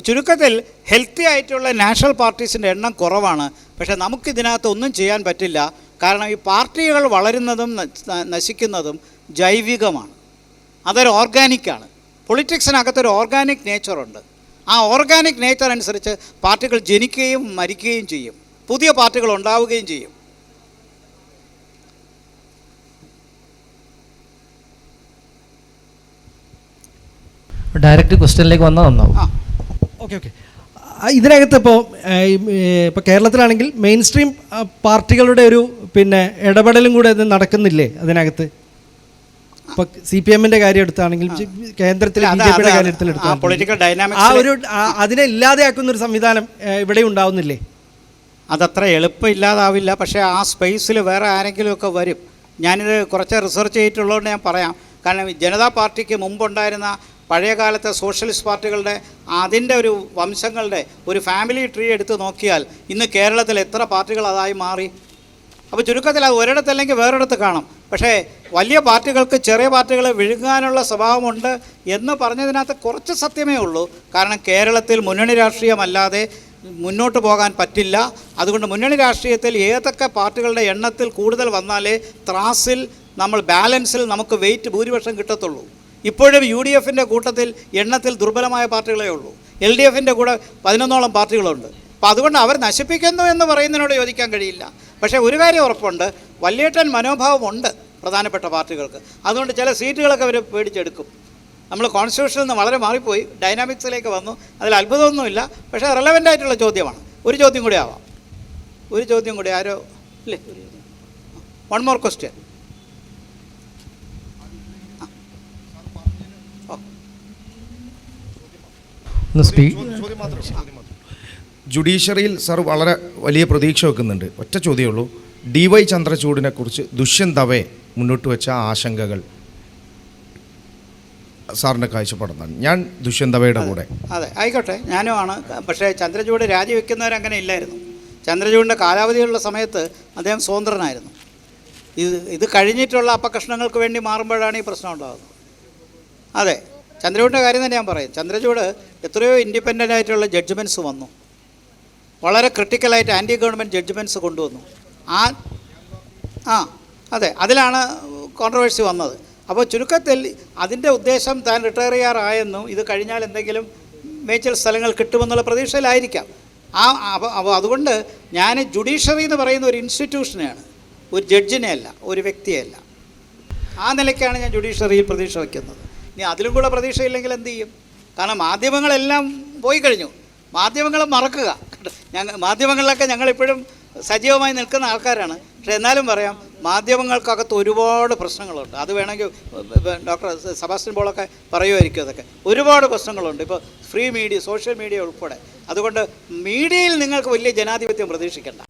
ചുരുക്കത്തിൽ ഹെൽത്തി ആയിട്ടുള്ള നാഷണൽ പാർട്ടീസിൻ്റെ എണ്ണം കുറവാണ്. പക്ഷേ നമുക്കിതിനകത്ത് ഒന്നും ചെയ്യാൻ പറ്റില്ല. കാരണം ഈ പാർട്ടികൾ വളരുന്നതും നശിക്കുന്നതും ജൈവികമാണ്. അതൊരു ഓർഗാനിക്കാണ്. പൊളിറ്റിക്സിനകത്തൊരു ഓർഗാനിക് നേച്ചറുണ്ട്. ആ ഓർഗാനിക് നേച്ചർ അനുസരിച്ച് പാർട്ടികൾ ജനിക്കുകയും മരിക്കുകയും ചെയ്യും. പുതിയ പാർട്ടികൾ ഉണ്ടാവുകയും ചെയ്യും. ഡയറക്റ്റ് ക്വസ്റ്റ്യനിലേക്ക് വന്നാൽ നന്നാവും. ഓക്കെ. ഇതിനകത്ത് ഇപ്പോൾ കേരളത്തിലാണെങ്കിൽ മെയിൻ സ്ട്രീം പാർട്ടികളുടെ ഒരു ഇടപെടലും കൂടെ അത് നടക്കുന്നില്ലേ അതിനകത്ത്? ഇപ്പോൾ CPMൻ്റെ കാര്യം എടുത്താണെങ്കിലും കേന്ദ്രത്തിലെ BJPയുടെ കാര്യം എടുത്താണെങ്കിലും ആ ഒരു അതിനെ ഇല്ലാതെയാക്കുന്നൊരു സംവിധാനം ഇവിടെ ഉണ്ടാവുന്നില്ലേ? അതത്ര എളുപ്പം ഇല്ലാതാവില്ല. പക്ഷേ ആ സ്പേസിൽ വേറെ ആരെങ്കിലുമൊക്കെ വരും. ഞാനിത് കുറച്ച് റിസർച്ച് ചെയ്തിട്ടുള്ളതുകൊണ്ട് ഞാൻ പറയാം. കാരണം ജനതാ പാർട്ടിക്ക് മുമ്പുണ്ടായിരുന്ന പഴയ കാലത്തെ സോഷ്യലിസ്റ്റ് പാർട്ടികളുടെ അതിൻ്റെ ഒരു വംശങ്ങളുടെ ഒരു ഫാമിലി ട്രീ എടുത്ത് നോക്കിയാൽ ഇന്ന് കേരളത്തിൽ എത്ര പാർട്ടികൾ അതായി മാറി. അപ്പോൾ ചുരുക്കത്തിൽ അത് ഒരിടത്തല്ലെങ്കിൽ വേറൊരിടത്ത് കാണും. പക്ഷേ വലിയ പാർട്ടികൾക്ക് ചെറിയ പാർട്ടികളെ വിഴുങ്ങാനുള്ള സ്വഭാവമുണ്ട് എന്ന് പറഞ്ഞതിനകത്ത് കുറച്ച് സത്യമേ ഉള്ളൂ. കാരണം കേരളത്തിൽ മുന്നണി രാഷ്ട്രീയമല്ലാതെ മുന്നോട്ട് പോകാൻ പറ്റില്ല. അതുകൊണ്ട് മുന്നണി രാഷ്ട്രീയത്തിൽ ഏതൊക്കെ പാർട്ടികളുടെ എണ്ണത്തിൽ കൂടുതൽ വന്നാലേ ത്രാസിൽ നമ്മൾ ബാലൻസിൽ നമുക്ക് വെയിറ്റ് ഭൂരിപക്ഷം കിട്ടത്തുള്ളൂ. ഇപ്പോഴും UDFൻ്റെ കൂട്ടത്തിൽ എണ്ണത്തിൽ ദുർബലമായ പാർട്ടികളേ ഉള്ളൂ. LDFൻ്റെ കൂടെ 11ഓളം പാർട്ടികളുണ്ട്. അപ്പോൾ അതുകൊണ്ട് അവർ നശിപ്പിക്കുന്നു എന്ന് പറയുന്നതിനോട് യോജിക്കാൻ കഴിയില്ല. പക്ഷേ ഒരു കാര്യം ഉറപ്പുണ്ട്, വലിയേട്ടൻ മനോഭാവമുണ്ട് പ്രധാനപ്പെട്ട പാർട്ടികൾക്ക്. അതുകൊണ്ട് ചില സീറ്റുകളൊക്കെ അവർ പേടിച്ചെടുക്കും. നമ്മൾ കോൺസ്റ്റിറ്റ്യൂഷനിൽ നിന്ന് വളരെ മാറിപ്പോയി ഡൈനാമിക്സിലേക്ക് വന്നു. അതിൽ അത്ഭുതമൊന്നുമില്ല. പക്ഷേ റെലവൻ്റ് ആയിട്ടുള്ള ചോദ്യമാണ്. ഒരു ചോദ്യം കൂടി ആവാം. ഒരു ചോദ്യം കൂടി ആരോ ഇല്ലേ? One more question. ജുഡീഷ്യറിയിൽ സാർ വളരെ വലിയ പ്രതീക്ഷ വെക്കുന്നുണ്ട്. ഒറ്റ ചോദ്യമേ ഉള്ളൂ. DY ചന്ദ്രചൂഡിനെ കുറിച്ച് ദുഷ്യന്ത് ദവേ മുന്നോട്ട് വെച്ച ആശങ്കകൾ സാറിൻ്റെ കാഴ്ചപ്പാടെന്നാണ്. ഞാൻ ദുഷ്യന്ത് ദവയുടെ കൂടെ. അതെ, ആയിക്കോട്ടെ, ഞാനുമാണ്. പക്ഷേ ചന്ദ്രചൂഡ് രാജിവെക്കുന്നവരങ്ങനെ ഇല്ലായിരുന്നു. ചന്ദ്രചൂഡിൻ്റെ കാലാവധിയുള്ള സമയത്ത് അദ്ദേഹം സ്വതന്ത്രനായിരുന്നു. ഇത് കഴിഞ്ഞിട്ടുള്ള അപകർഷണങ്ങൾക്ക് വേണ്ടി മാറുമ്പോഴാണ് ഈ പ്രശ്നം ഉണ്ടാകുന്നത്. അതെ, ചന്ദ്രചൂഡിൻ്റെ കാര്യം തന്നെ ഞാൻ പറയും. ചന്ദ്രചൂഡ് എത്രയോ ഇൻഡിപെൻഡൻ്റ് ആയിട്ടുള്ള ജഡ്ജ്മെൻറ്റ്സ് വന്നു. വളരെ ക്രിട്ടിക്കലായിട്ട് ആൻറ്റി ഗവൺമെൻറ് ജഡ്ജ്മെൻറ്റ്സ് കൊണ്ടുവന്നു. അതെ, അതിലാണ് കോൺട്രവേഴ്സി വന്നത്. അപ്പോൾ ചുരുക്കത്തിൽ അതിൻ്റെ ഉദ്ദേശം താൻ റിട്ടയർ ചെയ്യാറായെന്നും ഇത് കഴിഞ്ഞാൽ എന്തെങ്കിലും മേച്ചൽ സ്ഥലങ്ങൾ കിട്ടുമെന്നുള്ള പ്രതീക്ഷയിലായിരിക്കാം. അപ്പോൾ അതുകൊണ്ട് ഞാൻ ജുഡീഷ്യറി എന്ന് പറയുന്ന ഒരു ഇൻസ്റ്റിറ്റ്യൂഷനെയാണ്, ഒരു ജഡ്ജിനെ അല്ല, ഒരു വ്യക്തിയല്ല. ആ നിലയ്ക്കാണ് ഞാൻ ജുഡീഷ്യറിയിൽ പ്രതീക്ഷ വയ്ക്കുന്നത്. ഇനി അതിലും കൂടെ പ്രതീക്ഷയില്ലെങ്കിൽ എന്ത് ചെയ്യും? കാരണം മാധ്യമങ്ങളെല്ലാം പോയി കഴിഞ്ഞു. മാധ്യമങ്ങൾ മറക്കുക. മാധ്യമങ്ങളിലൊക്കെ ഞങ്ങളിപ്പോഴും സജീവമായി നിൽക്കുന്ന ആൾക്കാരാണ്. പക്ഷേ എന്നാലും പറയാം, മാധ്യമങ്ങൾക്കകത്ത് ഒരുപാട് പ്രശ്നങ്ങളുണ്ട്. അത് വേണമെങ്കിൽ ഡോക്ടർ സെബാസ്റ്റ്യൻ പോളൊക്കെ പറയുമായിരിക്കും. അതൊക്കെ ഒരുപാട് പ്രശ്നങ്ങളുണ്ട്. ഇപ്പോൾ ഫ്രീ മീഡിയ, സോഷ്യൽ മീഡിയ ഉൾപ്പെടെ. അതുകൊണ്ട് മീഡിയയിൽ നിങ്ങൾക്ക് വലിയ ജനാധിപത്യം പ്രതീക്ഷിക്കേണ്ട.